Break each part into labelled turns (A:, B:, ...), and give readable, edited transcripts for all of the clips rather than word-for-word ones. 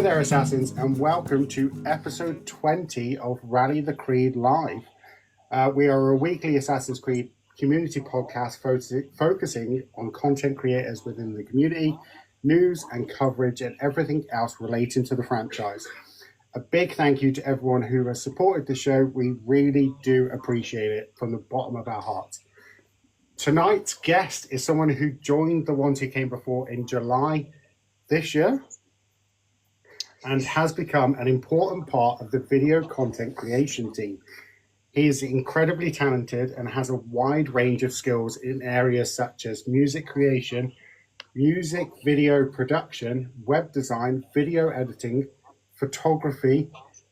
A: there, Assassins, and welcome to episode 20 of Rally the Creed Live. We are a weekly Assassin's Creed community podcast focusing on content creators within the community, news and coverage, and everything else relating to the franchise. A big thank you to everyone who has supported the show. We really do appreciate it from the bottom of our hearts. Tonight's guest is someone who joined the ones who came before in July this year and has become an important part of the video content creation team. He is incredibly talented and has a wide range of skills in areas such as music creation, music video production, web design, video editing, photography,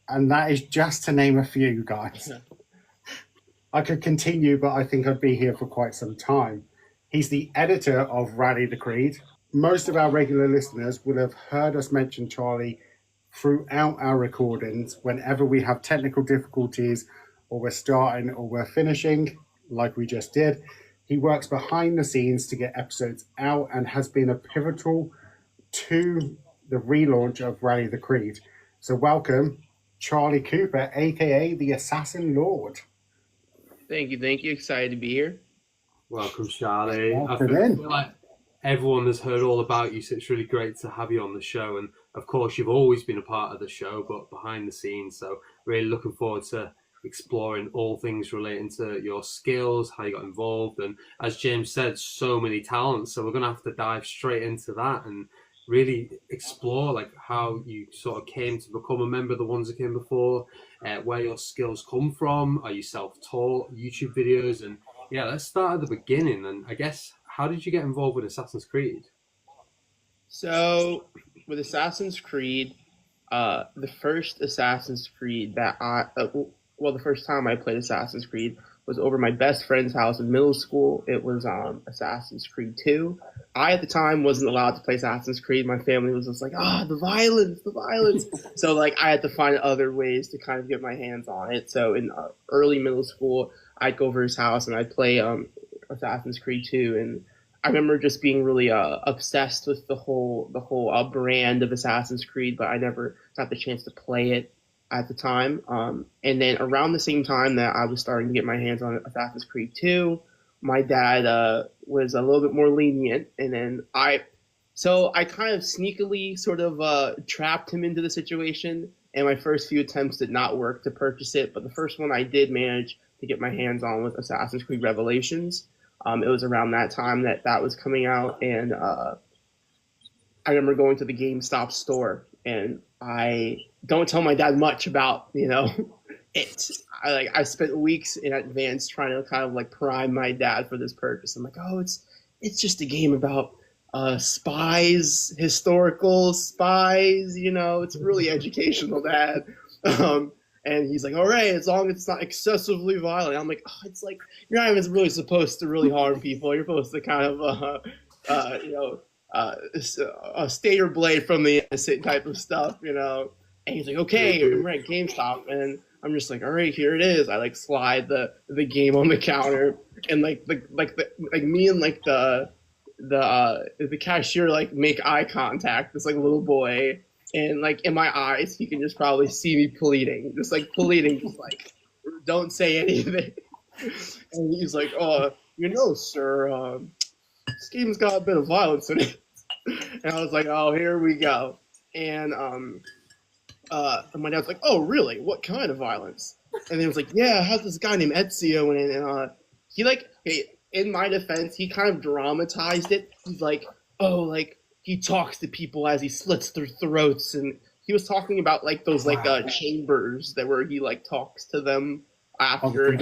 A: and that is just to name a few, guys. I could continue, but I think I'd be here for quite some time. He's the editor of Rally the Creed. Most of our regular listeners will have heard us mention Charlie throughout our recordings whenever we have technical difficulties or we're starting or we're finishing, like we just did. He works behind the scenes to get episodes out and has been a pivotal to the relaunch of Rally the Creed. So welcome, Charlie Cooper, aka the Assassin Lord.
B: Thank you. Excited to be here.
C: Welcome, Charlie. I
A: Welcome in.
C: feel like everyone has heard all about you, so it's really great to have you on the show. And of course, you've always been a part of the show, but behind the scenes. So really looking forward to exploring all things relating to your skills, how you got involved, and as James said, so many talents. So we're going to have to dive straight into that and really explore like how you sort of came to become a member of the ones that came before, where your skills come from. Are you self-taught? YouTube videos? And yeah, let's start at the beginning. And I guess, how did you get involved with Assassin's Creed?
B: So with Assassin's Creed, the first Assassin's Creed that the first time I played Assassin's Creed was over my best friend's house in middle school. It was Assassin's Creed 2. I, at the time, wasn't allowed to play Assassin's Creed. My family was just like, the violence. So, like, I had to find other ways to kind of get my hands on it. So, in early middle school, I'd go over his house and I'd play Assassin's Creed 2. And I remember just being really obsessed with the whole brand of Assassin's Creed, but I never got the chance to play it at the time. And then around the same time that I was starting to get my hands on Assassin's Creed 2, my dad was a little bit more lenient. And then I kind of sneakily sort of trapped him into the situation. And my first few attempts did not work to purchase it. But the first one I did manage to get my hands on was Assassin's Creed Revelations. It was around that time that was coming out. And I remember going to the GameStop store, and I don't tell my dad much about, it. I spent weeks in advance trying to kind of like prime my dad for this purchase. I'm like, it's just a game about spies, historical spies, it's really educational, Dad. And he's like, all right, as long as it's not excessively violent. I'm like, it's like, you're not even really supposed to really harm people. You're supposed to kind of, stay your blade from the innocent type of stuff, And he's like, okay, we're at GameStop. And I'm just like, all right, here it is. I like slide the game on the counter, and me and the cashier like make eye contact. This like little boy, and like in my eyes, he can just probably see me pleading, just like don't say anything. And he's like, sir, this game's got a bit of violence in it. And I was like, here we go. And my dad's like, oh, really? What kind of violence? And he was like, yeah, it has this guy named Ezio in it. And he in my defense, he kind of dramatized it. He's like, he talks to people as he slits their throats. And he was talking about like those chambers where he like talks to them after. He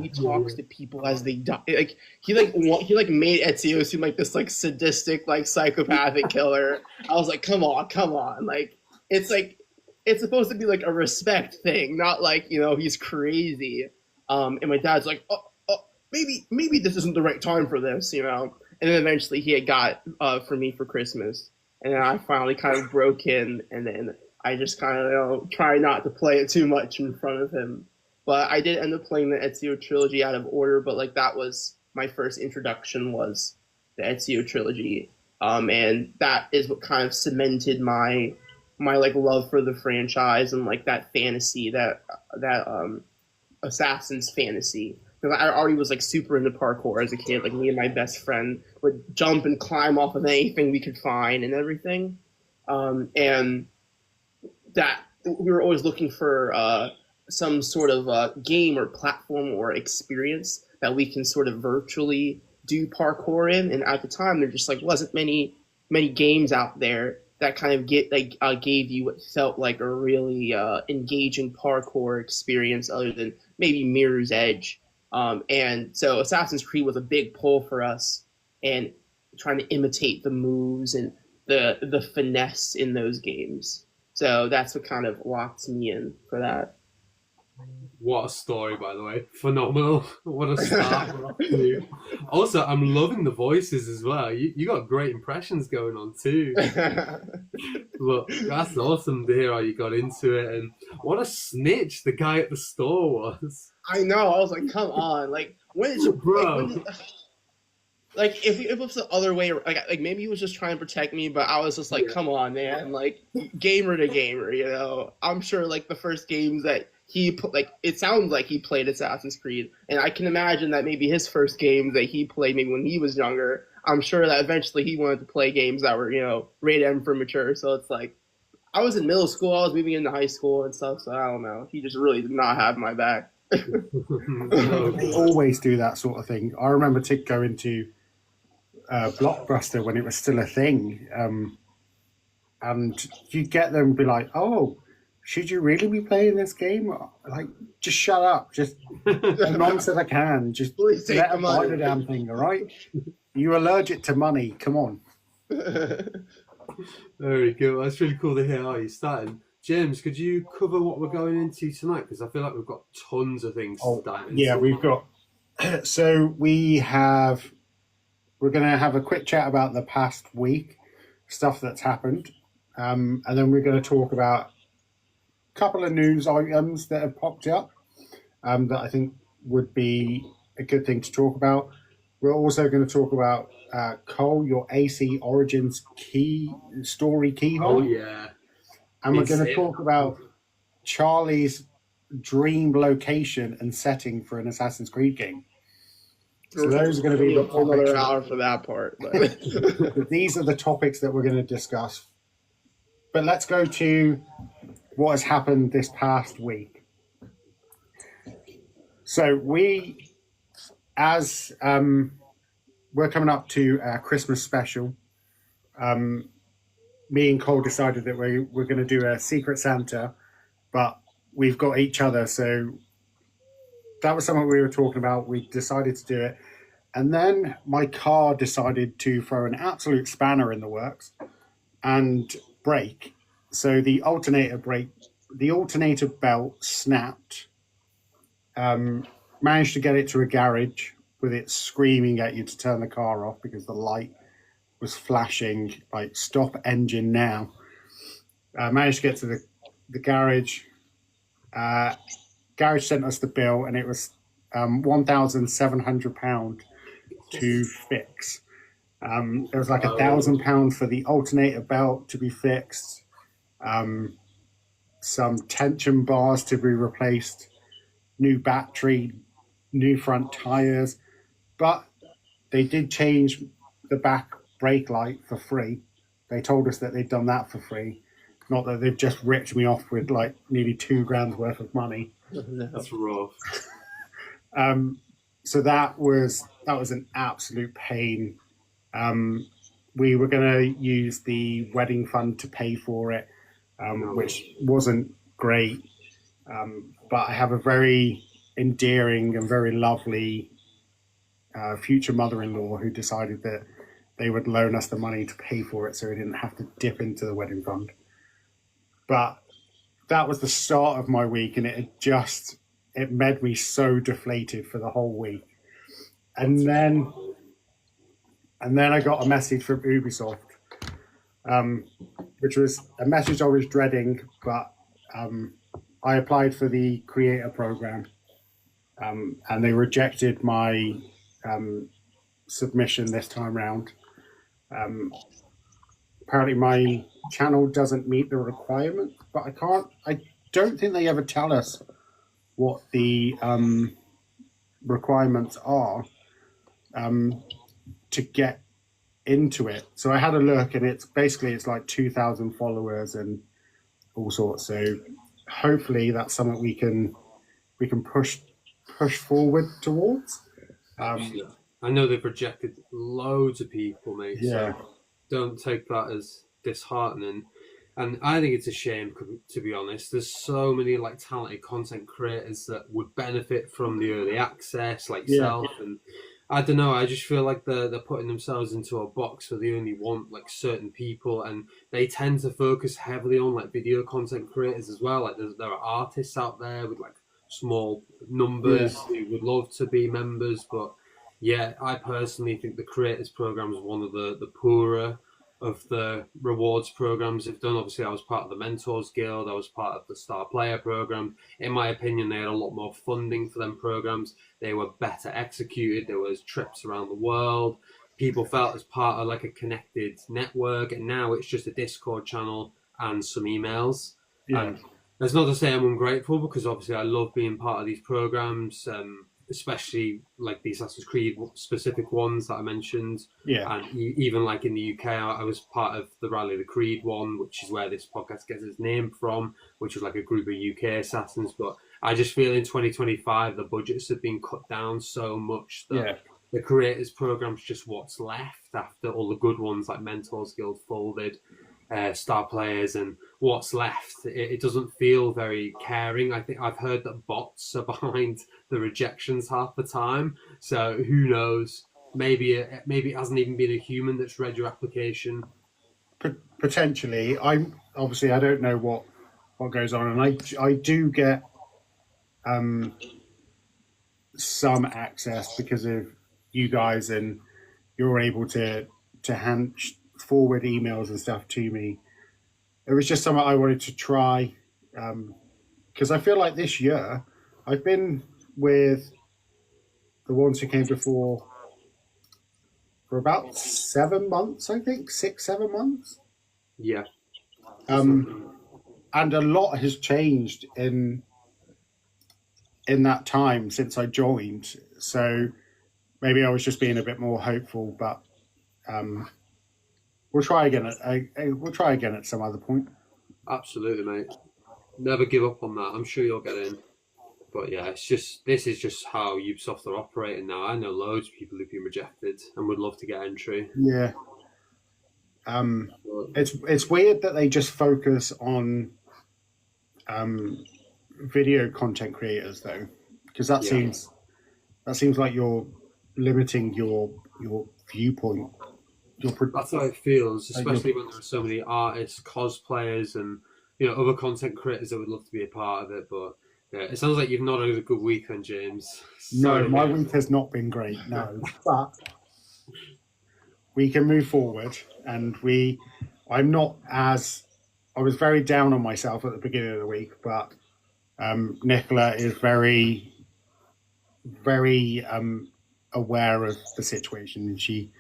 B: talks to people as they die. Like he made Ezio seem like this like sadistic like psychopathic killer. I was like, come on, like it's supposed to be like a respect thing, not like he's crazy. And my dad's like, maybe this isn't the right time for this, And then eventually he had got for me for Christmas, and then I finally kind of broke in, and then I just kind of try not to play it too much in front of him. But I did end up playing the Ezio trilogy out of order, but like that was my first introduction was the Ezio trilogy. and that is what kind of cemented my like love for the franchise and like that fantasy that Assassin's fantasy. Because I already was like super into parkour as a kid. Like me and my best friend would jump and climb off of anything we could find and everything. And that we were always looking for some sort of game or platform or experience that we can sort of virtually do parkour in. And at the time, there just like wasn't many games out there that kind of gave you what felt like a really engaging parkour experience, other than maybe Mirror's Edge. And so Assassin's Creed was a big pull for us, and trying to imitate the moves and the finesse in those games. So that's what kind of locked me in for that.
C: What a story, by the way. Phenomenal. What a start. Also, I'm loving the voices as well. You got great impressions going on too. Look, that's awesome to hear how you got into it, and what a snitch the guy at the store was.
B: I know. I was like, come on. Like, when did you...
C: Bro.
B: Like, if it was the other way, like maybe he was just trying to protect me, but I was just like, come on, man. Like, gamer to gamer, you know? I'm sure, like, the first games that it sounds like he played Assassin's Creed, and I can imagine that maybe his first games that he played maybe when he was younger, I'm sure that eventually he wanted to play games that were, you know, rated M for mature. So it's like, I was in middle school, I was moving into high school and stuff, so I don't know. He just really did not have my back.
A: They always do that sort of thing. I remember going to Blockbuster when it was still a thing, and you'd get them and be like, oh, should you really be playing this game? Like, just shut up. Just as long as I can. Just let them buy the damn thing, all right? You're allergic to money. Come on.
C: Very good. That's really cool to hear how you started. James, could you cover what we're going into tonight? Because I feel like we've got tons of things to dive into.
A: Yeah, we've got... So we're going to have a quick chat about the past week, stuff that's happened. And then we're going to talk about couple of news items that have popped up that I think would be a good thing to talk about. We're also going to talk about Cole, your AC Origins story keyhole.
C: Oh yeah,
A: and we're going to talk about Charlie's dream location and setting for an Assassin's Creed game. So those are going to be
B: another hour for that part.
A: But these are the topics that we're going to discuss. But let's go to what has happened this past week. So we're coming up to a Christmas special. Me and Cole decided that we're going to do a Secret Santa, but we've got each other. So that was something we were talking about. We decided to do it. And then my car decided to throw an absolute spanner in the works and break. So the alternator belt snapped. Managed to get it to a garage with it screaming at you to turn the car off because the light was flashing, like, stop engine now. Managed to get to the garage. Garage sent us the bill, and it was £1,700 to fix. It was like £1,000 for the alternator belt to be fixed. Some tension bars to be replaced, new battery, new front tires, but they did change the back brake light for free. They told us that they'd done that for free, not that they've just ripped me off with like nearly £2,000 worth of money.
C: That's rough.
A: So that was an absolute pain. We were going to use the wedding fund to pay for it, which wasn't great. But I have a very endearing and very lovely future mother-in-law who decided that they would loan us the money to pay for it so we didn't have to dip into the wedding fund. But that was the start of my week, and it made me so deflated for the whole week. And then I got a message from Ubisoft, which was a message I was dreading, but I applied for the creator program, and they rejected my submission this time round. Apparently my channel doesn't meet the requirement, but I don't think they ever tell us what the requirements are to get into it. So I had a look, and it's like 2,000 followers and all sorts. So hopefully that's something we can push forward towards.
C: I know they've rejected loads of people, mate.
A: Yeah.
C: So don't take that as disheartening. And I think it's a shame, to be honest. There's so many like talented content creators that would benefit from the early access, like yourself. And I don't know. I just feel like they're putting themselves into a box where they only want like certain people, and they tend to focus heavily on like video content creators as well. Like there are artists out there with like small numbers who would love to be members, but yeah, I personally think the creators program is one of the poorer of the rewards programs they've done. Obviously, I was part of the Mentors Guild. I was part of the Star Player program. In my opinion, they had a lot more funding for them programs. They were better executed. There was trips around the world. People felt as part of like a connected network, and now it's just a Discord channel and some emails.
A: Yeah.
C: And that's not to say I'm ungrateful, because obviously I love being part of these programs. Especially like the Assassin's Creed specific ones that I mentioned.
A: Yeah.
C: And even like in the UK, I was part of the Rally the Creed one, which is where this podcast gets its name from, which was like a group of UK assassins. But I just feel in 2025, the budgets have been cut down so much that the creators program's just what's left after all the good ones like Mentors Guild folded, Star Players, and what's left. It doesn't feel very caring. I think I've heard that bots are behind the rejections half the time. So who knows? Maybe it hasn't even been a human that's read your application.
A: Potentially. I don't know what goes on, and I do get some access because of you guys, and you're able to hand forward emails and stuff to me. It was just something I wanted to try, because I feel like this year I've been with the ones who came before for about 7 months, I think 6-7 months.
C: Yeah.
A: And a lot has changed in that time since I joined. So maybe I was just being a bit more hopeful, but we'll try again at some other point.
C: Absolutely, mate. Never give up on that. I'm sure you'll get in. But yeah, this is just how Ubisoft are operating now. I know loads of people who've been rejected and would love to get entry.
A: Yeah. It's weird that they just focus on video content creators though, because that seems like you're limiting your viewpoint.
C: That's how it feels, especially when there are so many artists, cosplayers, and other content creators that would love to be a part of it. But yeah, it sounds like you've not had a good weekend, James.
A: No, my week has not been great. No, but we can move forward, and I was very down on myself at the beginning of the week, but Nicola is very, very aware of the situation, and she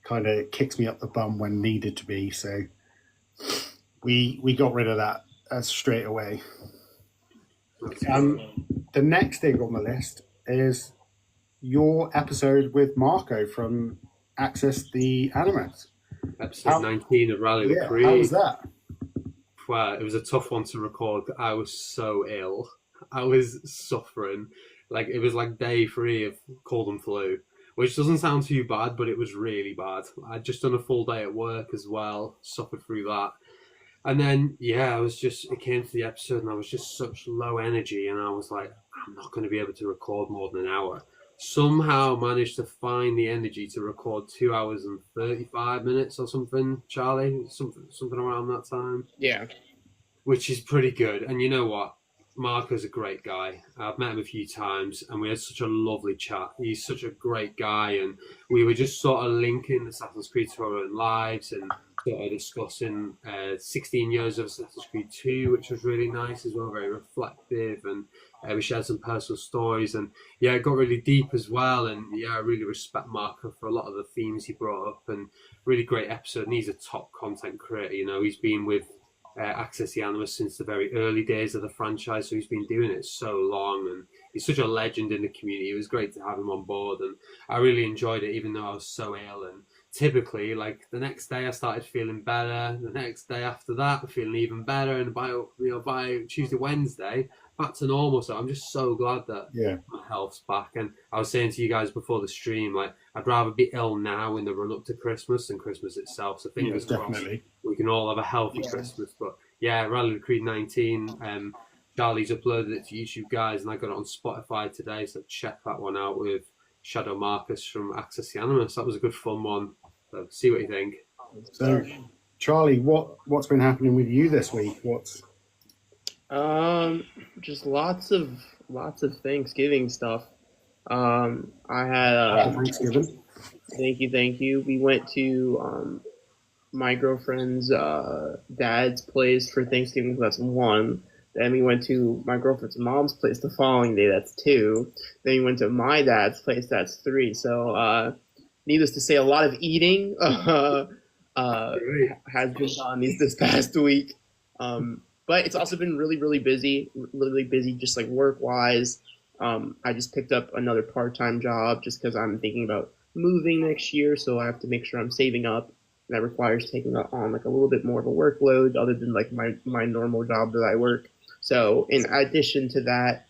A: kind of kicks me up the bum when needed to be. So we got rid of that straight away. The next thing on the list is your episode with Marco from Access the Animus.
C: Episode 19 of Rally the Creed.
A: How was that?
C: Well, it was a tough one to record. I was so ill. I was suffering. Like, it was like day 3 of cold and flu, which doesn't sound too bad, but it was really bad. I'd just done a full day at work as well, suffered through that. And then, it came to the episode and I was just such low energy, and I was like, I'm not going to be able to record more than an hour. Somehow managed to find the energy to record 2 hours and 35 minutes or something, Charlie, something around that time.
B: Yeah.
C: Which is pretty good. And you know what? Marco's a great guy. I've met him a few times and we had such a lovely chat. He's such a great guy, and we were just sort of linking Assassin's Creed to our own lives and sort of discussing 16 years of Assassin's Creed 2, which was really nice as well, very reflective. And We shared some personal stories, and yeah, it got really deep as well. And yeah, I really respect Marco for a lot of the themes he brought up, and really great episode. And he's a top content creator. You know, he's been with RTC Animus since the very early days of the franchise, so he's been doing it so long, and he's such a legend in the community. It was great to have him on board, and I really enjoyed it, even though I was so ill. And typically, like the next day, I started feeling better. The next day after that, feeling even better, and by Tuesday, Wednesday, back to normal. So I'm just so glad that my health's back. And I was saying to you guys before the stream, like I'd rather be ill now in the run up to Christmas than Christmas itself. So fingers crossed we can all have a healthy Christmas. But yeah, Rally the Creed 19. Charlie's uploaded it to YouTube, guys, and I got it on Spotify today. So check that one out with Shadow Marcus from RTC Animus. That was a good fun one. So see what you think.
A: So, Charlie, what's been happening with you this week? What's
B: just lots of Thanksgiving stuff. I had
A: Thanksgiving.
B: Thank you. We went to my girlfriend's dad's place for Thanksgiving. That's one. Then we went to my girlfriend's mom's place the following day. That's two. Then we went to my dad's place. That's three. So, needless to say, a lot of eating has been done this past week. But it's also been really busy, just like work-wise. I just picked up another part-time job just because I'm thinking about moving next year, so I have to make sure I'm saving up. That requires taking on like a little bit more of a workload other than like my normal job that I work. So in addition to that,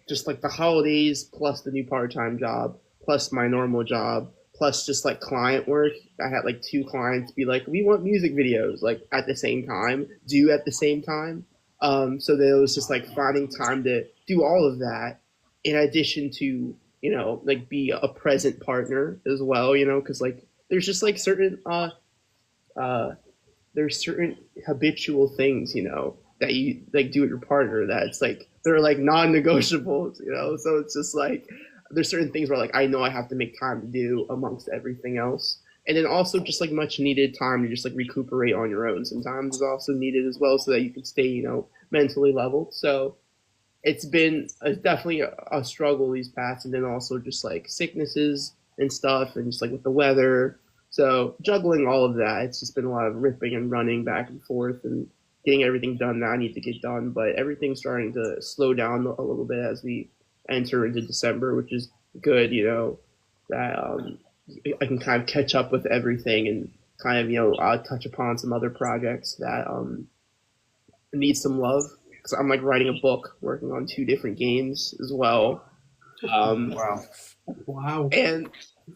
B: just like the holidays plus the new part-time job plus my normal job plus just like client work. I had like 2 clients be like, we want music videos like at the same time, due at the same time. So there was just like finding time to do all of that in addition to, you know, like be a present partner as well, you know, because like there's just like certain there's certain habitual things, you know, that you like do with your partner that's like they're like non-negotiables, you know. So it's just like there's certain things where like I know I have to make time to do amongst everything else. And then also just like much needed time to just like recuperate on your own sometimes is also needed as well so that you can stay, you know, mentally leveled. So it's been definitely a struggle these past, and then also just like sicknesses and stuff and just like with the weather. So juggling all of that, it's just been a lot of ripping and running back and forth and getting everything done that I need to get done. But everything's starting to slow down a little bit as we enter into December, which is good, you know, that I can kind of catch up with everything and kind of, you know, touch upon some other projects that need some love. Because I'm like writing a book, working on 2 different games as well.
C: Wow.
B: And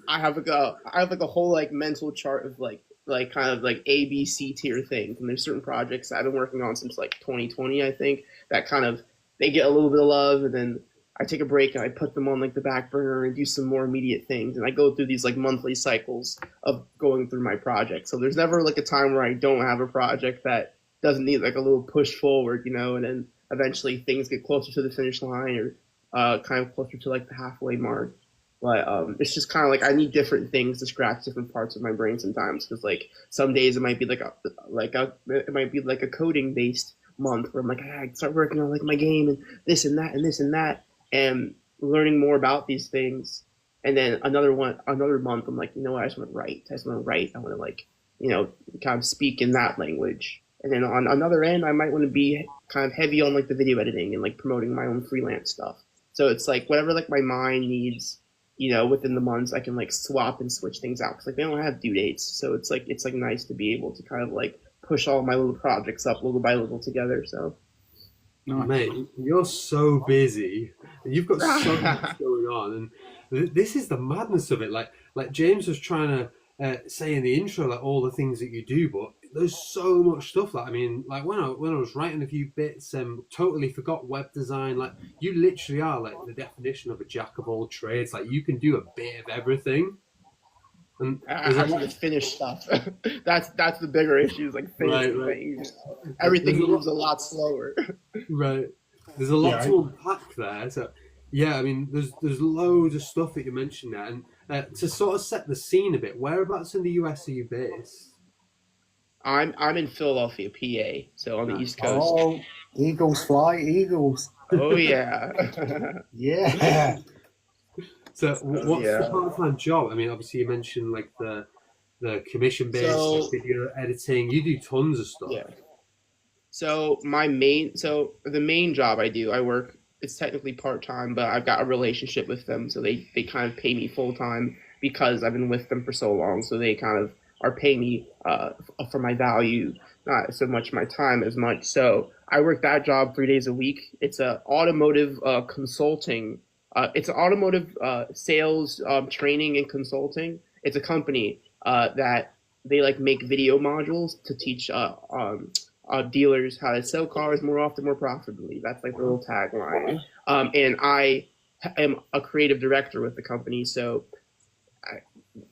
B: I have like a whole like mental chart of like kind of like A, B, C tier things. And there's certain projects that I've been working on since like 2020, I think, that kind of they get a little bit of love, and then I take a break and I put them on like the back burner and do some more immediate things. And I go through these like monthly cycles of going through my project. So there's never like a time where I don't have a project that doesn't need like a little push forward, you know, and then eventually things get closer to the finish line or kind of closer to like the halfway mark. But it's just kind of like I need different things to scratch different parts of my brain sometimes, because like some days it might be it might be like a coding based month where I'm like, I start working on like my game and this and that and this and that, and learning more about these things. And then another month I'm like, you know what, I just want to write. I want to like, you know, kind of speak in that language. And then on another end, I might want to be kind of heavy on like the video editing and like promoting my own freelance stuff. So it's like whatever like my mind needs, you know, within the months, I can like swap and switch things out. Cause like they don't have due dates. So it's like nice to be able to kind of like push all my little projects up little by little together. So.
C: Mate, you're so busy. You've got so much going on, and this is the madness of it. Like James was trying to say in the intro, like all the things that you do, but there's so much stuff. Like I mean, like when I was writing a few bits, totally forgot web design. Like you literally are like the definition of a jack of all trades. Like you can do a bit of everything. And
B: actually, the finished stuff. that's the bigger issue. Is like finishing things. Everything moves a lot slower.
C: Right. There's a lot to unpack there. So yeah, I mean, there's loads of stuff that you mentioned there, and to sort of set the scene a bit. Whereabouts in the US are you based?
B: I'm in Philadelphia, PA, so on the East Coast.
A: Oh, Eagles fly, Eagles.
B: Oh yeah.
A: Yeah.
C: So what's
B: yeah.
C: the part-time job? I mean, obviously you mentioned like the commission-based
B: So
C: video editing. You do tons of stuff.
B: yeah. So the main job I work, it's technically part-time, but I've got a relationship with them, so they kind of pay me full-time because I've been with them for so long. So they kind of are paying me for my value, not so much my time as much. So I work that job 3 days a week. It's a automotive consulting. It's an automotive sales training and consulting. It's a company that they like make video modules to teach dealers how to sell cars more often, more profitably. That's like the little tagline. And I am a creative director with the company, so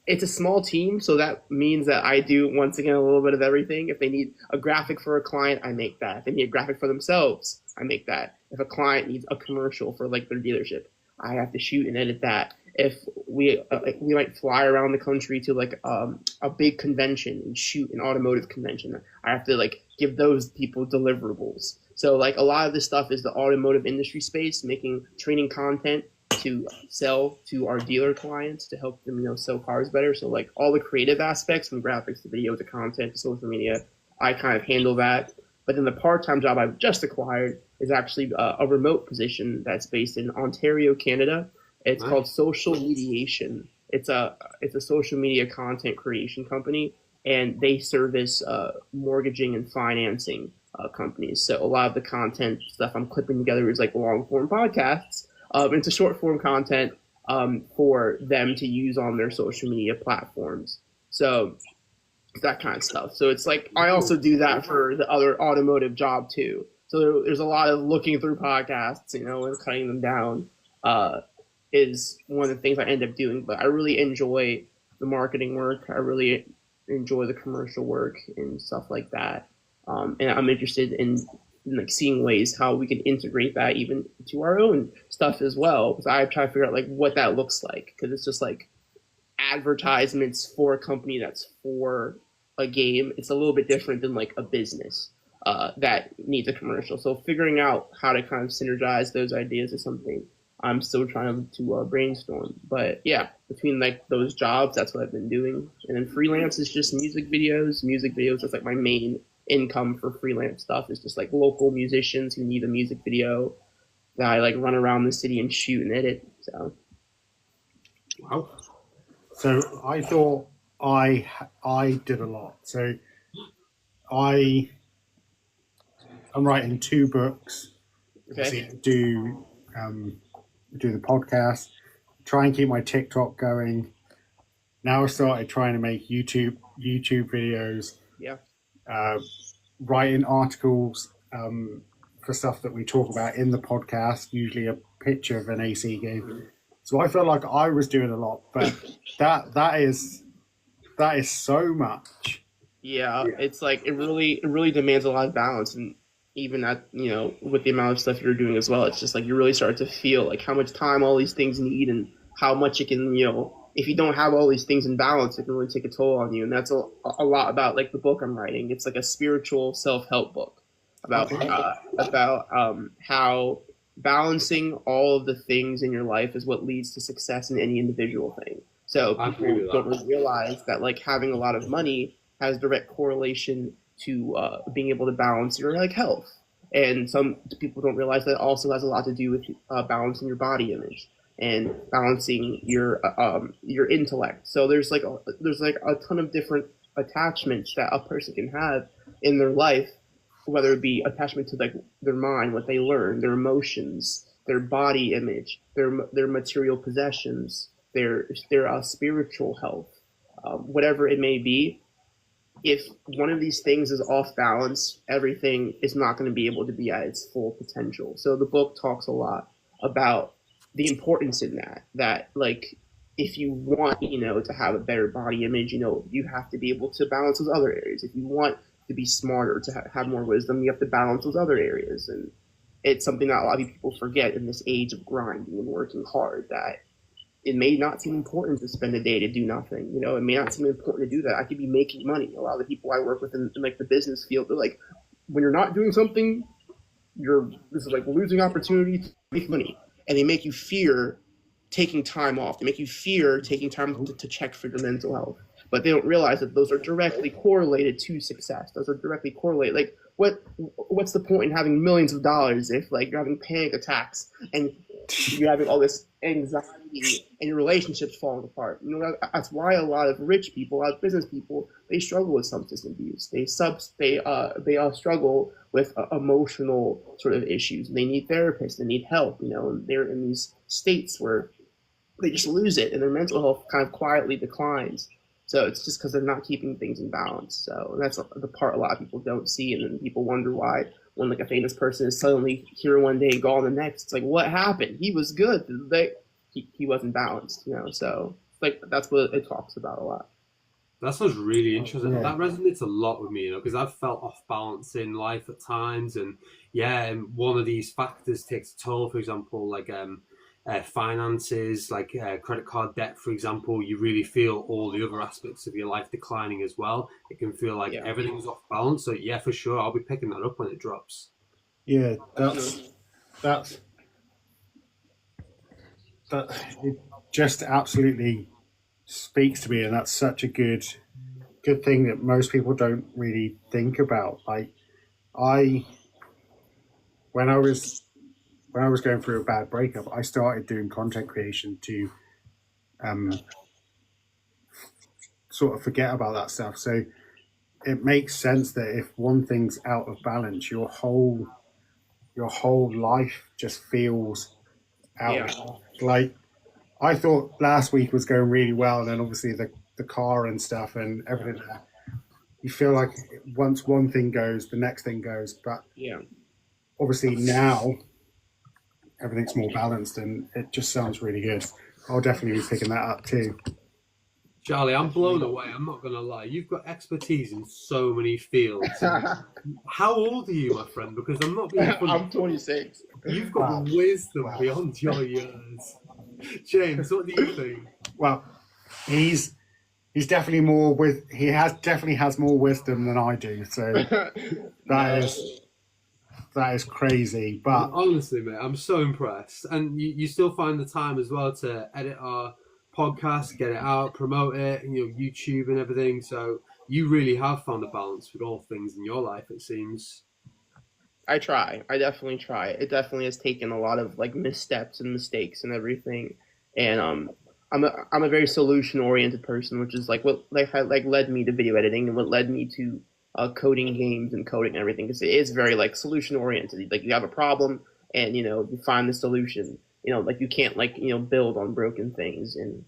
B: it's a small team. So that means that I do, once again, a little bit of everything. If they need a graphic for a client, I make that. If they need a graphic for themselves, I make that. If a client needs a commercial for like their dealership, I have to shoot and edit that. If we might fly around the country to like a big convention and shoot an automotive convention, I have to like give those people deliverables. So like a lot of this stuff is the automotive industry space, making training content to sell to our dealer clients to help them, sell cars better. So like all the creative aspects, from graphics to video to content to social media, I kind of handle that. But then the part-time job I've just acquired is actually a remote position that's based in Ontario, Canada. It's called Social Mediation. It's a social media content creation company, and they service mortgaging and financing companies. So a lot of the content stuff I'm clipping together is like long-form podcasts. It's a short-form content for them to use on their social media platforms. So that kind of stuff. So it's like I also do that for the other automotive job too. So there's a lot of looking through podcasts, and cutting them down is one of the things I end up doing. But I really enjoy the marketing work. I really enjoy the commercial work and stuff like that. And I'm interested in like seeing ways how we can integrate that even to our own stuff as well. Because I try to figure out like what that looks like. Because it's just like advertisements for a company that's for a game. It's a little bit different than like a business that needs a commercial. So figuring out how to kind of synergize those ideas is something I'm still trying to brainstorm. But yeah, between like those jobs, that's what I've been doing. And then freelance is just music videos. Music videos is like my main income for freelance stuff. Is just like local musicians who need a music video that I like run around the city and shoot and edit. So
A: wow. So I thought I did a lot. So I'm writing 2 books.
B: okay.
A: Do the podcast, try and keep my TikTok going. Now I started trying to make YouTube videos.
B: Yeah.
A: Writing articles for stuff that we talk about in the podcast, usually a picture of an AC game. Mm-hmm. So I felt like I was doing a lot, but that is so much.
B: Yeah, it's like it really demands a lot of balance, and even at with the amount of stuff you're doing as well, it's just like you really start to feel like how much time all these things need and how much it can if you don't have all these things in balance, it can really take a toll on you. And that's a lot about like the book I'm writing. It's like a spiritual self-help book about how balancing all of the things in your life is what leads to success in any individual thing. So people don't really realize that like having a lot of money has direct correlation to being able to balance your like health. And some people don't realize that also has a lot to do with balancing your body image and balancing your intellect. So there's like a ton of different attachments that a person can have in their life, whether it be attachment to like their mind, what they learn, their emotions, their body image, their material possessions, their spiritual health, whatever it may be. If one of these things is off balance, everything is not going to be able to be at its full potential. So the book talks a lot about the importance in that like if you want, to have a better body image, you have to be able to balance those other areas. If you want to be smarter, to have more wisdom, you have to balance those other areas. And it's something that a lot of people forget in this age of grinding and working hard, that it may not seem important to spend a day to do nothing. It may not seem important to do that. I could be making money. A lot of the people I work with in like the business field, they're like, when you're not doing something, this is like losing opportunity to make money, and they make you fear taking time off. They make you fear taking time to check for your mental health. But they don't realize that those are directly correlated to success. Those are directly correlated. Like, what's the point in having millions of dollars if like you're having panic attacks and you're having all this anxiety and your relationships falling apart? You know, that's why a lot of rich people, a lot of business people, they struggle with substance abuse. They struggle with emotional sort of issues. They need therapists. They need help. You know, and they're in these states where they just lose it and their mental health kind of quietly declines. So it's just because they're not keeping things in balance. So that's the part a lot of people don't see, and then people wonder why when like a famous person is suddenly here one day and gone the next. It's like, what happened? He was good. He wasn't balanced, you know. So like that's what it talks about a lot.
C: That sounds really interesting.
A: Yeah.
C: That resonates a lot with me, you know, because I've felt off balance in life at times, and one of these factors takes a toll. For example, like finances, like credit card debt, for example. You really feel all the other aspects of your life declining as well. It can feel like everything's off balance. So yeah, for sure, I'll be picking that up when it drops.
A: Yeah, that it just absolutely speaks to me, and that's such a good thing that most people don't really think about. Like when I was going through a bad breakup, I started doing content creation to sort of forget about that stuff. So it makes sense that if one thing's out of balance, your whole life just feels out.
B: Yeah.
A: Like I thought last week was going really well, and then obviously the car and stuff and everything there. You feel like once one thing goes, the next thing goes. But obviously now everything's more balanced, and it just sounds really good. I'll definitely be picking that up too.
C: Charlie, I'm blown away. I'm not going to lie. You've got expertise in so many fields. How old are you, my friend? Because I'm not being funny.
B: I'm 26.
C: You've got wisdom beyond your years. James, what do you think?
A: Well, he's definitely more definitely has more wisdom than I do. So that is crazy. But
C: honestly, mate, I'm so impressed. And you still find the time as well to edit our podcast, get it out, promote it, you know, YouTube and everything. So you really have found a balance with all things in your life, it seems.
B: I try. I definitely try. It definitely has taken a lot of like missteps and mistakes and everything. And I'm a very solution oriented person, which is like what led me to video editing and what led me to coding games and coding and everything, because it is very like solution oriented. Like you have a problem and you find the solution. Like you can't build on broken things in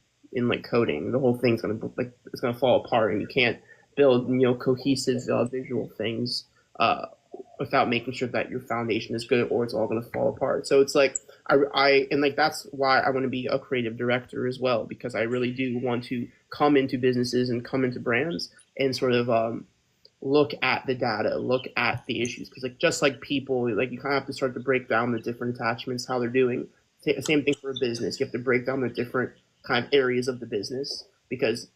B: like coding. The whole thing's it's gonna fall apart, and you can't build cohesive visual things without making sure that your foundation is good, or it's all gonna fall apart. So it's like that's why I want to be a creative director as well, because I really do want to come into businesses and come into brands and sort of look at the data, look at the issues, because just like people, you kind of have to start to break down the different attachments, how they're doing. Same thing for a business. You have to break down the different kind of areas of the business, because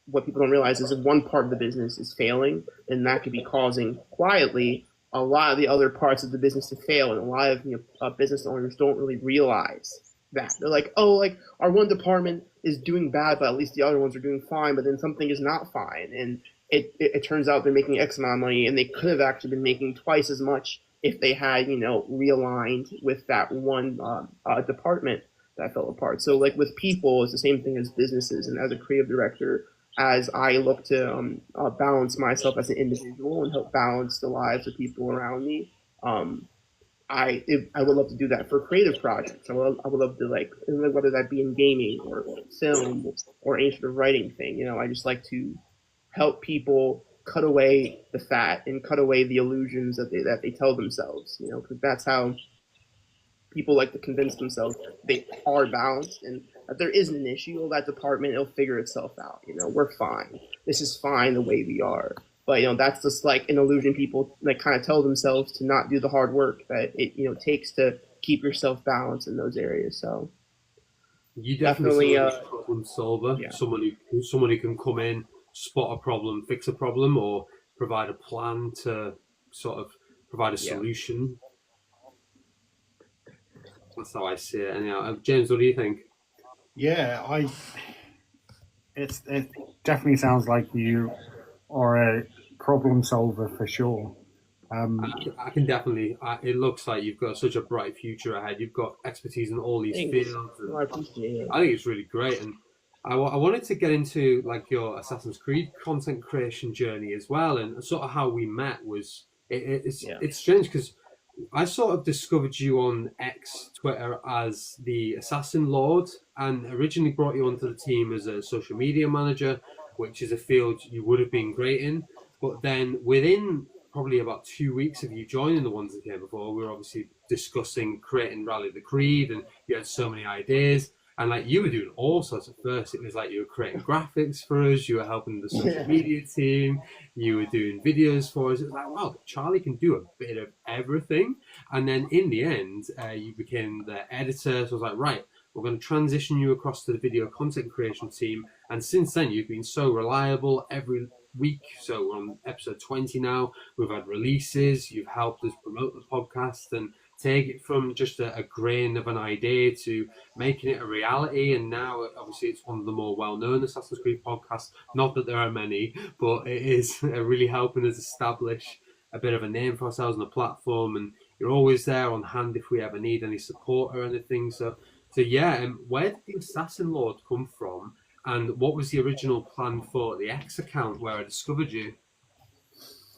B: what people don't realize is if one part of the business is failing, then that could be causing quietly a lot of the other parts of the business to fail. And a lot of business owners don't really realize that. They're like, oh, like our one department is doing bad, but at least the other ones are doing fine, but then something is not fine. And it turns out they're making X amount of money, and they could have actually been making twice as much if they had, realigned with that one department that fell apart. So like with people, it's the same thing as businesses. And as a creative director, as I look to balance myself as an individual and help balance the lives of people around me, I would love to do that for creative projects. I would love to whether that be in gaming or film or any sort of writing thing. I just like to help people cut away the fat and cut away the illusions that they tell themselves, because that's how people like to convince themselves they are balanced and that there isn't an issue. Well, that department, it'll figure itself out. We're fine. This is fine the way we are. But, that's just like an illusion people kind of tell themselves to not do the hard work that it takes to keep yourself balanced in those areas. So
C: you definitely a problem solver, someone who can come in, spot a problem, fix a problem, or provide a plan to sort of provide a solution. That's how I see it. Anyhow, James, what do you think?
A: Yeah, it definitely sounds like you are a problem solver for sure.
C: I can definitely. It looks like you've got such a bright future ahead. You've got expertise in all these
B: Thanks.
C: fields, and
B: Well, I appreciate it.
C: I think it's really great. And I wanted to get into like your Assassin's Creed content creation journey as well, and sort of how we met was
B: Yeah.
C: it's strange because I sort of discovered you on X Twitter as the Assassin Lord, and originally brought you onto the team as a social media manager, which is a field you would have been great in. But then within probably about 2 weeks of you joining the ones that came before, we were obviously discussing creating Rally the Creed, and you had so many ideas. And like you were doing all sorts at first. It was like you were creating graphics for us, you were helping the social media team, you were doing videos for us. It was like, wow, Charlie can do a bit of everything. And then in the end, you became the editor. So I was like, right, we're going to transition you across to the video content creation team. And since then, you've been so reliable every week. So we're on episode 20 now. We've had releases. You've helped us promote the podcast and take it from just a grain of an idea to making it a reality. And now, obviously, it's one of the more well-known Assassin's Creed podcasts. Not that there are many, but it is really helping us establish a bit of a name for ourselves on the platform. And you're always there on hand if we ever need any support or anything. So yeah. Where did the Assassin Lord come from? And what was the original plan for the X account where I discovered you?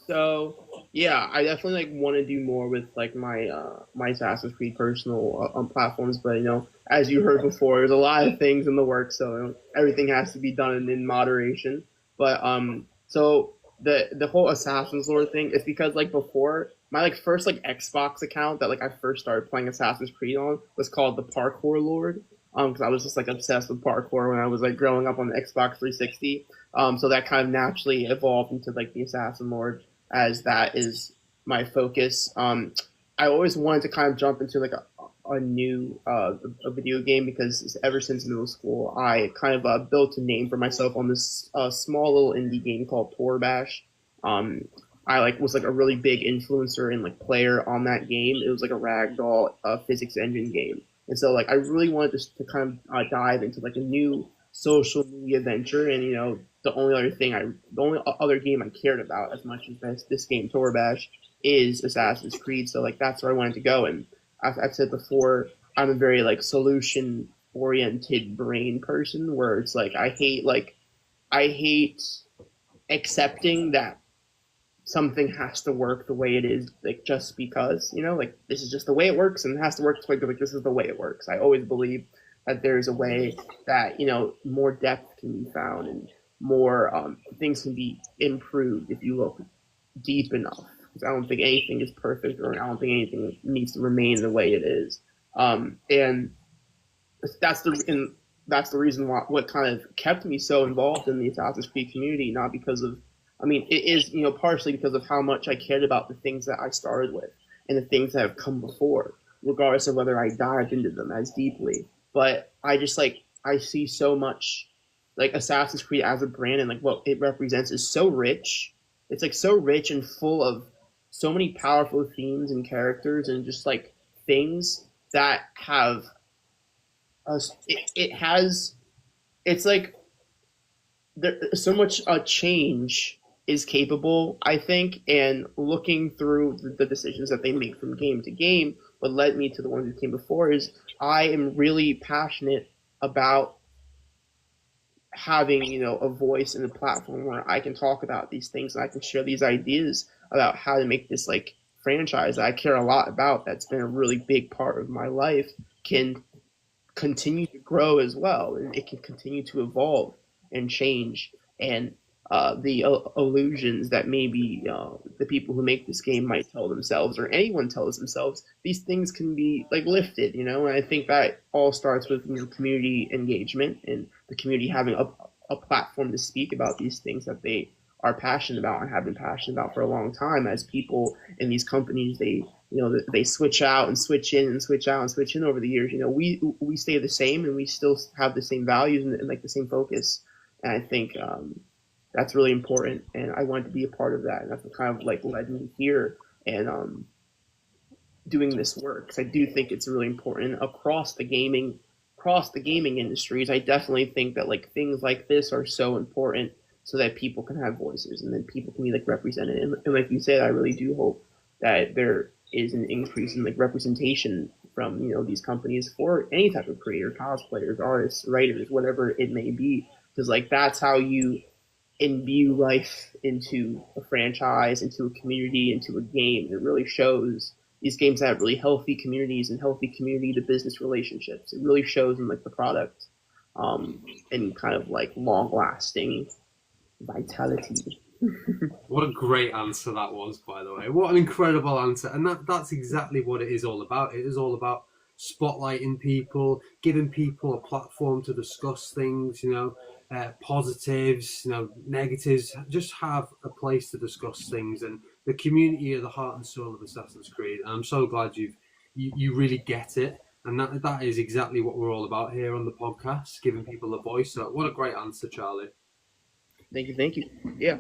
B: So yeah, I definitely like want to do more with like my Assassin's Creed personal platforms, but as you heard before, there's a lot of things in the works, so everything has to be done in moderation. But so the whole Assassin's Lord thing is because like before my like first like Xbox account that like I first started playing Assassin's Creed on was called the Parkour Lord. Because I was just like obsessed with parkour when I was like growing up on the Xbox 360. So that kind of naturally evolved into like the Assassin Lord, as that is my focus. I always wanted to kind of jump into like a new a video game because ever since middle school, I kind of built a name for myself on this small little indie game called Tor Bash. I like was like a really big influencer and like player on that game. It was like a ragdoll physics engine game, and so like I really wanted to kind of dive into like a new social media venture. And the only other game I cared about as much as this game Tor Bash is Assassin's Creed. So like that's where I wanted to go. And I've said before, I'm a very like solution oriented brain person where it's like I hate accepting that something has to work the way it is, like just because like this is just the way it works and it has to work this way because like this is the way it works. I always believe that there's a way that more depth can be found and more things can be improved if you look deep enough. Because I don't think anything is perfect, or I don't think anything needs to remain the way it is. And that's the reason why what kind of kept me so involved in the Assassin's Creed community. Not because of, it is partially because of how much I cared about the things that I started with and the things that have come before, regardless of whether I dived into them as deeply. But I just I see so much like Assassin's Creed as a brand, and like what it represents is so rich. It's like so rich and full of so many powerful themes and characters and just like things that have it's like there so much change is capable, I think. And looking through the decisions that they make from game to game, what led me to the ones that came before is I am really passionate about having a voice in the platform where I can talk about these things and I can share these ideas about how to make this like franchise that I care a lot about, that's been a really big part of my life, can continue to grow as well, and it can continue to evolve and change. And the illusions that maybe the people who make this game might tell themselves, or anyone tells themselves, these things can be like lifted, and I think that all starts with community engagement and the community having a platform to speak about these things that they are passionate about and have been passionate about for a long time. As people in these companies, they switch out and switch in and switch out and switch in over the years. We stay the same, and we still have the same values and like the same focus. And I think that's really important, and I wanted to be a part of that, and that's what kind of like led me here. And doing this work, because I do think it's really important across the gaming industries. I definitely think that like things like this are so important so that people can have voices and then people can be like represented. And like you said, I really do hope that there is an increase in like representation from, you know, these companies for any type of creator, cosplayers, artists, writers, whatever it may be, because like that's how you imbue life into a franchise, into a community, into a game. It really shows these games have really healthy communities and healthy community to business relationships. It really shows in like the product, and kind of like long lasting vitality.
C: What a great answer that was, by the way. What an incredible answer. And that's exactly what it is all about. It is all about spotlighting people, giving people a platform to discuss things, you know, positives, you know, negatives. Just have a place to discuss things. And the community are the heart and soul of Assassin's Creed. And I'm so glad you really get it. And that is exactly what we're all about here on the podcast, giving people a voice. So what a great answer, Charlie.
B: Thank you. Yeah.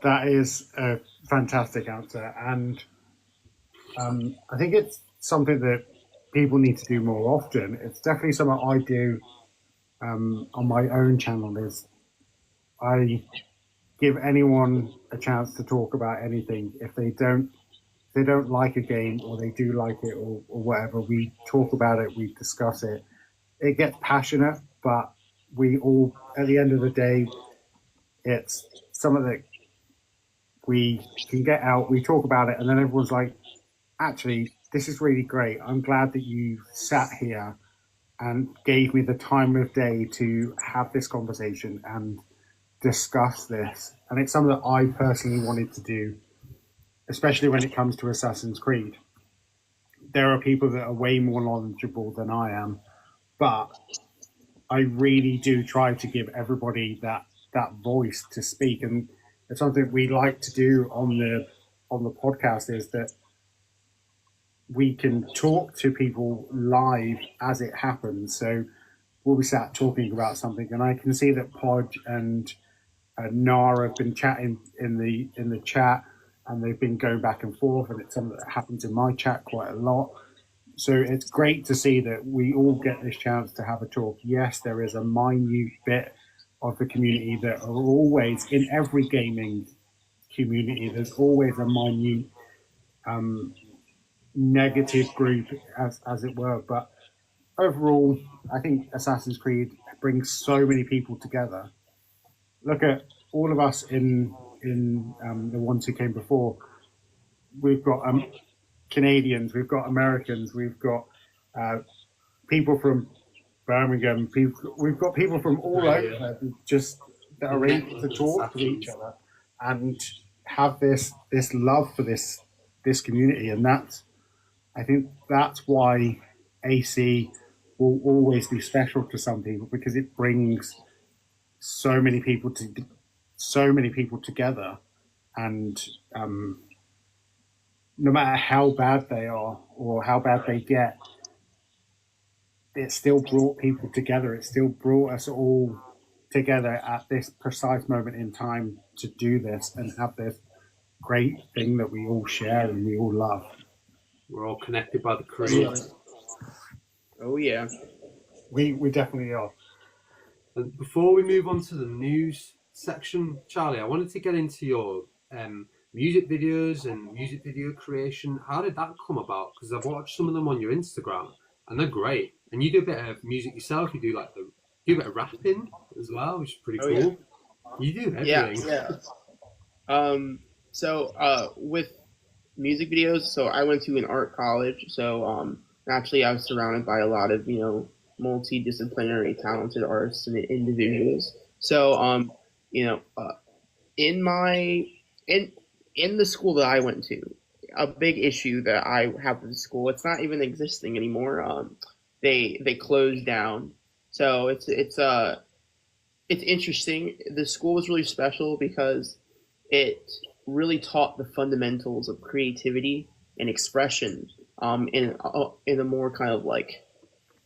A: That is a fantastic answer. And I think it's something that people need to do more often. It's definitely something I do on my own channel. Is I give anyone a chance to talk about anything. If they don't like a game, or they do like it, or whatever, we talk about it, we discuss it. It gets passionate, but we all, at the end of the day, it's something that we can get out, we talk about it, and then everyone's like, actually, this is really great. I'm glad that you sat here and gave me the time of day to have this conversation and discuss this. And it's something that I personally wanted to do, especially when it comes to Assassin's Creed. There are people that are way more knowledgeable than I am, but I really do try to give everybody that voice to speak. And it's something we like to do on the podcast, is that we can talk to people live as it happens. So we'll be sat talking about something, and I can see that Podge and Nara have been chatting in the chat, and they've been going back and forth, and it's something that happens in my chat quite a lot. So it's great to see that we all get this chance to have a talk. Yes, there is a minute bit of the community that are always, in every gaming community, there's always a minute negative group, as it were. But overall, I think Assassin's Creed brings so many people together. Look at all of us in the ones who came before. We've got Canadians, we've got Americans, we've got people from Birmingham, we've got people from all over just that are able to talk to each other and have this love for this community. And I think that's why AC will always be special to some people, because it brings so many people together, and no matter how bad they are or how bad they get, it still brought people together. It still brought us all together at this precise moment in time to do this and have this great thing that we all share and we all love.
C: We're all connected by the creed.
B: Oh yeah,
A: we definitely are.
C: And before we move on to the news section, Charlie, I wanted to get into your music videos and music video creation. How did that come about? Because I've watched some of them on your Instagram, and they're great. And you do a bit of music yourself. You do a bit of rapping as well, which is pretty cool. Yeah. You do everything.
B: Yeah. So with music videos, so I went to an art college. So naturally, I was surrounded by a lot of multidisciplinary, talented artists and individuals. So in the school that I went to, a big issue that I have with the school, it's not even existing anymore. They closed down. So it's interesting. The school was really special because it really taught the fundamentals of creativity and expression in a more kind of like,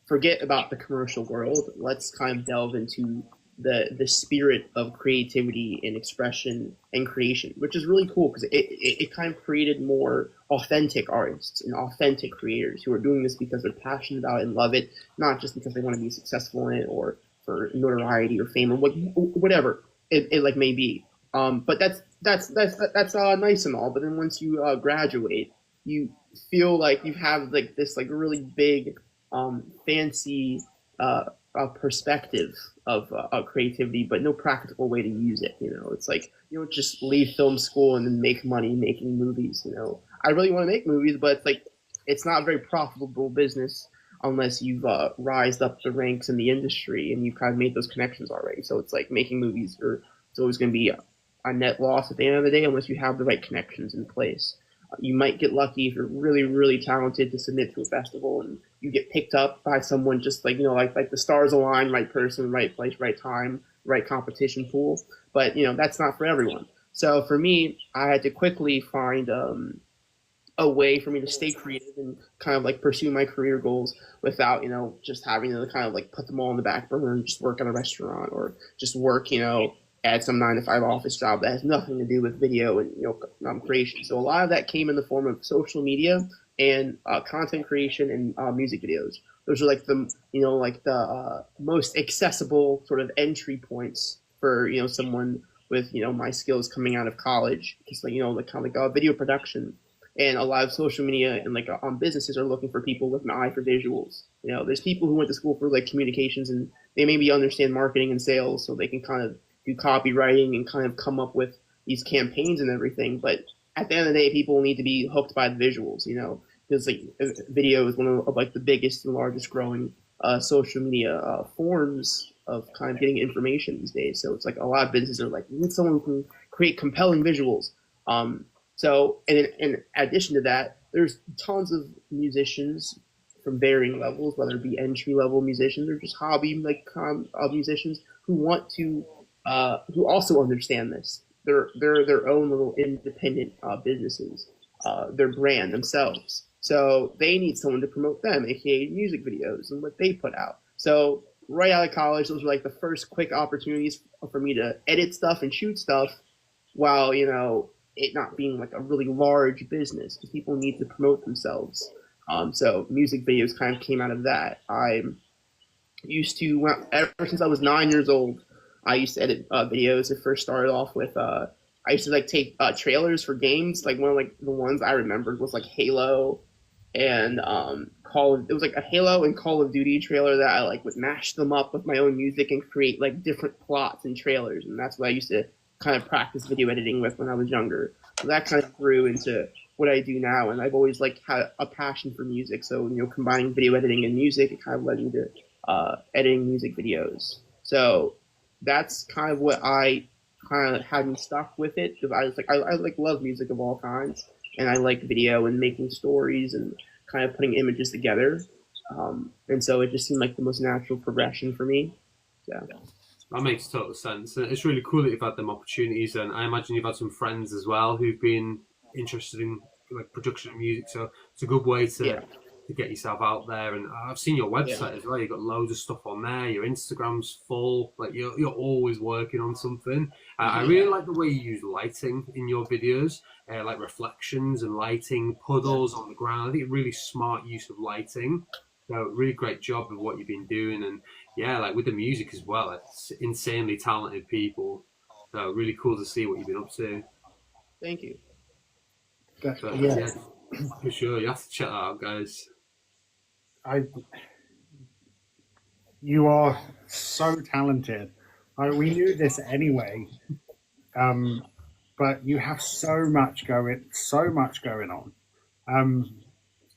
B: forget about the commercial world. Let's kind of delve into the spirit of creativity and expression and creation, which is really cool because it kind of created more authentic artists and authentic creators who are doing this because they're passionate about it and love it, not just because they want to be successful in it or for notoriety or fame or whatever it like may be. But that's nice and all. But then once you graduate, you feel like you have like this like really big fancy perspective of creativity, but no practical way to use it. You know, it's like you don't just leave film school and then make money making movies. You know, I really want to make movies, but it's like it's not a very profitable business unless you've rised up the ranks in the industry and you've kind of made those connections already. So it's like making movies, or it's always going to be a net loss at the end of the day unless you have the right connections in place. You might get lucky if you're really, really talented to submit to a festival and you get picked up by someone just like, you know, like the stars align, right person, right place, right time, right competition pool. But, you know, that's not for everyone. So for me, I had to quickly find a way for me to stay creative and kind of like pursue my career goals without, you know, just having to kind of like put them all in the back burner and just work at a restaurant or just work, you know, at some 9-to-5 office job that has nothing to do with video and, you know, creation. So a lot of that came in the form of social media and content creation and music videos. Those are like the, you know, like the most accessible sort of entry points for, you know, someone with, you know, my skills coming out of college. Just like, you know, like kind of like video production. And a lot of social media and like businesses are looking for people with an eye for visuals. You know, there's people who went to school for like communications and they maybe understand marketing and sales, so they can kind of do copywriting and kind of come up with these campaigns and everything. But at the end of the day, people need to be hooked by the visuals, you know, because like video is one of like the biggest and largest growing social media forms of kind of getting information these days. So it's like a lot of businesses are like, we need someone who can create compelling visuals. So, and in addition to that, there's tons of musicians from varying levels, whether it be entry level musicians or just hobby like musicians who want to, who also understand this. They're their own little independent businesses, their brand themselves. So they need someone to promote them, aka music videos and what they put out. So right out of college, those were like the first quick opportunities for me to edit stuff and shoot stuff, while, you know, it not being like a really large business because people need to promote themselves. So music videos kind of came out of that. I used to, ever since I was 9 years old, I used to edit videos. It first started off with, I used to like take trailers for games. Like one of like the ones I remembered was like Halo and it was like a Halo and Call of Duty trailer that I like would mash them up with my own music and create like different plots and trailers. And that's what I used to kind of practice video editing with when I was younger. So that kind of grew into what I do now, and I've always like had a passion for music. So, you know, combining video editing and music, it kind of led me to editing music videos. So that's kind of what I kind of had me stuck with it, because I was like, I like love music of all kinds, and I like video and making stories and kind of putting images together. And so it just seemed like the most natural progression for me. So.
C: That makes total sense. It's really cool that you've had them opportunities, and I imagine you've had some friends as well who've been interested in like production of music. So it's a good way to get yourself out there. And I've seen your website as well. You've got loads of stuff on there. Your Instagram's full. Like you're always working on something. I really like the way you use lighting in your videos, like reflections and lighting, puddles on the ground. I think really smart use of lighting. So really great job of what you've been doing, and yeah, like with the music as well, it's insanely talented people. So really cool to see what you've been up to.
B: Thank you.
C: So, yeah, for sure, you have to check that out, guys.
A: You are so talented. We knew this anyway, but you have so much going on, and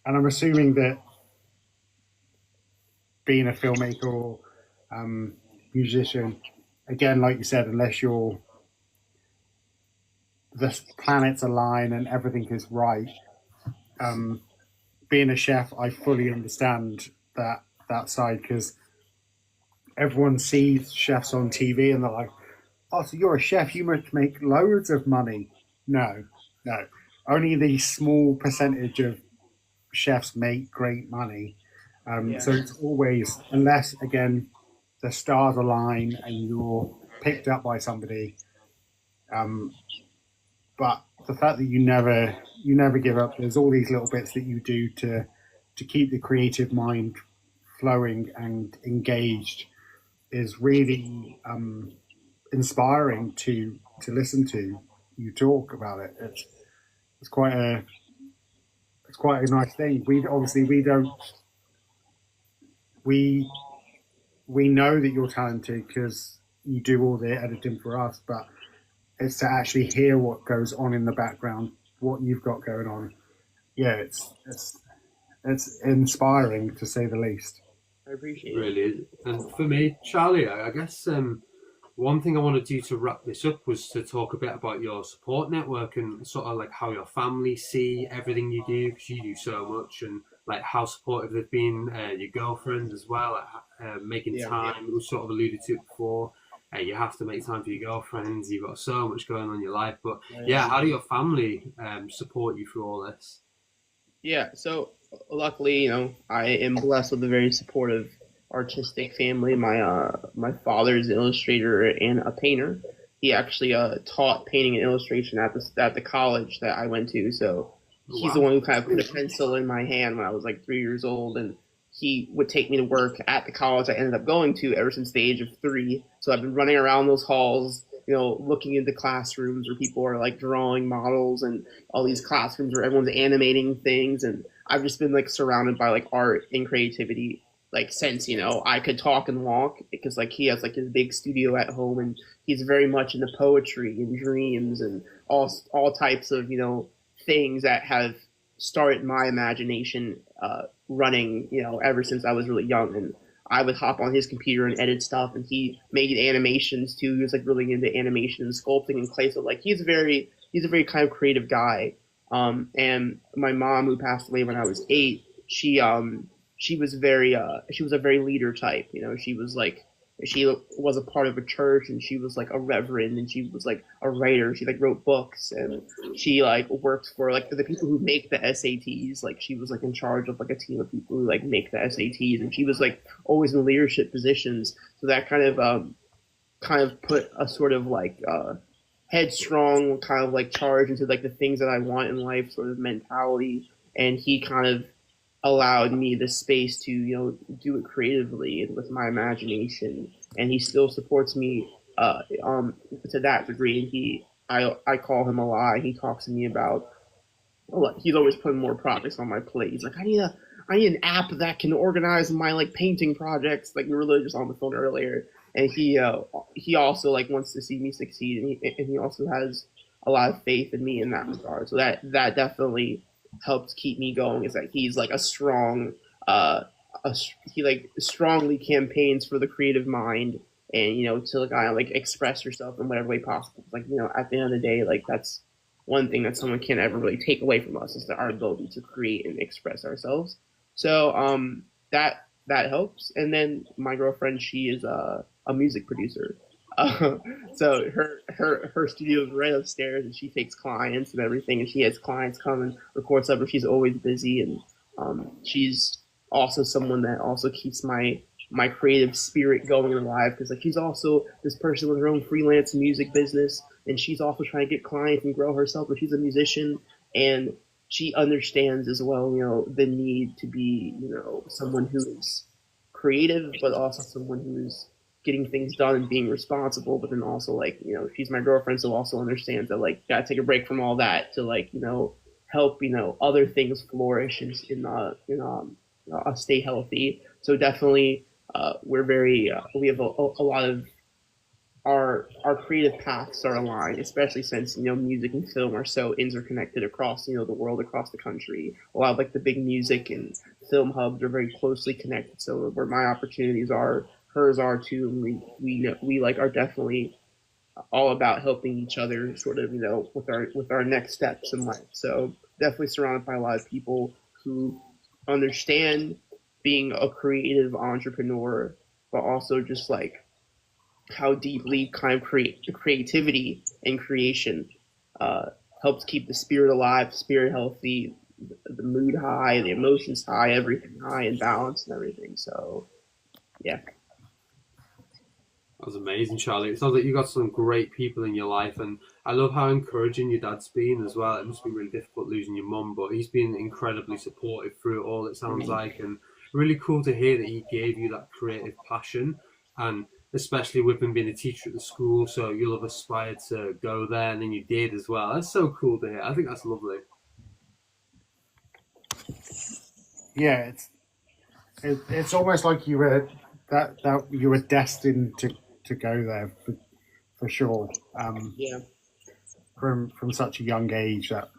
A: I'm assuming that being a filmmaker or musician, again, like you said, unless the planets align and everything is right, being a chef, I fully understand that side, because everyone sees chefs on TV and they're like, oh, so you're a chef, you must make loads of money. No. Only the small percentage of chefs make great money. So it's always, unless, again, the stars align and you're picked up by somebody. But the fact that you never give up. There's all these little bits that you do to keep the creative mind flowing and engaged is really inspiring to listen to you talk about it. It's quite a nice thing. We know that you're talented because you do all the editing for us, but it's to actually hear what goes on in the background, what you've got going on. Yeah, it's inspiring to say the least.
B: I appreciate
C: it. Really, and for me, Charlie, I guess one thing I want to do to wrap this up was to talk a bit about your support network and sort of like how your family see everything you do, because you do so much, and like how supportive they've been, your girlfriend as well, making time. We sort of alluded to it before. You have to make time for your girlfriends. You've got so much going on in your life. But yeah, how do your family support you through all this?
B: Yeah, so luckily, you know, I am blessed with a very supportive artistic family. My father is an illustrator and a painter. He actually taught painting and illustration at the college that I went to. So he's the one who kind of put a pencil in my hand when I was like 3 years old, and he would take me to work at the college I ended up going to ever since the age of 3. So I've been running around those halls, you know, looking into classrooms where people are like drawing models, and all these classrooms where everyone's animating things. And I've just been like surrounded by like art and creativity, like since, you know, I could talk and walk, because like he has like his big studio at home, and he's very much into poetry and dreams and all types of, you know, things that have started my imagination running, you know, ever since I was really young. And I would hop on his computer and edit stuff, and he made animations too. He was like really into animation and sculpting and clay. So like he's a very kind of creative guy. And my mom, who passed away when I was 8, she was a very leader type. You know, she was a part of a church, and she was like a reverend, and she was like a writer. She like wrote books, and she like worked for like the people who make the SATs. Like she was like in charge of like a team of people who like make the SATs, and she was like always in leadership positions. So that kind of put a sort of like headstrong kind of like charge into like the things that I want in life sort of mentality. And he kind of allowed me the space to, you know, do it creatively and with my imagination. And he still supports me to that degree. And I call him a lot. He talks to me about, he's always putting more projects on my plate. He's like, I need an app that can organize my like painting projects. Like we were literally just on the phone earlier. And he also like wants to see me succeed, and he also has a lot of faith in me in that regard. So that definitely helped keep me going, is that he's like a strong he like strongly campaigns for the creative mind, and, you know, to kind of like express yourself in whatever way possible. Like, you know, at the end of the day, like that's one thing that someone can't ever really take away from us, is our ability to create and express ourselves. So that helps. And then my girlfriend, she is a music producer. So her studio is right upstairs, and she takes clients and everything, and she has clients come and record stuff, but she's always busy. And she's also someone that also keeps my creative spirit going and alive, because like she's also this person with her own freelance music business, and she's also trying to get clients and grow herself, but she's a musician, and she understands as well, you know, the need to be, you know, someone who's creative, but also someone who's getting things done and being responsible. But then also, like, you know, she's my girlfriend, so also understands that like gotta take a break from all that to, like, you know, help, you know, other things flourish and stay healthy. So definitely we're very we have a lot of our creative paths are aligned, especially since, you know, music and film are so interconnected across, you know, the world, across the country. A lot of like the big music and film hubs are very closely connected. So where my opportunities are, hers are too. And we like are definitely all about helping each other, sort of, you know, with our next steps in life. So definitely surrounded by a lot of people who understand being a creative entrepreneur, but also just like how deeply kind of creativity and creation helps keep the spirit alive, spirit healthy, the mood high, the emotions high, everything high and balanced and everything. So, yeah.
C: was amazing, Charlie. It sounds like you got some great people in your life, and I love how encouraging your dad's been as well. It must be really difficult losing your mum, but he's been incredibly supportive through it all, it sounds like, and really cool to hear that he gave you that creative passion, and especially with him being a teacher at the school, so you'll have aspired to go there, and then you did as well. That's so cool to hear. I think that's lovely.
A: Yeah, it's almost like you were that you were destined to go there for sure.
B: Yeah.
A: From such a young age, that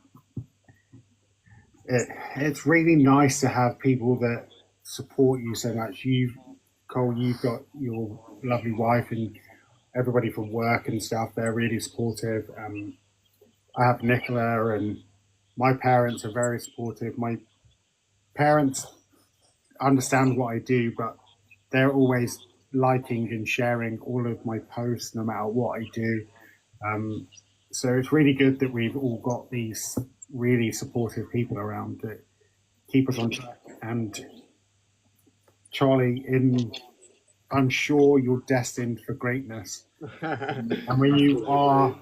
A: it's really nice to have people that support you so much. Cole, you've got your lovely wife and everybody from work and stuff. They're really supportive. I have Nicola, and my parents are very supportive. My parents understand what I do, but they're always liking and sharing all of my posts no matter what I do. So it's really good that we've all got these really supportive people around that keep us on track. And Charlie, I'm sure you're destined for greatness. And when you are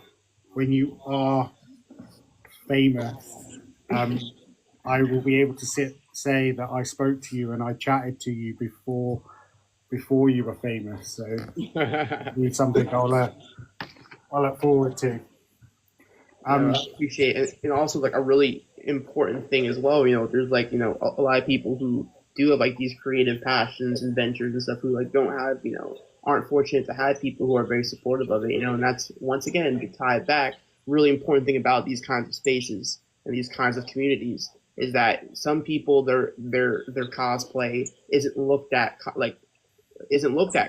A: famous, I will be able to say that I spoke to you and I chatted to you before you were famous. So it's something I'll look forward to.
B: I appreciate it. And also, like, a really important thing as well, there's, like, a lot of people who do have, like, these creative passions and ventures and stuff who, like, don't have, aren't fortunate to have people who are very supportive of it, and that's, once again, to tie it back, really important thing about these kinds of spaces and these kinds of communities is that some people, their cosplay isn't looked at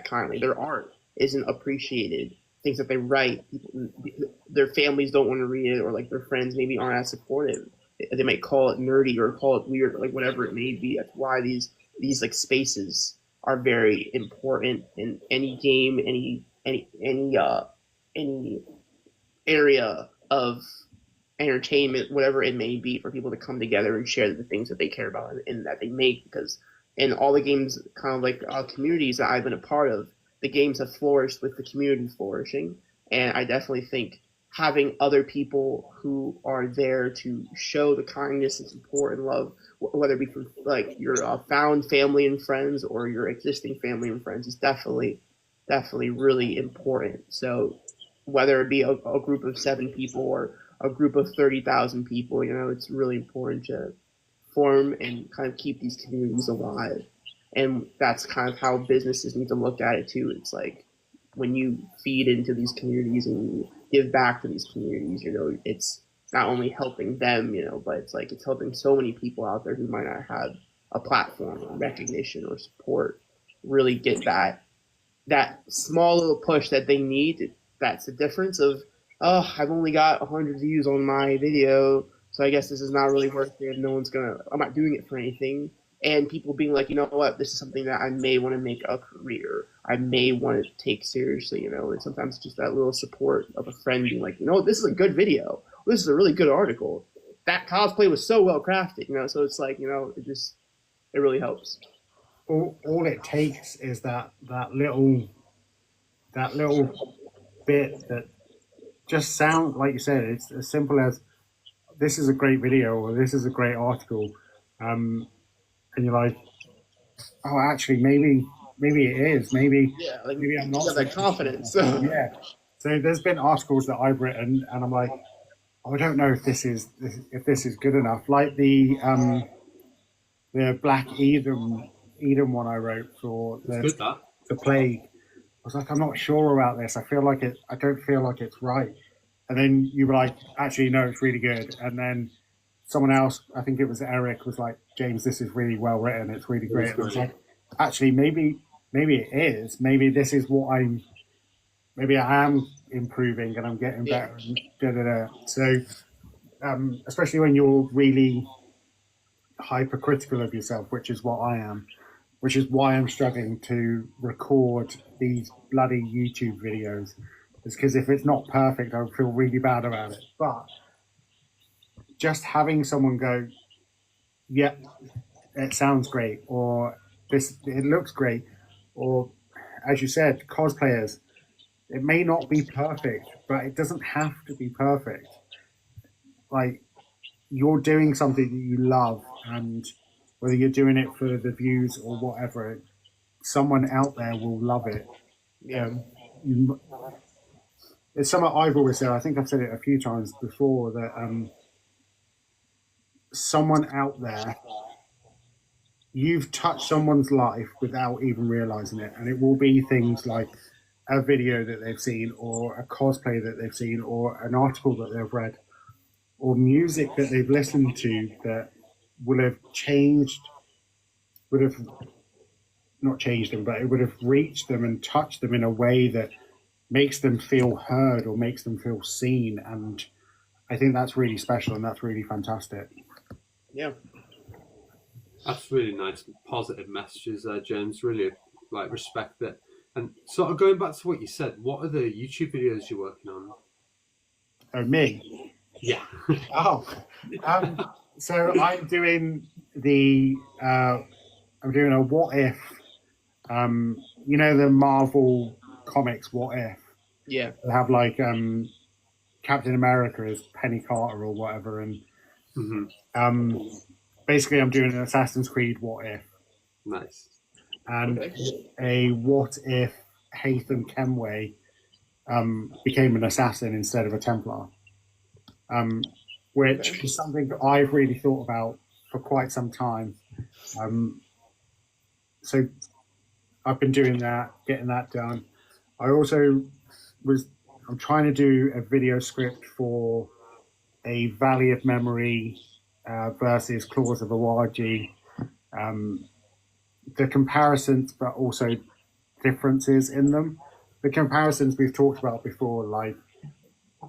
B: kindly. Their art isn't appreciated. Things that they write, their families don't want to read it, or like their friends maybe aren't as supportive. They might call it nerdy or call it weird, or like whatever it may be. That's why these like spaces are very important in any game, any area of entertainment, whatever it may be, for people to come together and share the things that they care about and that they make. Because in all the games, kind of like communities that I've been a part of, the games have flourished with the community flourishing. And I definitely think having other people who are there to show the kindness and support and love, whether it be from like your found family and friends or your existing family and friends, is definitely really important. So whether it be a group of 7 people or a group of 30,000 people, it's really important to form and kind of keep these communities alive. And that's kind of how businesses need to look at it too. It's like when you feed into these communities and you give back to these communities, it's not only helping them, but it's like it's helping so many people out there who might not have a platform or recognition or support really get that small little push that they need. That's the difference of, oh, I've only got 100 views on my video, so I guess this is not really worth it. I'm not doing it for anything. And people being like, you know what, this is something that I may want to make a career. I may want to take seriously, and sometimes just that little support of a friend being like, this is a good video. This is a really good article. That cosplay was so well crafted, so it's like, it really helps.
A: All it takes is that little bit that just sounds, like you said, it's as simple as, this is a great video or this is a great article. And you're like, oh, actually, maybe it is. Maybe I'm not.
B: You have that confidence.
A: Yeah. So there's been articles that I've written, and I'm like, oh, I don't know if this is good enough. Like the Black Eden one I wrote for the Plague. I was like, I'm not sure about this. I don't feel like it's right. And then you were like, actually, no, it's really good. And then someone else, I think it was Eric, was like, James, this is really well written. It's really great. And I was like, actually, maybe it is. Maybe this is what maybe I am improving and I'm getting better. And So, especially when you're really hypercritical of yourself, which is what I am, which is why I'm struggling to record these bloody YouTube videos. It's because if it's not perfect, I would feel really bad about it. But just having someone go, yeah, it sounds great, or it looks great, or as you said, cosplayers, It may not be perfect, but it doesn't have to be perfect. Like, you're doing something that you love, and whether you're doing it for the views or whatever, someone out there will love it.
B: Yeah.
A: It's something I've always said. I think I've said it a few times before that someone out there, you've touched someone's life without even realizing it, and it will be things like a video that they've seen, or a cosplay that they've seen, or an article that they've read, or music that they've listened to that would have not changed them, but it would have reached them and touched them in a way that makes them feel heard or makes them feel seen. And I think that's really special, and that's really fantastic.
B: Yeah.
C: That's really nice, positive messages there, James. Really respect it. And sort of going back to what you said, what are the YouTube videos you're working on?
A: Oh, me?
C: Yeah.
A: So I'm doing a what if, the Marvel comics what if?
B: Yeah.
A: They have like Captain America as Penny Carter or whatever, and basically I'm doing an Assassin's Creed what if.
C: Nice.
A: And a what if Haytham Kenway became an assassin instead of a Templar, which is something I've really thought about for quite some time. So I've been doing that, getting that done. I also I'm trying to do a video script for a Valley of Memory versus Claws of Awaji. The comparisons, but also differences in them. The comparisons we've talked about before, like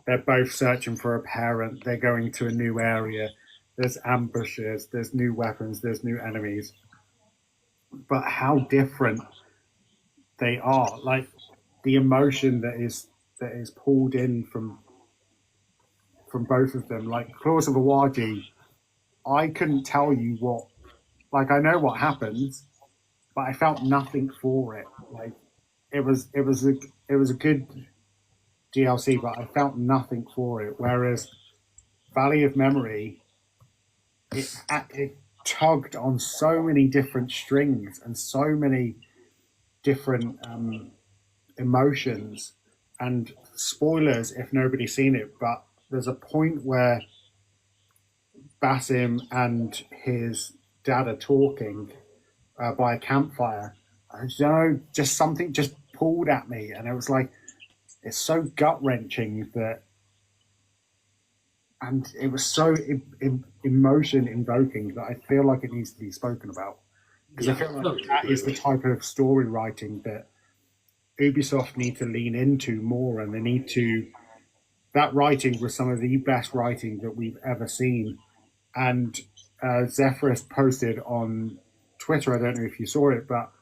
A: they're both searching for a parent, they're going to a new area, there's ambushes, there's new weapons, there's new enemies. But how different they are, like the emotion that is pulled in from both of them. Like Claws of Awaji, I couldn't tell you what, like I know what happens, but I felt nothing for it. Like it was a good DLC, but I felt nothing for it. Whereas Valley of Memory, it tugged on so many different strings and so many different emotions. And spoilers if nobody's seen it, but there's a point where Basim and his dad are talking by a campfire. I don't know, just something just pulled at me, and it was like, it's so gut wrenching that, and it was so emotion invoking that I feel like it needs to be spoken about, because I feel like that is the type of story writing that Ubisoft need to lean into more, and they need to. That writing was some of the best writing that we've ever seen, and Zephyrus posted on Twitter, I don't know if you saw it, but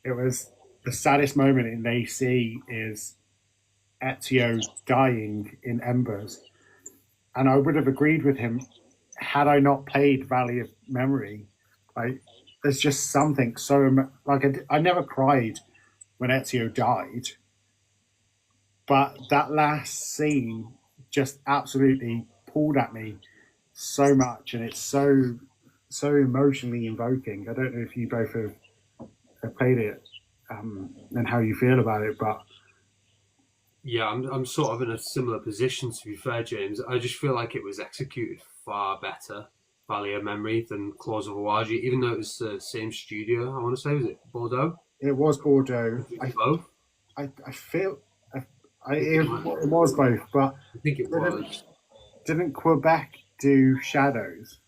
A: it was the saddest moment in AC is Ezio dying in Embers. And I would have agreed with him had I not played Valley of Memory. Like, there's just something so, like, I never cried when Ezio died, but that last scene just absolutely pulled at me so much, and it's so emotionally invoking. I don't know if you both have played it and how you feel about it, but
C: yeah, I'm sort of in a similar position, to be fair, James. I just feel like it was executed far better, Valley of Memory, than Claws of Awaji, even though it was the same studio. I want to say, was it Bordeaux?
A: It was Bordeaux.
C: Both?
A: I feel it was both, but
C: I think it was.
A: Didn't Quebec do Shadows?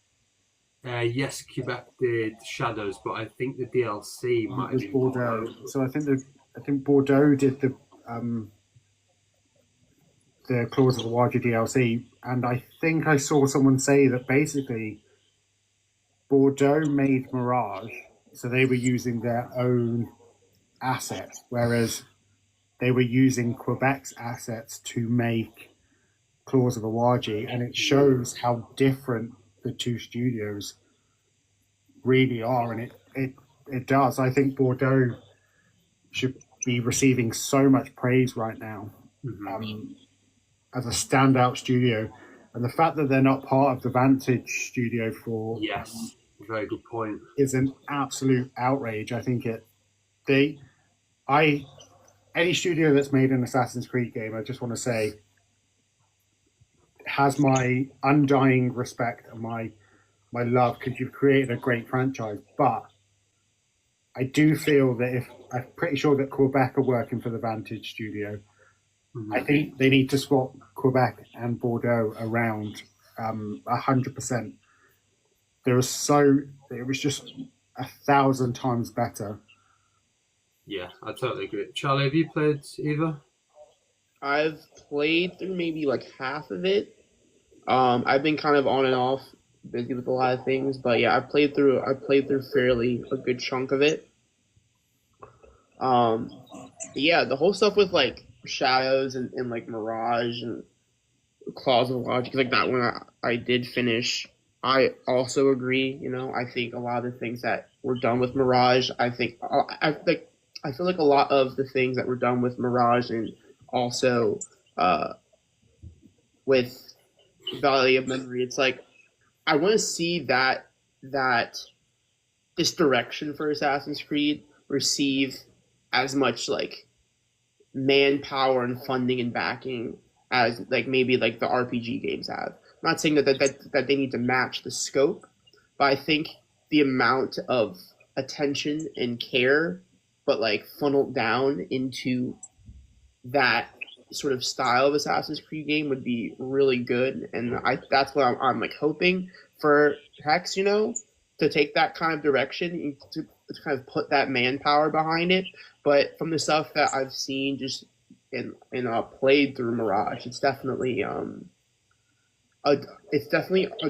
C: Yes, Quebec did Shadows, but I think the DLC might have been
A: Bordeaux. So I think Bordeaux did the Claws of the Awaji DLC, and I think I saw someone say that basically Bordeaux made Mirage, so they were using their own assets, whereas they were using Quebec's assets to make Claws of Awaji, and it shows how different the two studios really are, and it does. I think Bordeaux should be receiving so much praise right now as a standout studio. And the fact that they're not part of the Vantage studio for
C: yes, very good point,
A: is an absolute outrage. I think any studio that's made an Assassin's Creed game, I just want to say, has my undying respect and my love, because you've created a great franchise. But I do feel that I'm pretty sure that Quebec are working for the Vantage studio. I think they need to swap Quebec and Bordeaux around 100%. It was just 1,000 times better.
C: Yeah, I totally agree. Charlie, have you played either?
B: I've played through maybe like half of it. I've been kind of on and off, busy with a lot of things, but yeah, I played through fairly a good chunk of it. Yeah, the whole stuff with like Shadows and like Mirage and Claws of Logic, like that one I did finish. I also agree. I think a lot of the things that were done with Mirage, I feel like a lot of the things that were done with Mirage and also with Valley of Memory, it's like I want to see that this direction for Assassin's Creed receive as much like manpower and funding and backing as like maybe like the RPG games have. I'm not saying that they need to match the scope, but I think the amount of attention and care, but like funneled down into that sort of style of Assassin's Creed game would be really good. And that's what I'm like hoping for Hex, to take that kind of direction, to kind of put that manpower behind it. But from the stuff that I've seen just in played through Mirage, it's definitely a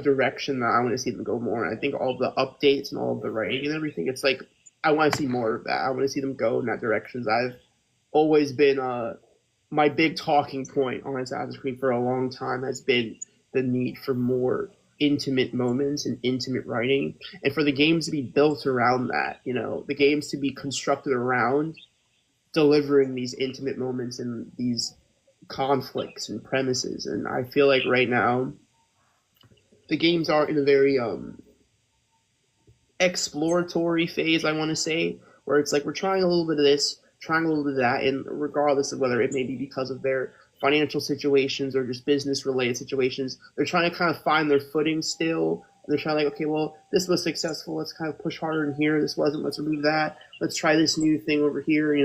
B: direction that I want to see them go more. And I think all the updates and all of the writing and everything, it's like I want to see more of that. I want to see them go in that direction. I've always been my big talking point on Assassin's Creed for a long time has been the need for more intimate moments and intimate writing, and for the games to be built around that, the games to be constructed around delivering these intimate moments and these conflicts and premises. And I feel like right now the games are in a very exploratory phase, I want to say, where it's like we're trying a little bit of this, trying a little bit of that, and regardless of whether it may be because of their financial situations or just business related situations, they're trying to kind of find their footing still. They're trying to like, okay, well, this was successful, let's kind of push harder in here. This wasn't, let's remove that. Let's try this new thing over here. We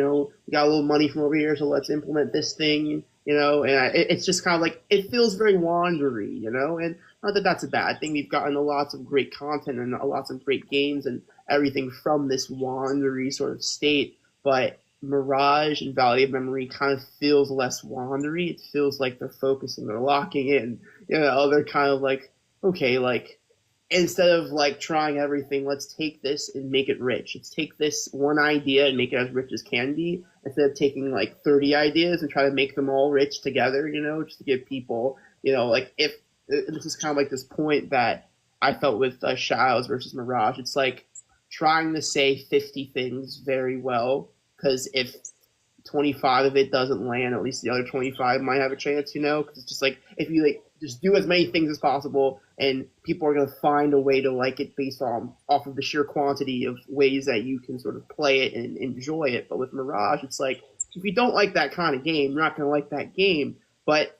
B: got a little money from over here, so let's implement this thing. And it's just kind of like, it feels very wandery, and not that that's a bad thing. We've gotten lots of great content and lots of great games and everything from this wandery sort of state, but Mirage and Valley of Memory kind of feels less wandery. It feels like they're focusing, they're locking in. They're kind of like, okay, like instead of like trying everything, let's take this and make it rich. Let's take this one idea and make it as rich as can be, instead of taking like 30 ideas and try to make them all rich together, just to give people, like if this is kind of like this point that I felt with Shadows versus Mirage. It's like trying to say 50 things very well, because if 25 of it doesn't land, at least the other 25 might have a chance, because it's just like, if you like just do as many things as possible and people are going to find a way to like it based off of the sheer quantity of ways that you can sort of play it and enjoy it. But with Mirage, it's like, if you don't like that kind of game, you're not going to like that game. But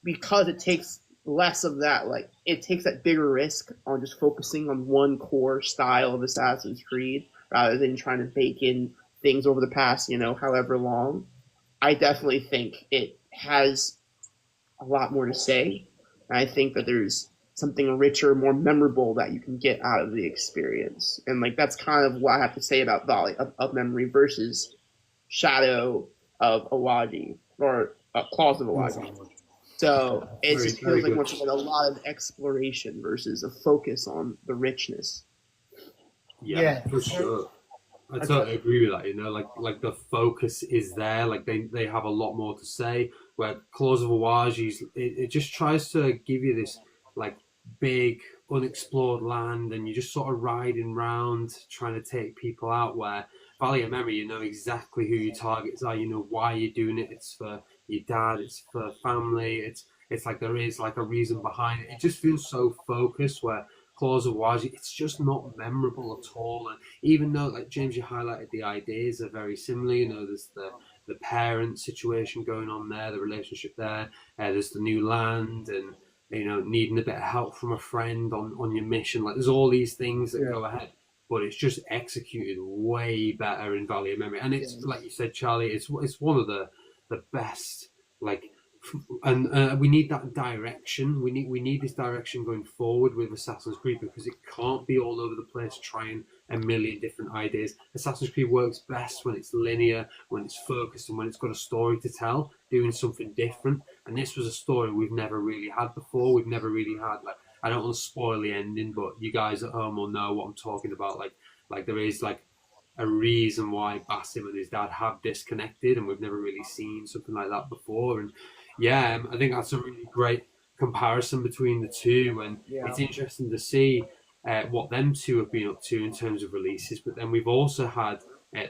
B: because it takes less of that, like it takes that bigger risk on just focusing on one core style of Assassin's Creed rather than trying to bake in things over the past, however long, I definitely think it has a lot more to say. And I think that there's something richer, more memorable that you can get out of the experience. And like that's kind of what I have to say about Valley of Memory versus Shadow of Awadi or Claws of Awadi. So it just feels like much like a lot of exploration versus a focus on the richness.
C: Yeah, for sure. I totally agree with that. Like the focus is there. Like they have a lot more to say. Where Claws of Awaji, it just tries to give you this like big unexplored land, and you're just sort of riding around trying to take people out. Where Valley of Memory, you know exactly who your targets are. You know why you're doing it. It's for your dad. It's for family. It's like there is like a reason behind it. It just feels so focused. Where Claws of Waj, it's just not memorable at all. And even though, like James, you highlighted the ideas are very similar. You know, there's the parent situation going on there, the relationship there. There's the new land, and you know, needing a bit of help from a friend on your mission. Like there's all these things that go ahead, but it's just executed way better in Valley of Memory. And it's like you said, Charlie, it's one of the best. Like, and we need that direction. We need this direction going forward with Assassin's Creed, because it can't be all over the place trying a million different ideas. Assassin's Creed works best when it's linear, when it's focused, and when it's got a story to tell, doing something different. And this was a story we've never really had before. We've never really had, like, I don't want to spoil the ending, but you guys at home will know what I'm talking about. Like there is like a reason why Basim and his dad have disconnected, and we've never really seen something like that before. And yeah, I think that's a really great comparison between the two, and it's interesting to see what them two have been up to in terms of releases. But then we've also had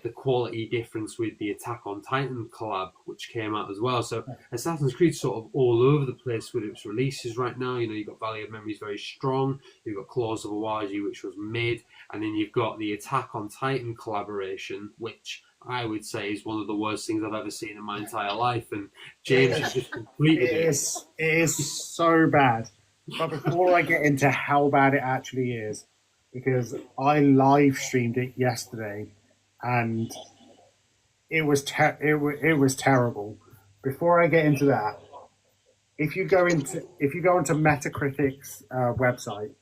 C: the quality difference with the Attack on Titan collab, which came out as well. So Assassin's Creed sort of all over the place with its releases right now. You know, you've got Valley of Memory very strong, you've got Claws of Awaji, which was mid, and then you've got the Attack on Titan collaboration, which I would say is one of the worst things I've ever seen in my entire life. And James has just completed it.
A: It is so bad. But before I get into how bad it actually is, because I live streamed it yesterday, and it was terrible. Before I get into that, if you go into Metacritic's website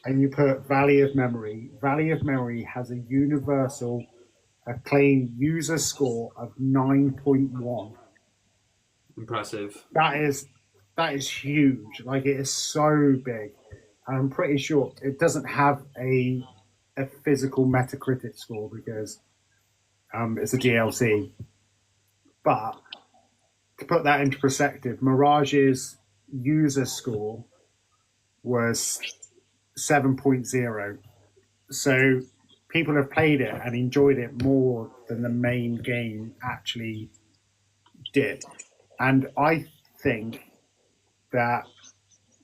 A: and you put Valley of Memory has a universal acclaimed user score of 9.1.
C: Impressive.
A: That is huge. Like, it is so big. I'm pretty sure it doesn't have a physical Metacritic score because it's a DLC. But to put that into perspective, Mirage's user score was 7.0. So people have played it and enjoyed it more than the main game actually did. And I think that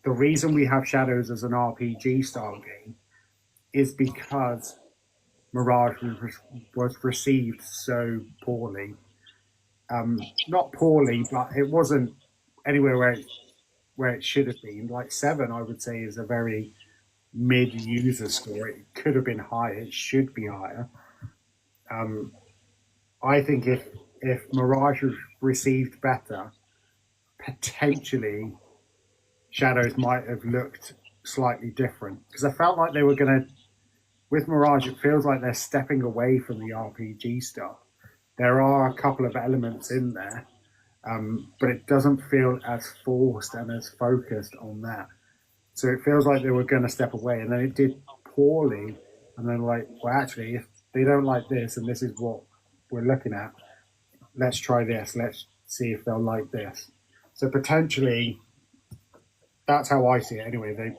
A: the reason we have Shadows as an RPG style game is because Mirage was received so poorly. Not poorly, but it wasn't anywhere where it should have been. Like 7, I would say, is a very mid-user score. It could have been higher. It should be higher. I think if Mirage was received better, potentially Shadows might have looked slightly different. Because I felt like they were going to, with Mirage, it feels like they're stepping away from the RPG stuff. There are a couple of elements in there, but it doesn't feel as forced and as focused on that. So it feels like they were going to step away, and then it did poorly. And then, like, well, actually, if they don't like this, and this is what we're looking at, let's try this. Let's see if they'll like this. So potentially, that's how I see it anyway.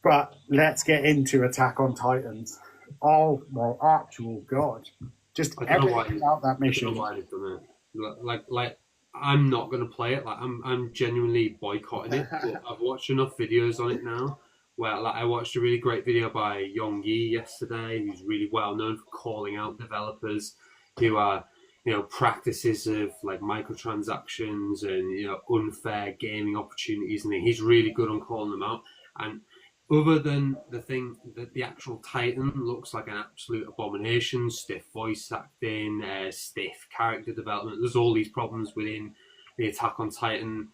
A: But let's get into Attack on Titans. Oh, my actual God. Just everything about that mission.
C: I don't know why they've done it. Like I'm not going to play it. Like I'm genuinely boycotting it. But I've watched enough videos on it now. Where, like, I watched a really great video by Yong Yi yesterday, who's really well known for calling out developers who are, you know, practices of like microtransactions and, you know, unfair gaming opportunities, and he's really good on calling them out. And other than the thing that the actual Titan looks like an absolute abomination, stiff voice acting, stiff character development, there's all these problems within the Attack on Titan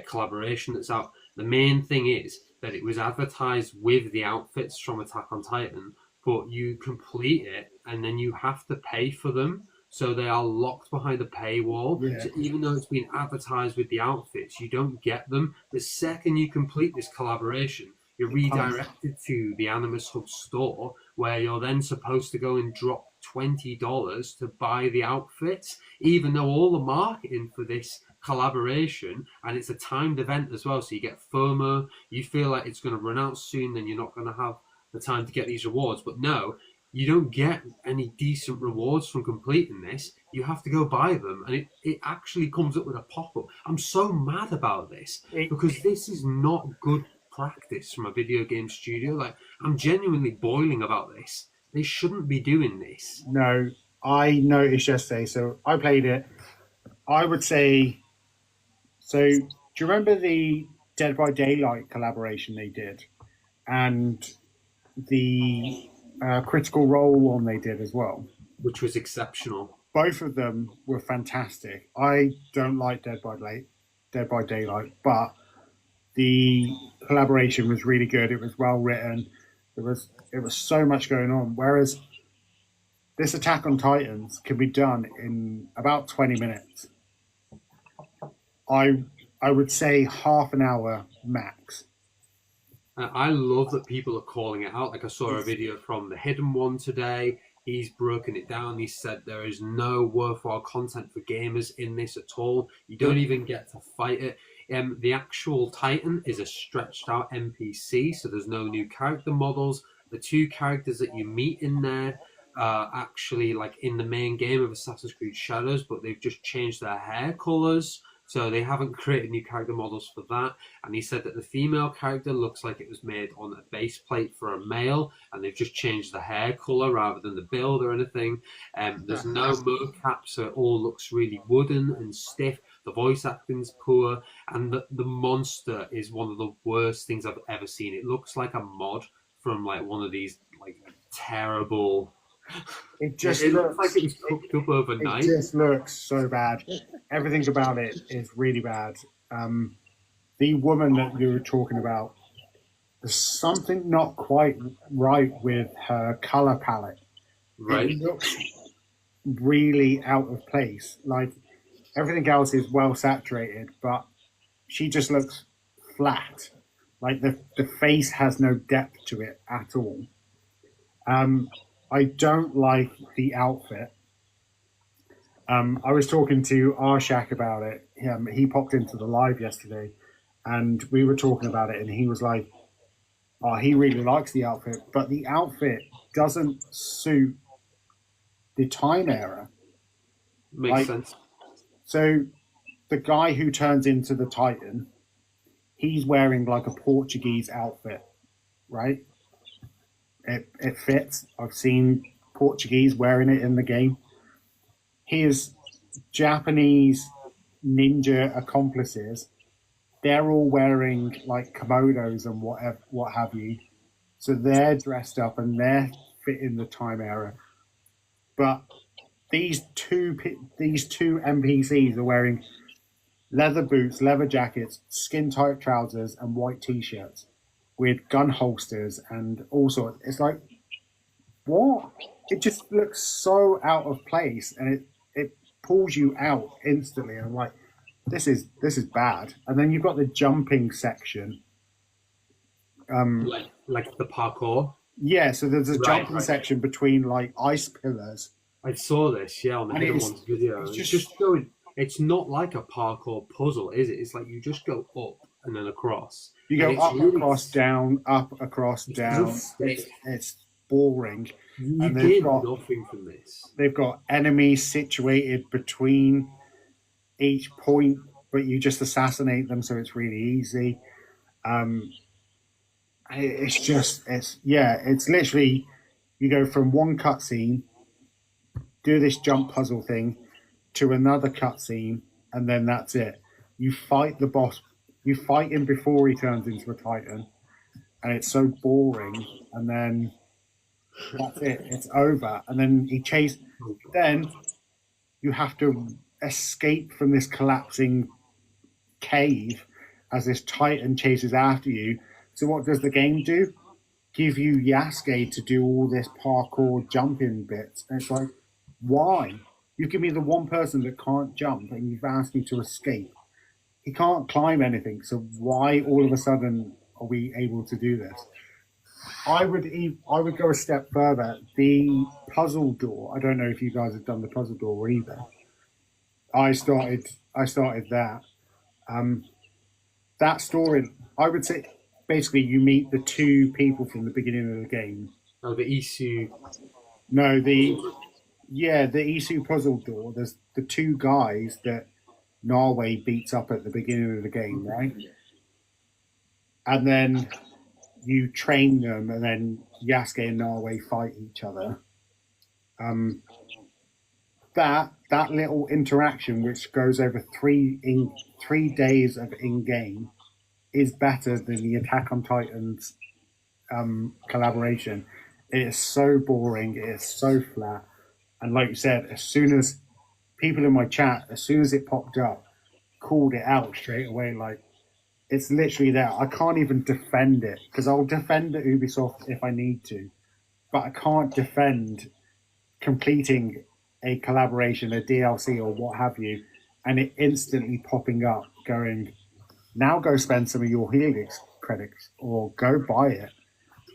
C: collaboration that's out. The main thing is that it was advertised with the outfits from Attack on Titan, but you complete it and then you have to pay for them. So they are locked behind a paywall. Yeah. So even though it's been advertised with the outfits, you don't get them. The second you complete this collaboration, you're redirected to the Animus Hub store, where you're then supposed to go and drop $20 to buy the outfits, even though all the marketing for this collaboration, and it's a timed event as well, so you get FOMO, you feel like it's going to run out soon, then you're not going to have the time to get these rewards. But no, you don't get any decent rewards from completing this. You have to go buy them, and it actually comes up with a pop-up. I'm so mad about this because this is not good practice from a video game studio. Like, I'm genuinely boiling about this. They shouldn't be doing this.
A: No, I noticed yesterday, so I played it. I would say, so do you remember the Dead by Daylight collaboration they did? And the Critical Role one they did as well?
C: Which was exceptional.
A: Both of them were fantastic. I don't like Dead by Daylight, but the collaboration was really good. It was well written. It was so much going on. Whereas this Attack on Titans can be done in about 20 minutes. I would say half an hour max.
C: I love that people are calling it out. Like, I saw a video from the Hidden One today. He's broken it down. He said there is no worthwhile content for gamers in this at all. You don't even get to fight it. The actual Titan is a stretched out NPC, so there's no new character models. The two characters that you meet in there are actually like in the main game of Assassin's Creed Shadows, but they've just changed their hair colors. So they haven't created new character models for that. And he said that the female character looks like it was made on a base plate for a male, and they've just changed the hair colour rather than the build or anything. There's no mocap, so it all looks really wooden and stiff. The voice acting's poor, and the monster is one of the worst things I've ever seen. It looks like a mod from like one of these like terrible...
A: It looks
C: like it was cooked up overnight.
A: It just looks so bad. Everything about it is really bad. The woman that you were talking about, there's something not quite right with her color palette.
C: Right.
A: It looks really out of place. Like, everything else is well saturated, but she just looks flat. Like, the face has no depth to it at all. I don't like the outfit. I was talking to Arshak about it. He popped into the live yesterday, and we were talking about it, and he was like, oh, he really likes the outfit, but the outfit doesn't suit the time era.
C: Makes sense.
A: So the guy who turns into the Titan, he's wearing like a Portuguese outfit, right? It fits. I've seen Portuguese wearing it in the game. His Japanese ninja accomplices, they're all wearing like kimonos and what have you. So they're dressed up and they're fit in the time era. But these two NPCs are wearing leather boots, leather jackets, skin tight trousers, and white t-shirts with gun holsters and all sorts. It's like, what? It just looks so out of place, and it pulls you out instantly. And I'm like, this is bad. And then you've got the jumping section.
C: Like the parkour?
A: Yeah, so there's a jumping section between like ice pillars.
C: I saw this, on the Hidden One's video. It's just going. It's not like a parkour puzzle, is it? It's like you just go up and then across.
A: You go up, really across, down, up, across, down. It's boring.
C: You get nothing from this.
A: They've got enemies situated between each point, but you just assassinate them, so it's really easy. It's literally, you go from one cutscene, do this jump puzzle thing, to another cutscene, and then that's it. You fight the boss. You fight him before he turns into a Titan, and it's so boring. And then that's it. It's over. And then Then you have to escape from this collapsing cave as this Titan chases after you. So what does the game do? Give you Yasuke to do all this parkour jumping bits. And it's like, why? You give me the one person that can't jump, and you've asked me to escape. He can't climb anything, so why all of a sudden are we able to do this? I would go a step further. The puzzle door. I don't know if you guys have done the puzzle door either. I started that. That story. I would say basically you meet the two people from the beginning of the game.
C: Oh, the Isu.
A: No, the Isu puzzle door. There's the two guys that Norway beats up at the beginning of the game, right? And then you train them, and then Yasuke and Norway fight each other. That little interaction, which goes over 3 days of in game, is better than the Attack on Titans collaboration. It is so boring. It is so flat. And like you said, as soon as people in my chat, as soon as it popped up, called it out straight away. Like, it's literally there. I can't even defend it, because I'll defend the Ubisoft if I need to, but I can't defend completing a collaboration, a DLC, or what have you, and it instantly popping up going, now go spend some of your Helix credits or go buy it.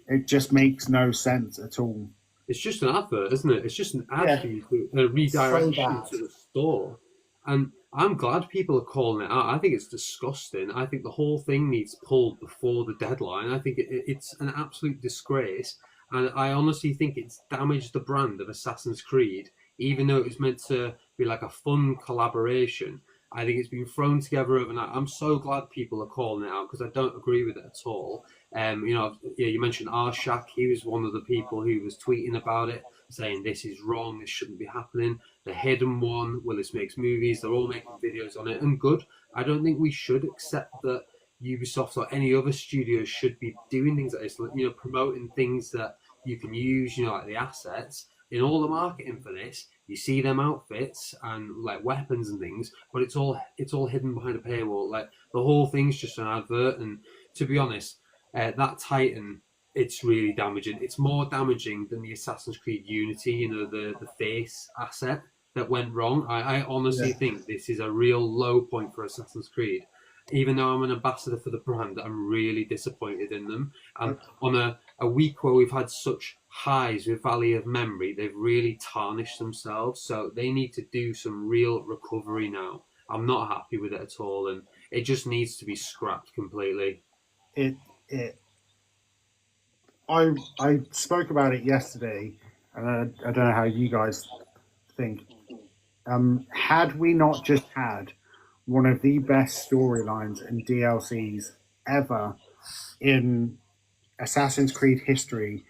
A: It just makes no sense at all.
C: It's just an advert, isn't it? It's just an ad for you to a redirection to the store. And I'm glad people are calling it out. I think it's disgusting. I think the whole thing needs pulled before the deadline. I think it's an absolute disgrace. And I honestly think it's damaged the brand of Assassin's Creed, even though it was meant to be like a fun collaboration. I think it's been thrown together overnight. I'm so glad people are calling it out, because I don't agree with it at all. You mentioned Arshak. He was one of the people who was tweeting about it, saying this is wrong, this shouldn't be happening. The Hidden One, Willis Makes Movies, they're all making videos on it, and good. I don't think we should accept that Ubisoft or any other studios should be doing things like this, promoting things that you can use, like the assets. In all the marketing for this, you see them outfits and like weapons and things, but it's all hidden behind a paywall. Like, the whole thing's just an advert. And to be honest, that Titan, it's really damaging. It's more damaging than the Assassin's Creed Unity, the face asset that went wrong. I honestly think this is a real low point for Assassin's Creed. Even though I'm an ambassador for the brand, I'm really disappointed in them. And on a week where we've had such highs with Valley of Memory, they've really tarnished themselves. So they need to do some real recovery now. I'm not happy with it at all, and it just needs to be scrapped completely.
A: I spoke about it yesterday, and I don't know how you guys think. Had we not just had one of the best storylines and DLCs ever in Assassin's Creed history,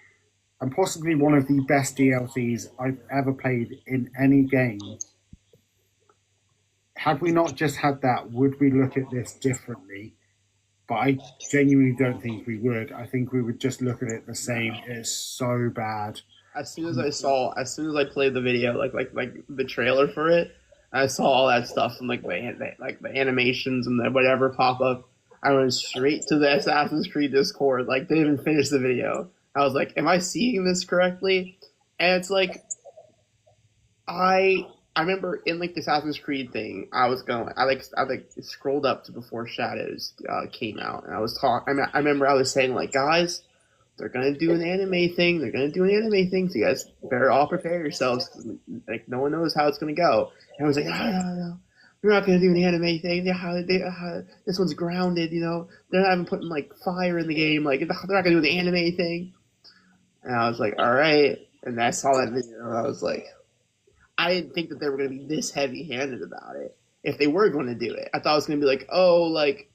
A: and possibly one of the best DLCs I've ever played in any game, had we not just had that, would we look at this differently? But I genuinely don't think we would. I think we would just look at it the same. It's so bad.
B: As soon as I played the video, like the trailer for it, I saw all that stuff and like the animations and the whatever pop up. I went straight to the Assassin's Creed Discord. Like, didn't even finish the video. I was like, am I seeing this correctly? And it's like, I remember in like the Assassin's Creed thing, I scrolled up to before Shadows came out, and I remember I was saying, like, guys, they're gonna do an anime thing. So you guys better all prepare yourselves, because like no one knows how it's gonna go. And I was like, no, we're not gonna do an anime thing. This one's grounded. They're not even putting like fire in the game. Like, they're not gonna do the anime thing. And I was like, all right. And I saw that video, and I was like, I didn't think that they were gonna be this heavy-handed about it. If they were going to do it, I thought it was gonna be like,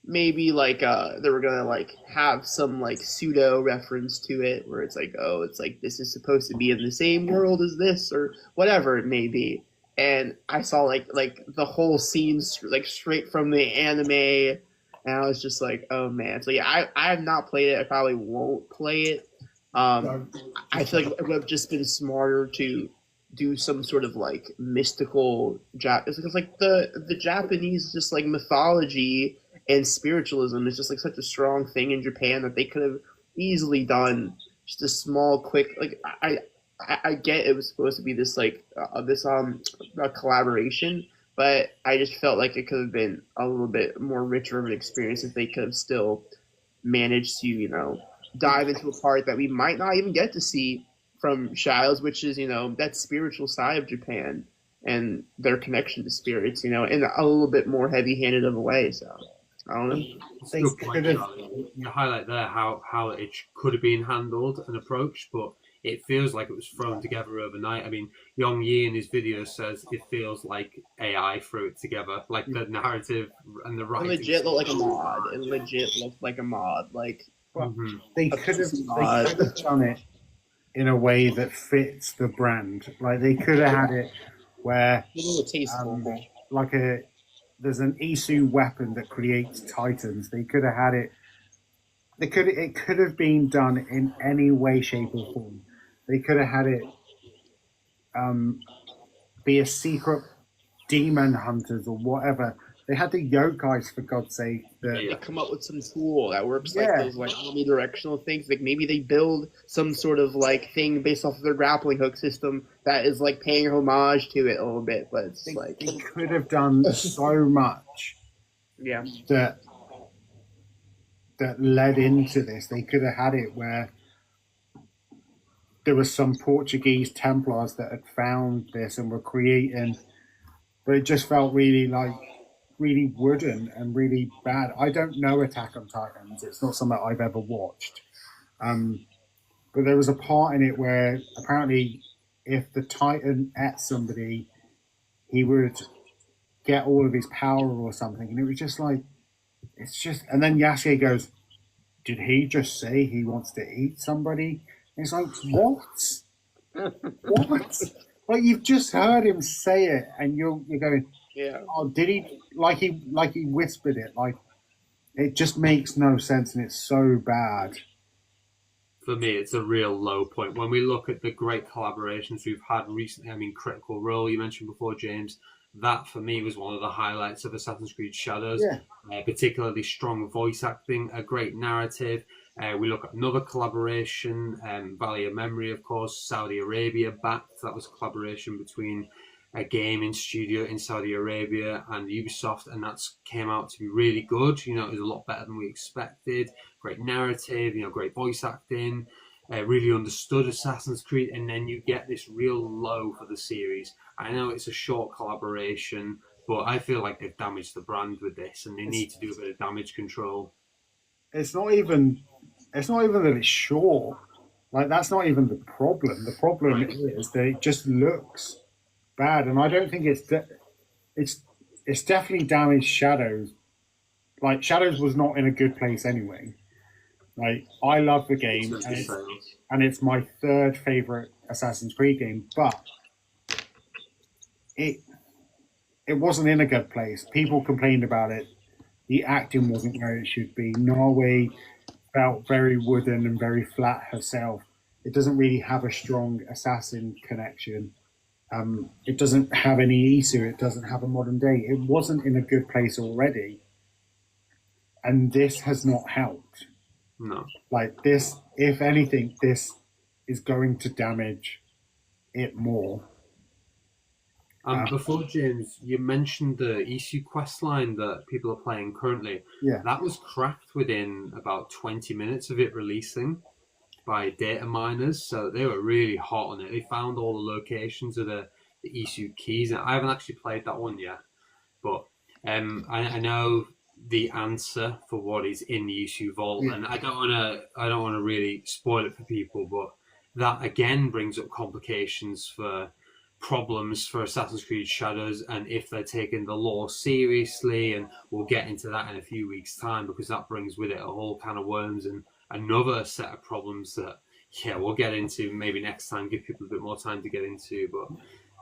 B: maybe like they were gonna like have some like pseudo reference to it, where it's like, oh, it's like this is supposed to be in the same world as this, or whatever it may be. And I saw like the whole scene like straight from the anime, and I was just like, oh man. So yeah, I have not played it. I probably won't play it. I feel like it would have just been smarter to do some sort of like mystical because like the Japanese just like mythology and spiritualism is just like such a strong thing in Japan that they could have easily done just a small, quick, like I get it was supposed to be this like a collaboration, but I just felt like it could have been a little bit more richer of an experience if they could have still managed to dive into a part that we might not even get to see from Shadows, which is that spiritual side of Japan and their connection to spirits, in a little bit more heavy-handed of a way. So I don't know.
C: You highlight there how it could have been handled and approached, but it feels like it was thrown together overnight. I mean, Yong Yi in his video says it feels like AI threw it together, like the narrative and the
B: It
C: writing.
B: legit looked like a mod. It legit looked like a mod. Like,
A: Well,
C: Mhm.
A: they
B: A
A: could have
B: PC mod.
A: done it in a way that fits the brand. Like they could have had it where
B: a little tasteful.
A: like there's an Isu weapon that creates titans. They could have had it. It could have been done in any way, shape, or form. They could have had it be a secret demon hunters or whatever. They had the yokais, for God's sake.
B: They come up with some tool that works like
A: Yeah.
B: those like omnidirectional things. Like maybe they build some sort of like thing based off of their grappling hook system that is like paying homage to it a little bit. But it's like
A: They could have done so much
B: yeah,
A: that led into this. They could have had it where there was some Portuguese Templars that had found this and were creating, but it just felt really wooden and really bad. I don't know Attack on Titans. It's not something I've ever watched. But there was a part in it where apparently if the Titan ate somebody, he would get all of his power or something. And it was just like, and then Yasuke goes, did he just say he wants to eat somebody? And it's like, what? What? Like you've just heard him say it and you're going,
B: yeah.
A: oh, did he? Like he whispered it. Like it just makes no sense, and it's so bad.
C: For me, it's a real low point. When we look at the great collaborations we've had recently, I mean, Critical Role, you mentioned before, James, that for me was one of the highlights of Assassin's Creed Shadows.
A: Yeah.
C: Particularly strong voice acting, a great narrative. We look at another collaboration, Valley of Memory, of course, Saudi Arabia backed. That was a collaboration between a gaming studio in Saudi Arabia and Ubisoft, and that came out to be really good. You know, it was a lot better than we expected. Great narrative, you know, great voice acting, really understood Assassin's Creed, and then you get this real low for the series. I know it's a short collaboration, but I feel like they've damaged the brand with this, and they need to do a bit of damage control.
A: It's not even that it's short. Like that's not even the problem. The problem is that it just looks bad, and I don't think it's definitely damaged Shadows. Like Shadows was not in a good place anyway. Like I love the game, and it's my third favorite Assassin's Creed game, but it wasn't in a good place. People complained about it. The acting wasn't where it should be. Norway felt very wooden and very flat herself. It doesn't really have a strong assassin connection. It doesn't have any Isu. It doesn't have a modern day. It wasn't in a good place already. And this has not helped.
C: No.
A: Like this, if anything, this is going to damage it more.
C: Before, James, you mentioned the Isu quest line that people are playing currently.
A: Yeah.
C: That was cracked within about 20 minutes of it releasing by data miners, so they were really hot on it. They found all the locations of the Isu keys, and I haven't actually played that one yet, but I know the answer for what is in the Isu vault, and I don't want to really spoil it for people, but that again brings up complications for problems for Assassin's Creed Shadows, and if they're taking the lore seriously, and we'll get into that in a few weeks' time, because that brings with it a whole can of worms and another set of problems that we'll get into maybe next time, give people a bit more time to get into, but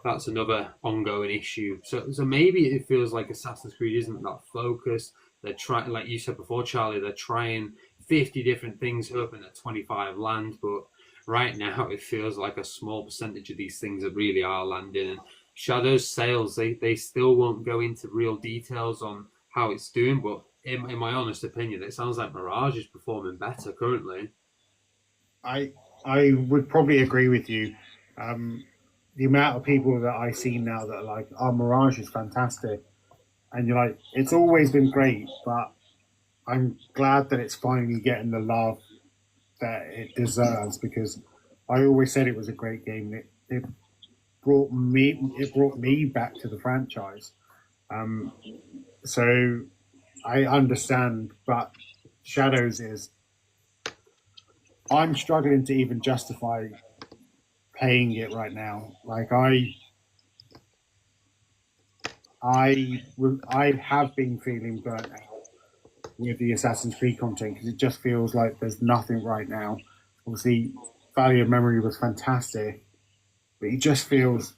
C: that's another ongoing issue. So maybe it feels like Assassin's Creed isn't that focused. They're trying, like you said before, Charlie, they're trying 50 different things, hoping that 25 land, but right now it feels like a small percentage of these things that really are landing. And Shadow's sales, they still won't go into real details on how it's doing, but in my honest opinion, it sounds like Mirage is performing better currently.
A: I would probably agree with you. The amount of people that I see now that are like, oh, Mirage is fantastic. And you're like, it's always been great, but I'm glad that it's finally getting the love that it deserves, because I always said it was a great game. It brought me back to the franchise. So I understand, but Shadows is, I'm struggling to even justify playing it right now. Like I have been feeling burnt out with the Assassin's Creed content because it just feels like there's nothing right now. Obviously, Valley of Memory was fantastic, but it just feels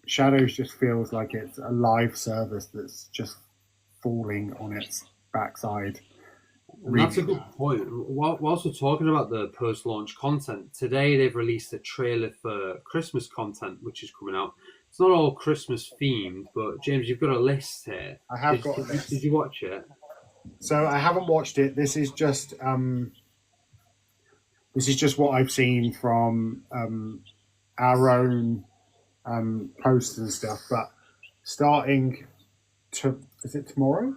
A: Shadows just feels like it's a live service that's just falling on its backside.
C: And that's a good point. Whilst we're talking about the post-launch content, today they've released a trailer for Christmas content, which is coming out. It's not all Christmas themed, but James, you've got a list here.
A: I have got a list.
C: Did you watch it?
A: So I haven't watched it. This is just what I've seen from our own posts and stuff. But starting is it tomorrow?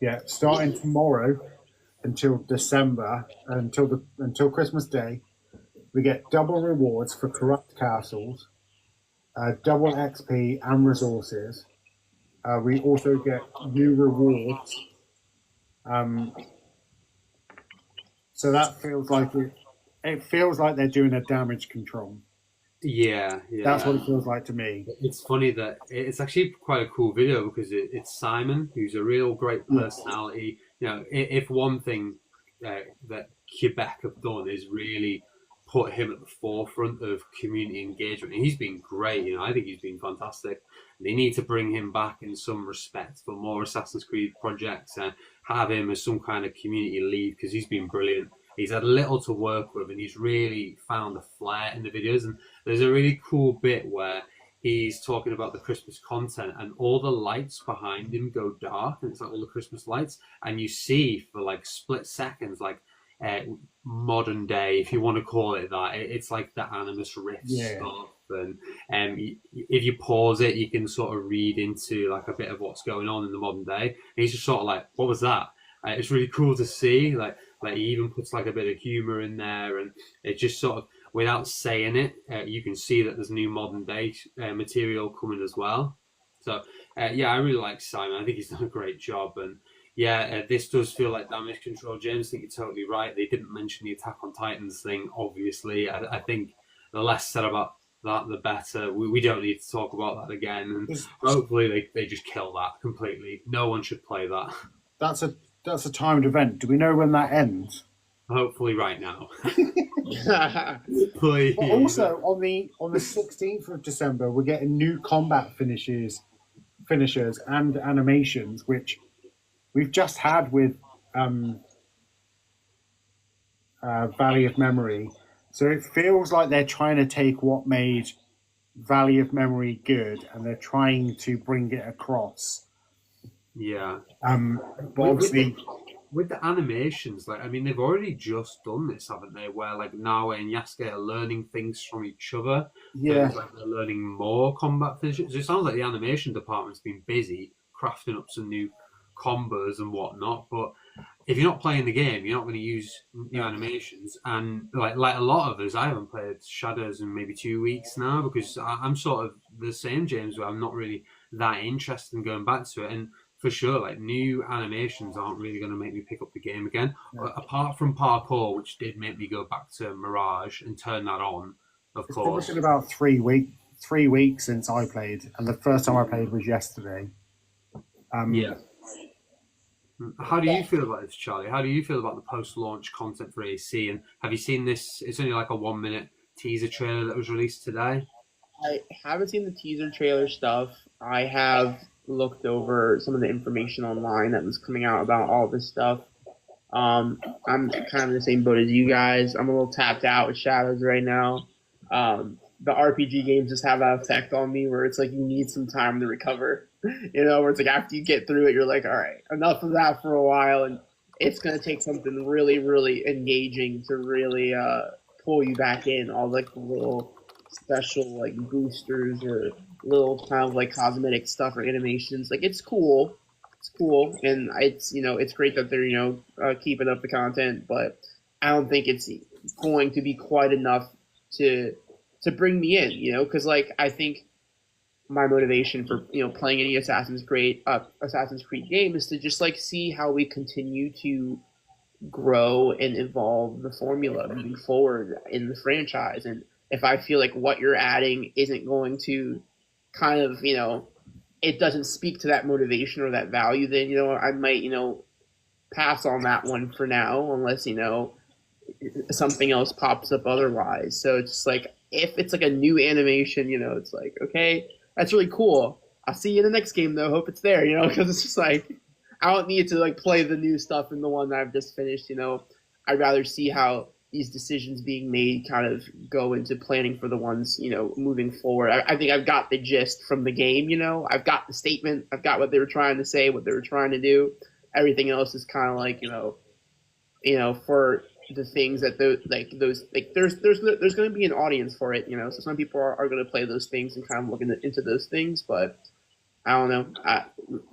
A: Yeah, starting tomorrow until December, until Christmas Day, we get double rewards for corrupt castles, double XP and resources. We also get new rewards. So that feels like it feels like they're doing a damage control.
C: Yeah.
A: That's what it feels like to me.
C: It's funny that it's actually quite a cool video because it's Simon, who's a real great personality. You know, if one thing that Quebec have done is really put him at the forefront of community engagement, and he's been great. You know, I think he's been fantastic. They need to bring him back in some respect for more Assassin's Creed projects and have him as some kind of community lead because he's been brilliant. He's had little to work with, and he's really found a flair in the videos. And there's a really cool bit where he's talking about the Christmas content, and all the lights behind him go dark, and it's like all the Christmas lights, and you see for like split seconds, like modern day, if you want to call it that. It's like the Animus rift stuff, and if you pause it, you can sort of read into like a bit of what's going on in the modern day. And he's just sort of like, what was that? It's really cool to see. Like he even puts like a bit of humor in there, and it just sort of, without saying it, you can see that there's new modern day material coming as well. So I really like Simon. I think he's done a great job, and this does feel like damage control. James, I think you're totally right. They didn't mention the Attack on Titans thing, obviously. I think the less said about that, the better. We don't need to talk about that again, and hopefully they just kill that completely. No one should play that.
A: That's a timed event. Do we know when that ends?
C: Hopefully right now. Please.
A: But also on the 16th of December, we're getting new combat finishers and animations, which we've just had with Valley of Memory. So it feels like they're trying to take what made Valley of Memory good, and they're trying to bring it across.
C: Yeah.
A: But obviously,
C: with the animations, like, I mean, they've already just done this, haven't they? Where like Nawe and Yasuke are learning things from each other.
A: Yeah.
C: Like they're learning more combat finishes. So it sounds like the animation department's been busy crafting up some new combos and whatnot. But if you're not playing the game, you're not going to use new animations. And like a lot of us, I haven't played Shadows in maybe 2 weeks now because I'm sort of the same, James, where I'm not really that interested in going back to it. And for sure, like, new animations aren't really going to make me pick up the game again. Yeah. Apart from parkour, which did make me go back to Mirage and turn that on, of course.
A: It's been about 3 weeks since I played, and the first time I played was yesterday.
C: How do you feel about this, Charlie? How do you feel about the post-launch content for AC? And have you seen this? It's only like a 1-minute teaser trailer that was released today.
B: I haven't seen the teaser trailer stuff. I have looked over some of the information online that was coming out about all this stuff. I'm kind of in the same boat as you guys. I'm a little tapped out with Shadows right now. The RPG games just have that effect on me where it's like you need some time to recover. You know, where it's like after you get through it, you're like, all right, enough of that for a while, and it's going to take something really, really engaging to really pull you back in. All like the little special like boosters or little kind of like cosmetic stuff or animations. Like, it's cool, and it's great that they're keeping up the content, but I don't think it's going to be quite enough to bring me in, because like I think my motivation for playing any Assassin's Creed game is to just like see how we continue to grow and evolve the formula moving forward in the franchise, and if I feel like what you're adding isn't going to kind of, it doesn't speak to that motivation or that value, then, I might, pass on that one for now, unless, something else pops up otherwise. So it's just like, if it's like a new animation, it's like, okay, that's really cool. I'll see you in the next game though. Hope it's there, because it's just like, I don't need to like play the new stuff in the one that I've just finished, I'd rather see how these decisions being made kind of go into planning for the ones, moving forward. I think I've got the gist from the game, I've got the statement, I've got what they were trying to say, what they were trying to do. Everything else is kind of like, for the things that there's going to be an audience for it, so some people are going to play those things and kind of look into those things, but I don't know.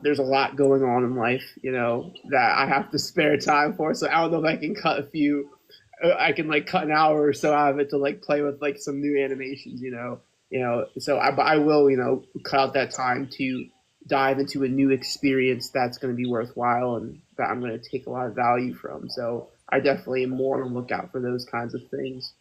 B: There's a lot going on in life, that I have to spare time for. So I don't know if I can cut cut an hour or so out of it to like play with like some new animations, So I will, cut out that time to dive into a new experience that's going to be worthwhile and that I'm going to take a lot of value from. So I definitely am more on the lookout for those kinds of things.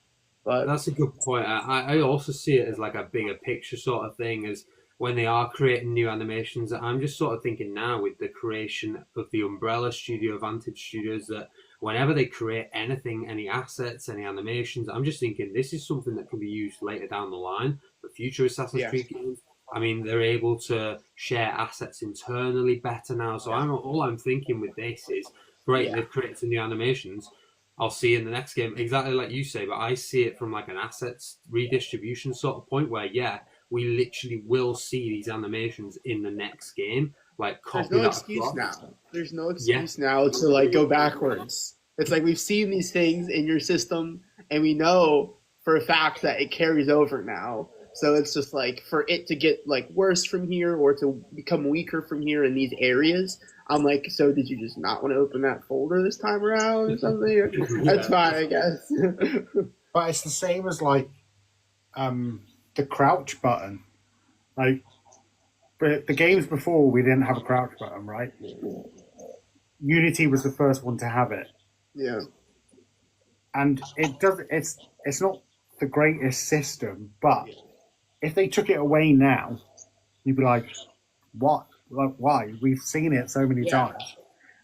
B: But
C: that's a good point. I also see it as like a bigger picture sort of thing, as when they are creating new animations. I'm just sort of thinking now with the creation of the Umbrella Studio, Vantage Studios, that whenever they create anything, any assets, any animations, I'm just thinking this is something that can be used later down the line for future Assassin's Creed games. I mean, they're able to share assets internally better now. So all I'm thinking with this is, great, they've created some new animations. I'll see in the next game, exactly like you say, but I see it from like an assets redistribution sort of point where, we literally will see these animations in the next game. Like,
B: there's no excuse now. There's no excuse now to like go backwards. It's like we've seen these things in your system, and we know for a fact that it carries over now. So it's just like for it to get like worse from here or to become weaker from here in these areas. I'm like, so did you just not want to open that folder this time around or something? That's fine, I guess.
A: But it's the same as like the crouch button. Like, but the games before we didn't have a crouch button, right? Unity was the first one to have it.
B: Yeah.
A: And it's not the greatest system, but if they took it away now, you'd be like, what? Like, why? We've seen it so many times.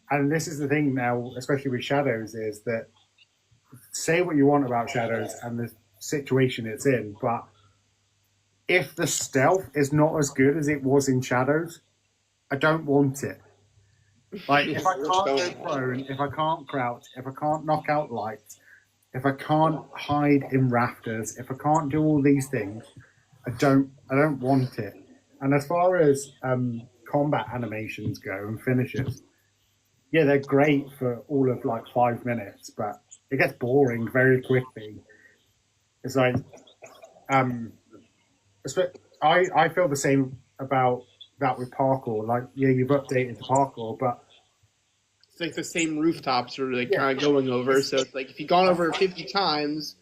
A: And this is the thing now, especially with Shadows, is that say what you want about Shadows and the situation it's in, but if the stealth is not as good as it was in Shadows, I don't want it. Like, if I can't go prone, if I can't crouch, if I can't knock out lights, if I can't hide in rafters, if I can't do all these things, I don't want it. And as far as combat animations go and finishes, they're great for all of like 5 minutes, but it gets boring very quickly. It's like, I feel the same about that with parkour. Like, you've updated the parkour, but
B: it's like the same rooftops are like kind of going over. So it's like if you've gone over 50 times,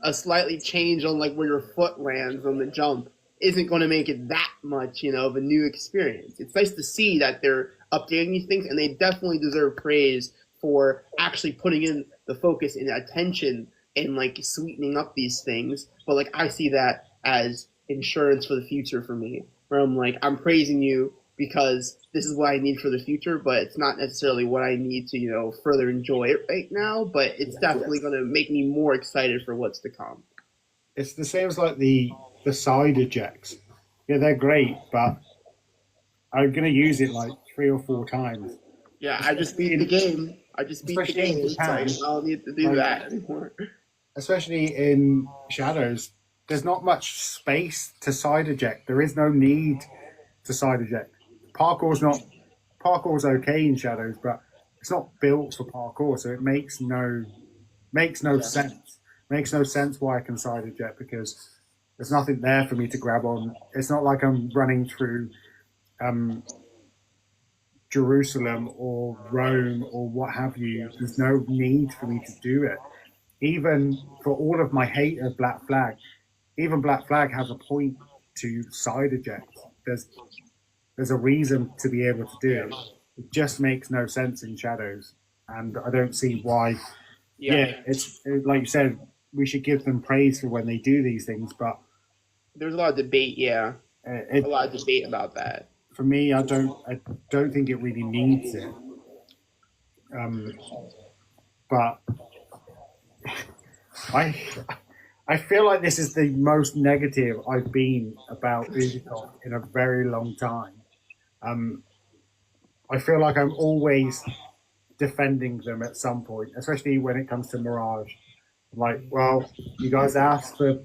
B: a slightly change on like where your foot lands on the jump isn't going to make it that much, of a new experience. It's nice to see that they're updating these things, and they definitely deserve praise for actually putting in the focus and attention and like sweetening up these things. But like I see that as insurance for the future for me, where I'm like, I'm praising you because this is what I need for the future, but it's not necessarily what I need to, further enjoy it right now, but it's definitely going to make me more excited for what's to come.
A: It's the same as like the side ejects. Yeah, they're great, but I'm going to use it like 3 or 4 times.
B: Yeah, I just beat the game. I don't need to do that anymore.
A: Especially in Shadows, there's not much space to side eject. There is no need to side eject. Parkour's okay in Shadows, but it's not built for parkour, so it makes no sense. Makes no sense why I can side eject, because there's nothing there for me to grab on. It's not like I'm running through Jerusalem or Rome or what have you. There's no need for me to do it. Even for all of my hate of Black Flag, even Black Flag has a point to side eject. There's a reason to be able to do it. It just makes no sense in Shadows, and I don't see why. It's like you said, we should give them praise for when they do these things, but
B: there's a lot of debate. Yeah, a lot of debate about that.
A: For me, I don't think it really needs it. But I feel like this is the most negative I've been about Ubisoft in a very long time. I feel like I'm always defending them at some point, especially when it comes to Mirage. Like, well, you guys asked for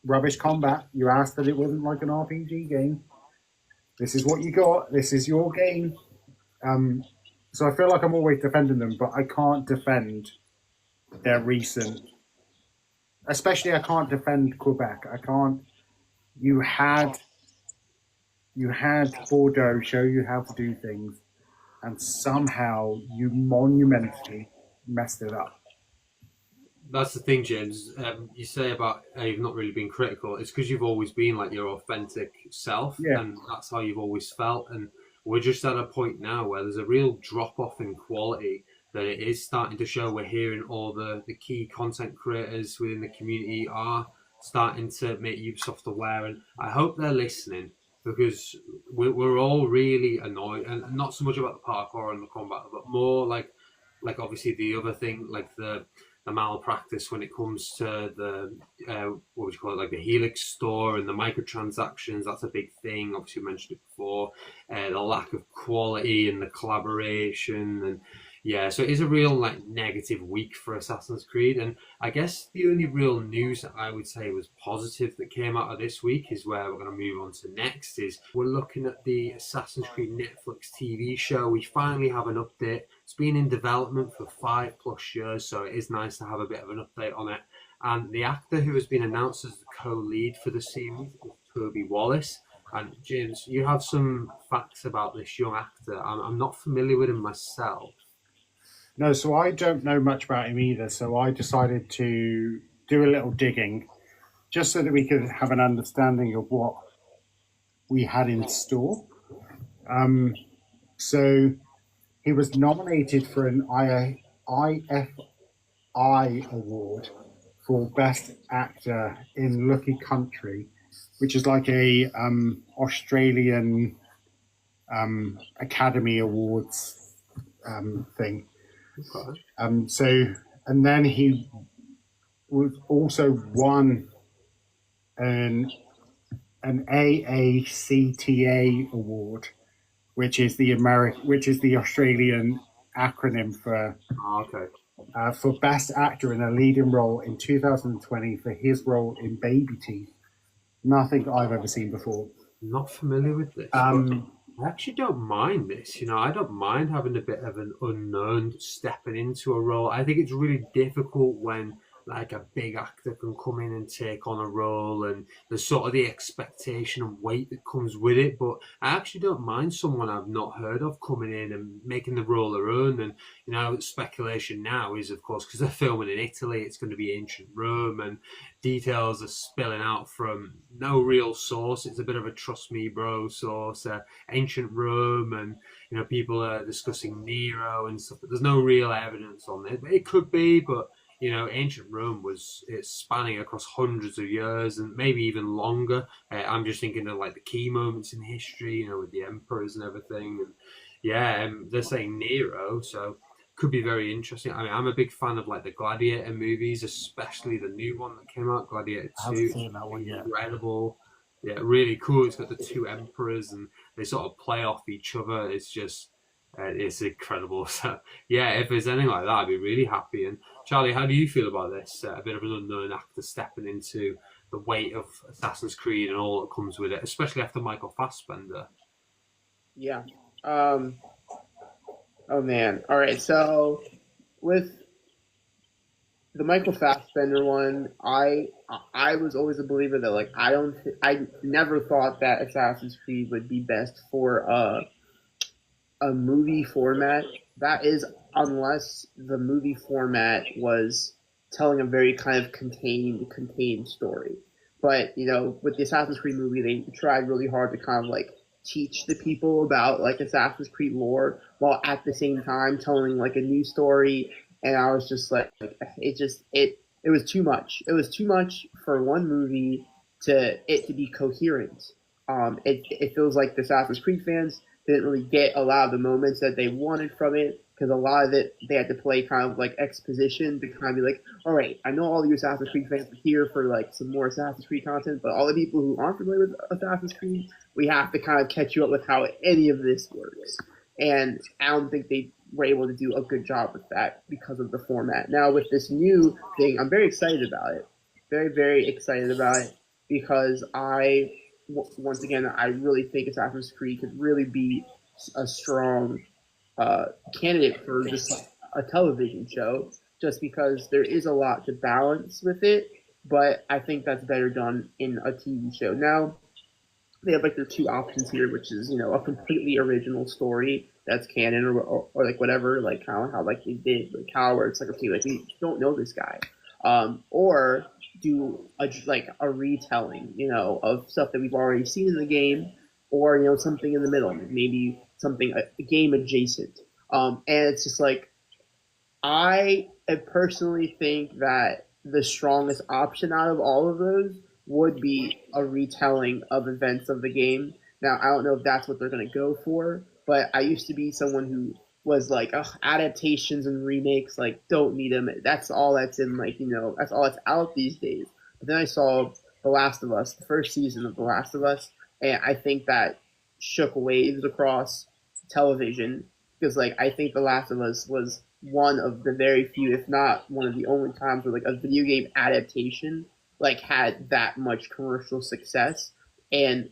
A: rubbish combat. You asked that it wasn't like an RPG game. This is what you got. This is your game. So I feel like I'm always defending them, but I can't defend their recent. Especially, I can't defend Quebec. I can't. You had Bordeaux show you how to do things, and somehow you monumentally messed it up.
C: That's the thing, James. You say about you've not really been critical. It's because you've always been like your authentic self, and that's how you've always felt. And we're just at a point now where there's a real drop-off in quality that it is starting to show. We're hearing all the key content creators within the community are starting to make Ubisoft aware, and I hope they're listening, because we're all really annoyed, and not so much about the parkour and the combat, but more like obviously the other thing, like the malpractice when it comes to the what would you call it, like the Helix store and the microtransactions. That's a big thing. Obviously, we mentioned it before. The lack of quality and the collaboration, and yeah, so it is a real like negative week for Assassin's Creed. And I guess the only real news that I would say was positive that came out of this week is where we're going to move on to next. Is we're looking at the Assassin's Creed Netflix TV show. We finally have an update. It's been in development for 5+ years, so it is nice to have a bit of an update on it. And the actor who has been announced as the co-lead for the series is Toby Wallace. And James, you have some facts about this young actor. I'm not familiar with him myself.
A: No, so I don't know much about him either. So I decided to do a little digging just so that we could have an understanding of what we had in store. So he was nominated for an IFI award for Best Actor in Lucky Country, which is like a Australian Academy Awards thing.
C: Okay.
A: And then he was also won an AACTA award, which is the Australian acronym for Best Actor in a Leading Role in 2020 for his role in Baby Teeth. Nothing I've ever seen before.
C: Not familiar with this. I actually don't mind this. I don't mind having a bit of an unknown stepping into a role. I think it's really difficult when like a big actor can come in and take on a role, and there's sort of the expectation and weight that comes with it. But I actually don't mind someone I've not heard of coming in and making the role their own. And speculation now is, of course, because they're filming in Italy, it's going to be ancient Rome, and details are spilling out from no real source. It's a bit of a trust me bro source. Ancient Rome, and people are discussing Nero and stuff, but there's no real evidence on it. But it could be, but ancient Rome it's spanning across hundreds of years and maybe even longer. I'm just thinking of like the key moments in history, with the emperors and everything. And they're saying Nero, so could be very interesting. I mean, I'm a big fan of like the Gladiator movies, especially the new one that came out, Gladiator 2.
A: I haven't seen that one yet.
C: Incredible. Yeah, really cool. It's got the two emperors and they sort of play off each other. It's just it's incredible. So if there's anything like that, I'd be really happy. And Charlie, how do you feel about this? A bit of an unknown actor stepping into the weight of Assassin's Creed and all that comes with it, especially after Michael Fassbender.
B: Yeah. Oh man. All right. So with the Michael Fassbender one, I was always a believer that I never thought that Assassin's Creed would be best for a movie format. That is, unless the movie format was telling a very kind of contained story. But with the Assassin's Creed movie, they tried really hard to kind of like teach the people about like Assassin's Creed lore while at the same time telling like a new story. And I was just like, it It was too much. It was too much for one movie to it to be coherent. It feels like the Assassin's Creed fans didn't really get a lot of the moments that they wanted from it, because a lot of it they had to play kind of like exposition to kind of be like, all right, I know all you Assassin's Creed fans are here for like some more Assassin's Creed content, but all the people who aren't familiar with Assassin's Creed, we have to kind of catch you up with how any of this works. And I don't think they were able to do a good job with that because of the format. Now with this new thing, I'm very excited about it. Very, very excited about it, because once again, I really think Assassin's Creed could really be a strong candidate for just a television show, just because there is a lot to balance with it, but I think that's better done in a TV show. Now, they have like their two options here, which is, a completely original story that's canon or like whatever, like how like they did with Cal, where it's like, okay, like we don't know this guy, or do a retelling, of stuff that we've already seen in the game, or something in the middle, maybe something a game adjacent. And it's just like, I personally think that the strongest option out of all of those would be a retelling of events of the game. Now, I don't know if that's what they're going to go for, but I used to be someone who was like, adaptations and remakes, like, don't need them. That's all that's in, like, that's all that's out these days. But then I saw The Last of Us, the first season of The Last of Us, and I think that shook waves across television, because, like, I think The Last of Us was one of the very few, if not one of the only times where, like, a video game adaptation like had that much commercial success and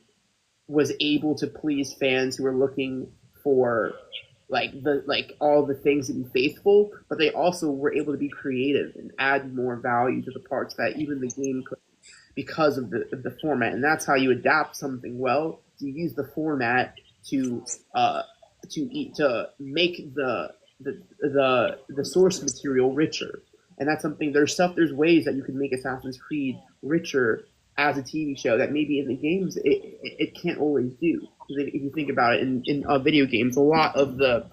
B: was able to please fans who were looking for like all the things to be faithful, but they also were able to be creative and add more value to the parts that even the game could, because of the format. And that's how you adapt something well. You use the format to make the source material richer. And that's something, there's ways that you can make Assassin's Creed richer as a TV show that maybe in the games it can't always do. Because if you think about it, in video games, a lot of the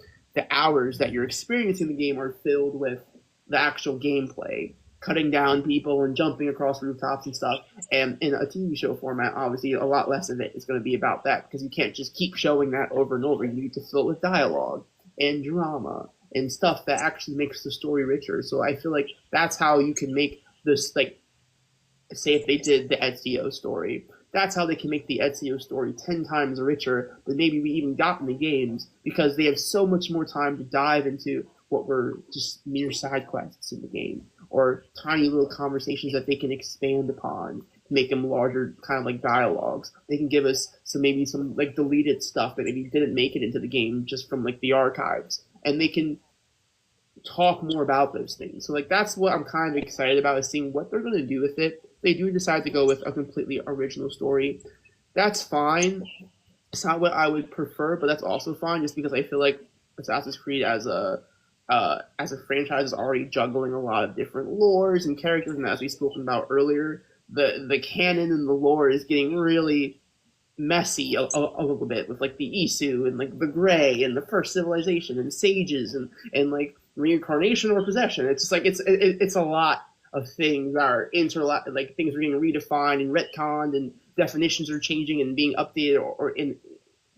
B: hours that you're experiencing the game are filled with the actual gameplay, cutting down people and jumping across rooftops and stuff. And in a TV show format, obviously, a lot less of it is going to be about that, because you can't just keep showing that over and over. You need to fill it with dialogue and drama and stuff that actually makes the story richer. So I feel like that's how you can make this, like, say if they did the Ezio story, that's how they can make the Ezio story 10 times richer than maybe we even got in the games, because they have so much more time to dive into what were just mere side quests in the game, or tiny little conversations that they can expand upon, make them larger, kind of like dialogues. They can give us some like deleted stuff that maybe didn't make it into the game just from like the archives, and they can talk more about those things. So like that's what I'm kind of excited about, is seeing what they're going to do with it. They do decide to go with a completely original story. That's fine. It's not what I would prefer, but that's also fine, just because I feel like Assassin's Creed as a franchise is already juggling a lot of different lores and characters, and as we've spoken about earlier, the canon and the lore is getting really messy a little bit, with like the Isu and like the Grey and the First Civilization and sages and like reincarnation or possession. It's just like it's a lot of things that are like things are getting redefined and retconned, and definitions are changing and being updated or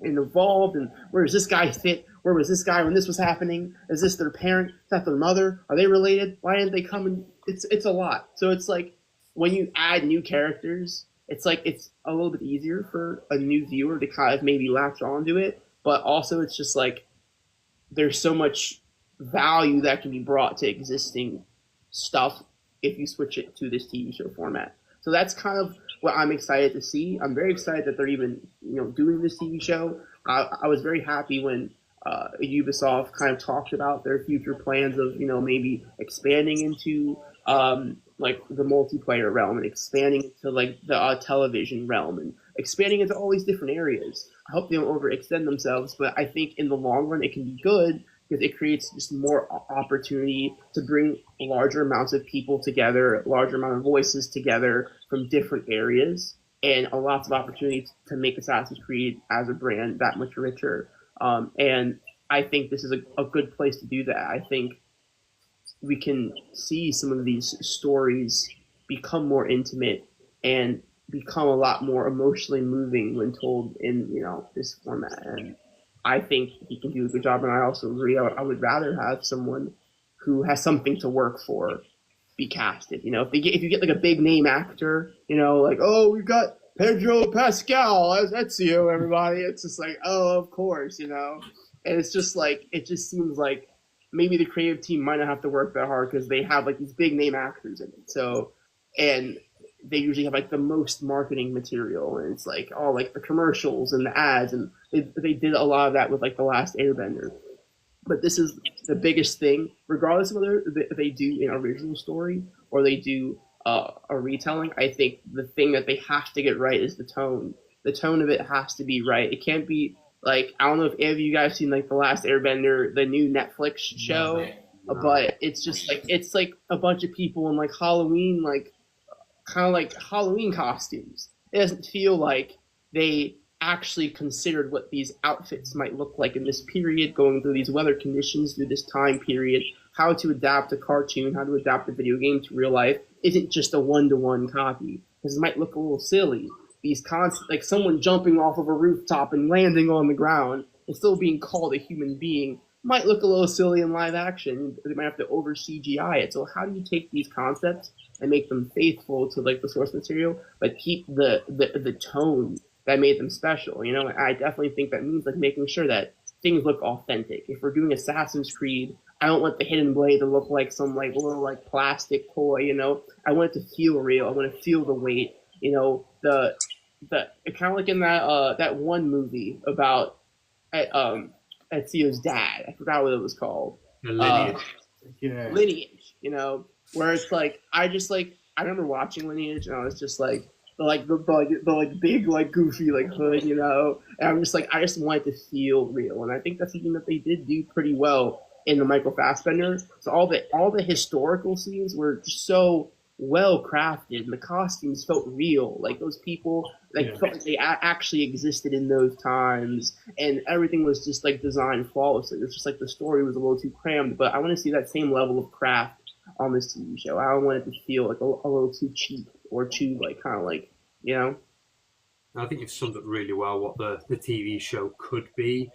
B: evolved. And where does this guy fit? Where was this guy when this was happening? Is this their parent? Is that their mother? Are they related? Why didn't they come? And it's a lot. So it's like when you add new characters, it's like it's a little bit easier for a new viewer to kind of maybe latch onto it. But also it's just like there's so much value that can be brought to existing stuff if you switch it to this TV show format. So that's kind of what I'm excited to see. I'm very excited that they're even doing this TV show. I was very happy when Ubisoft kind of talked about their future plans of maybe expanding into like the multiplayer realm, and expanding into like the television realm, and expanding into all these different areas. I hope they don't overextend themselves, but I think in the long run it can be good, because it creates just more opportunity to bring larger amounts of people together, larger amount of voices together from different areas, and a lots of opportunity to make Assassin's Creed as a brand that much richer. And I think this is a good place to do that. I think we can see some of these stories become more intimate and become a lot more emotionally moving when told in, you know, this format. And I think he can do a good job. And I also agree. I would rather have someone who has something to work for be casted. You know, if you get like a big name actor, you know, like, oh, we've got Pedro Pascal as Ezio, everybody. It's just like, oh, of course, you know. And it's just like, it just seems like maybe the creative team might not have to work that hard because they have like these big name actors in it. So, and they usually have like the most marketing material, and it's like all like the commercials and the ads, and they did a lot of that with like The Last Airbender. But this is the biggest thing, regardless of whether they do an original story or they do a retelling. I think the thing that they have to get right is the tone. The tone of it has to be right. It can't be like, I don't know if any of you guys seen like The Last Airbender, the new Netflix show, but it's just like, it's like a bunch of people in like Halloween, like kind of like Halloween costumes. It doesn't feel like they actually considered what these outfits might look like in this period, going through these weather conditions, through this time period, how to adapt a cartoon, how to adapt a video game to real life isn't just a one-to-one copy, because it might look a little silly. These like someone jumping off of a rooftop and landing on the ground and still being called a human being might look a little silly in live action. They might have to over CGI it. So how do you take these concepts and make them faithful to like the source material, but keep the tone that made them special? You know, I definitely think that means like making sure that things look authentic. If we're doing Assassin's Creed, I don't want the hidden blade to look like some like little like plastic toy. You know, I want it to feel real. I want to feel the weight. You know, the kind of like in that one movie about Ezio's dad. I forgot what it was called.
C: Lineage.
B: Lineage. You know, where it's like I remember watching Lineage and I was just like the big like goofy like hood, you know, and I'm just like, I just want it to feel real, and I think that's something that they did do pretty well in the Michael Fassbender. So all the historical scenes were just so well crafted, and the costumes felt real, like those people felt like they actually existed in those times, and everything was just like designed flawlessly. It was just like the story was a little too crammed, but I want to see that same level of craft on this TV show. I don't want it to feel like a little too cheap or too like kind of like, you know.
C: I think you've summed up really well what the TV show could be,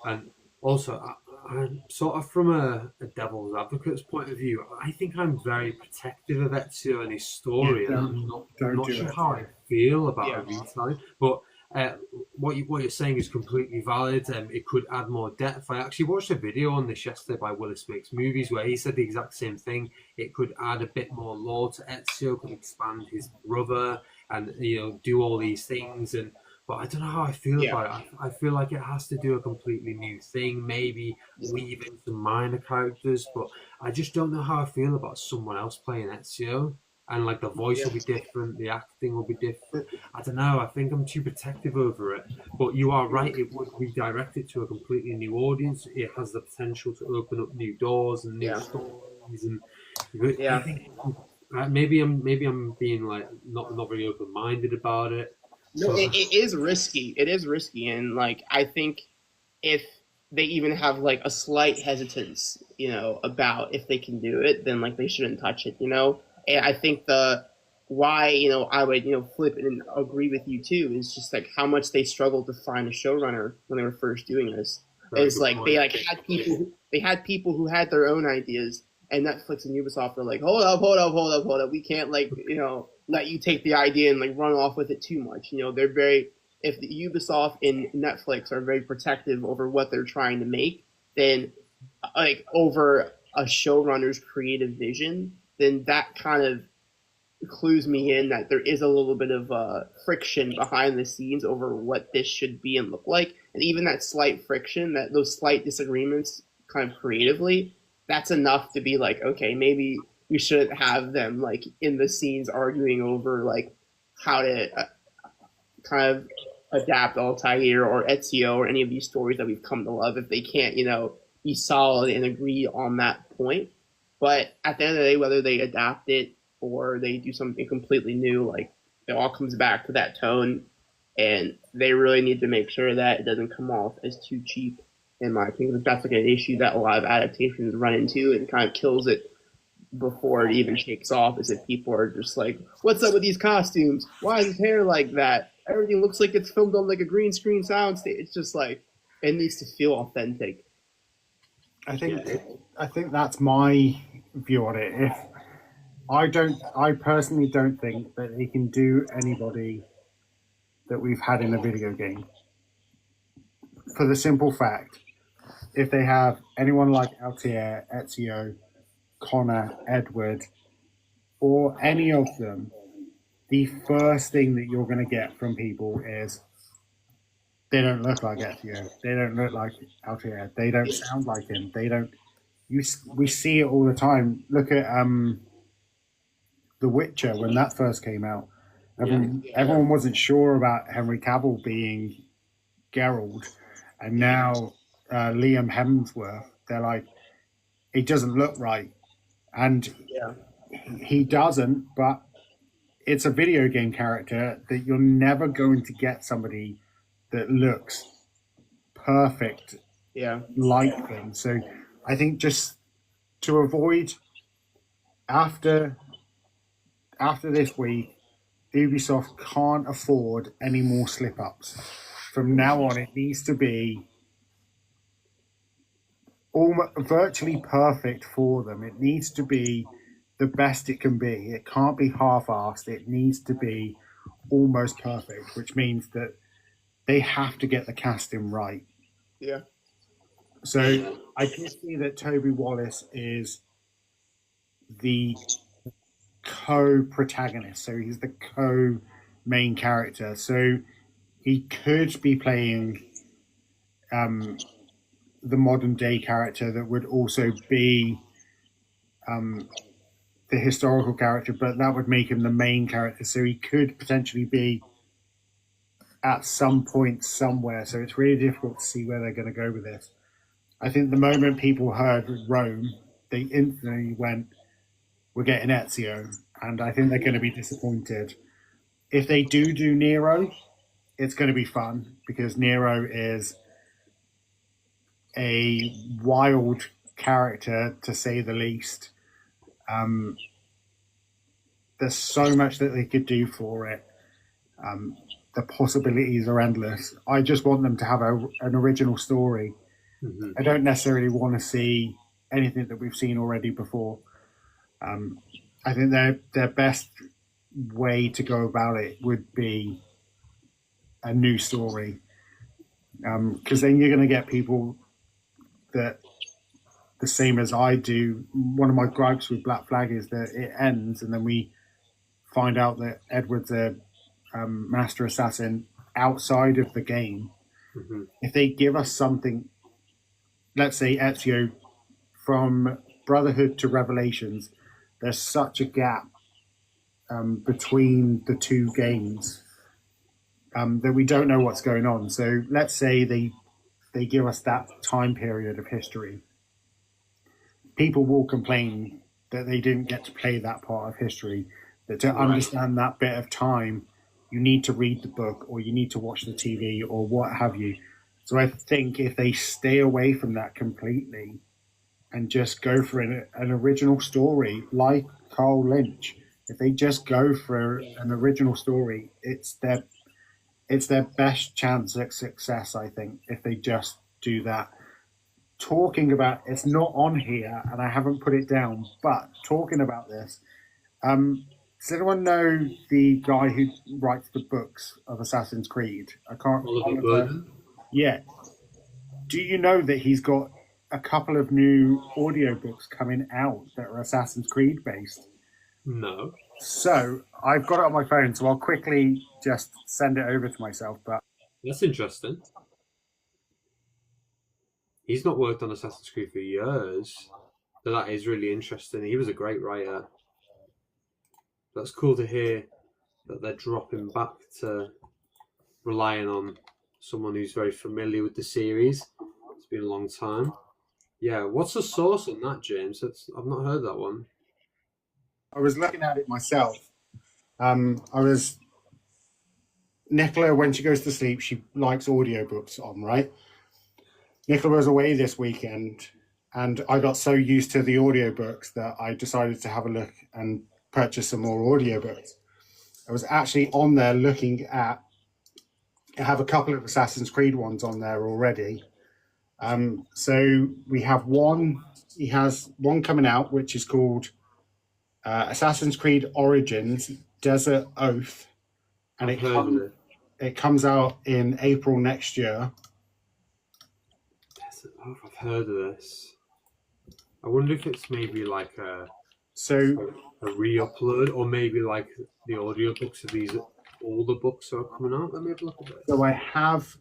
C: and also I'm sort of from a devil's advocate's point of view. I think I'm very protective of Ezio and his story, and I'm not sure how I feel about a retelling. But what you're saying is completely valid. It could add more depth. I actually watched a video on this yesterday by Willis Makes Movies where he said the exact same thing. It could add a bit more lore to Ezio, could expand his brother, and do all these things. But I don't know how I feel about it. I feel like it has to do a completely new thing, maybe weave in some minor characters, but I just don't know how I feel about someone else playing Ezio. And like the voice will be different, the acting will be different. I don't know. I think I'm too protective over it. But you are right. It would redirect it to a completely new audience. It has the potential to open up new doors and new stories. And I think maybe I'm being like not very open minded about it.
B: No, so. It is risky. It is risky, and like I think if they even have like a slight hesitance, about if they can do it, then like they shouldn't touch it, And I think why I would flip it and agree with you too is just like how much they struggled to find a showrunner when they were first doing this. It's like they had people who had their own ideas, and Netflix and Ubisoft are like, hold up, we can't let you take the idea and like run off with it too much. They're if the Ubisoft and Netflix are very protective over what they're trying to make, then like over a showrunner's creative vision, then that kind of clues me in that there is a little bit of friction behind the scenes over what this should be and look like. And even that slight friction, those slight disagreements kind of creatively, that's enough to be like, okay, maybe we shouldn't have them like in the scenes arguing over like how to kind of adapt Altair or Ezio or any of these stories that we've come to love if they can't, be solid and agree on that point. But at the end of the day, whether they adapt it or they do something completely new, like it all comes back to that tone, and they really need to make sure that it doesn't come off as too cheap, in my opinion. That's like an issue that a lot of adaptations run into and kind of kills it before it even takes off is if people are just like, what's up with these costumes? Why is his hair like that? Everything looks like it's filmed on like a green screen soundstage. It's just like, it needs to feel authentic.
A: I think that's my view on it. I personally don't think that they can do anybody that we've had in a video game. For the simple fact, if they have anyone like Altair, Ezio, Connor, Edward, or any of them, the first thing that you're going to get from people is they don't look like Ezio, they don't look like Altair, they don't sound like him, they don't. We see it all the time. Look at The Witcher when that first came out. Everyone wasn't sure about Henry Cavill being Geralt, and now Liam Hemsworth, they're like, it doesn't look right, and he doesn't. But it's a video game character that you're never going to get somebody that looks perfect like them. So I think just to avoid after this week, Ubisoft can't afford any more slip-ups. From now on, it needs to be virtually perfect for them. It needs to be the best it can be. It can't be half-assed. It needs to be almost perfect, which means that they have to get the casting right.
B: Yeah.
A: So I can see that Toby Wallace is the co-protagonist, so he's the co-main character. So he could be playing the modern day character that would also be the historical character, but that would make him the main character. So he could potentially be at some point somewhere. So it's really difficult to see where they're going to go with this. I think the moment people heard Rome, they instantly went, we're getting Ezio, and I think they're going to be disappointed. If they do Nero, it's going to be fun, because Nero is a wild character, to say the least. There's so much that they could do for it. The possibilities are endless. I just want them to have an original story. Mm-hmm. I don't necessarily want to see anything that we've seen already before. I think their best way to go about it would be a new story, because then you're going to get people that, the same as I do. One of my gripes with Black Flag is that it ends and then we find out that Edward's a master assassin outside of the game. Mm-hmm. If they give us something, let's say Ezio, from Brotherhood to Revelations, there's such a gap between the two games that we don't know what's going on. So let's say they give us that time period of history. People will complain that they didn't get to play that part of history, that to understand that bit of time, you need to read the book or you need to watch the TV or what have you. So I think if they stay away from that completely and just go for an original story, like Carl Lynch, if they just go for an original story, it's their best chance at success, I think, if they just do that. Talking about, it's not on here and I haven't put it down, but talking about this, does anyone know the guy who writes the books of Assassin's Creed? I can't remember. Yeah. Do you know that he's got a couple of new audiobooks coming out that are Assassin's Creed based?
C: No.
A: So I've got it on my phone, so I'll quickly just send it over to myself. But
C: that's interesting. He's not worked on Assassin's Creed for years, so that is really interesting. He was a great writer. That's cool to hear that they're dropping back to relying on someone who's very familiar with the series. It's been a long time. Yeah, what's the source on that, James? I've not heard that one.
A: I was looking at it myself. Nicola, when she goes to sleep, she likes audiobooks on, right? Nicola was away this weekend, and I got so used to the audiobooks that I decided to have a look and purchase some more audiobooks. I was actually on there looking at, I have a couple of Assassin's Creed ones on there already. So we have one, he has one coming out, which is called Assassin's Creed Origins Desert Oath. And it comes out in April next year.
C: Desert Oath, I've heard of this. I wonder if it's maybe like a re-upload, or maybe like the audiobooks of these older books are coming out. Let me have a look at it.
A: So I have,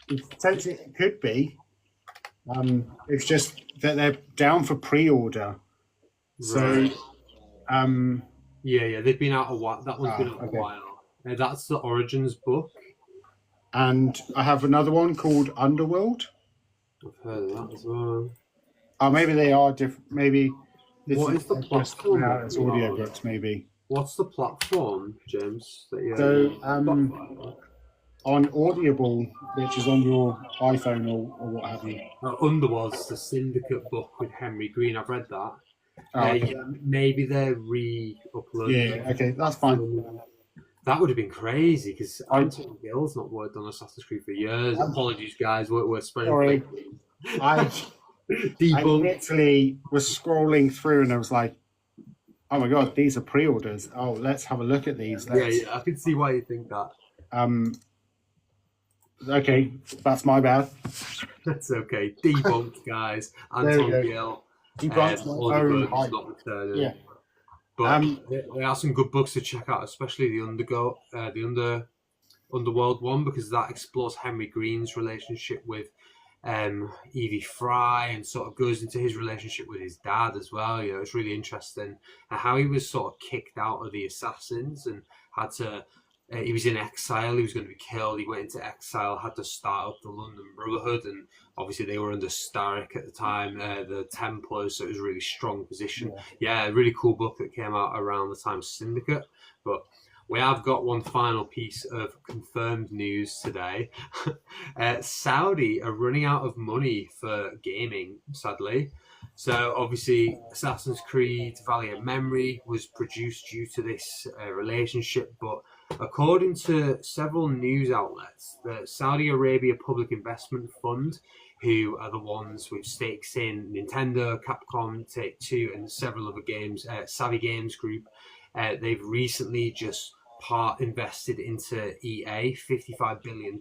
A: potentially it could be. It's just that they're down for pre-order.
C: Right.
A: So,
C: yeah, they've been out a while. That one's been out a while. That's the Origins book.
A: And I have another one called Underworld.
C: I've heard of that as well.
A: Oh, maybe they are different. Maybe this
C: what is the platform?
A: It's audiobooks, maybe.
C: What's the platform, James?
A: On Audible, which is on your iPhone or what have you.
C: Underworld's the Syndicate book with Henry Green. I've read that.
A: Okay.
C: Yeah, maybe they're re-uploading.
A: Yeah, okay, that's fine.
C: That would have been crazy because Anton Gill's not worked on Assassin's Creed for years. Apologies, guys. We're spreading.
A: I literally was scrolling through and I was like, oh my god, these are pre-orders. Oh, let's have a look at these.
C: Yeah, I can see why you think that.
A: Okay, that's my bad.
C: That's okay. Debunked, guys. Anton Gill.
A: Debunked my own hype.
C: Not returning.
A: Yeah.
C: But there are some good books to check out, especially the Underworld one, because that explores Henry Green's relationship with Evie Fry and sort of goes into his relationship with his dad as well. You know, it's really interesting how he was sort of kicked out of the Assassins and had to. He was in exile. He was going to be killed. He went into exile. Had to start up the London Brotherhood, and obviously they were under Starrick at the time, the Templars. So it was a really strong position. Yeah, a really cool book that came out around the time of Syndicate. But we have got one final piece of confirmed news today. Saudi are running out of money for gaming, sadly. So obviously Assassin's Creed Valiant Memory was produced due to this relationship, but according to several news outlets, the Saudi Arabia Public Investment Fund, who are the ones with stakes in Nintendo, Capcom, Take-Two, and several other games, Savvy Games Group, they've recently just invested into EA, £55 billion.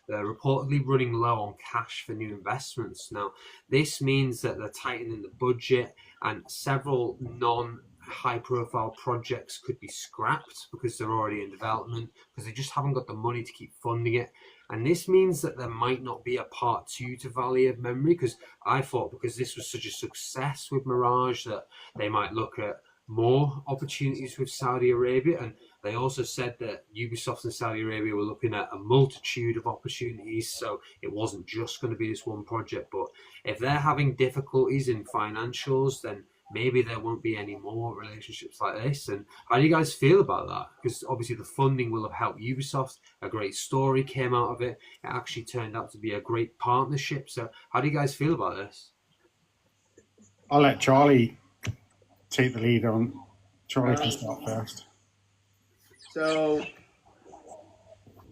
C: They're reportedly running low on cash for new investments. Now, this means that they're tightening the budget and several high-profile projects could be scrapped because they're already in development, because they just haven't got the money to keep funding it. And this means that there might not be a part 2 to Valiant Memory, because I thought because this was such a success with Mirage that they might look at more opportunities with Saudi Arabia. And they also said that Ubisoft and Saudi Arabia were looking at a multitude of opportunities, so it wasn't just going to be this one project. But if they're having difficulties in financials, then maybe there won't be any more relationships like this. And how do you guys feel about that? Because obviously the funding will have helped Ubisoft. A great story came out of it. It actually turned out to be a great partnership. So how do you guys feel about this?
A: I'll let Charlie take the lead on. Charlie can start first.
B: So,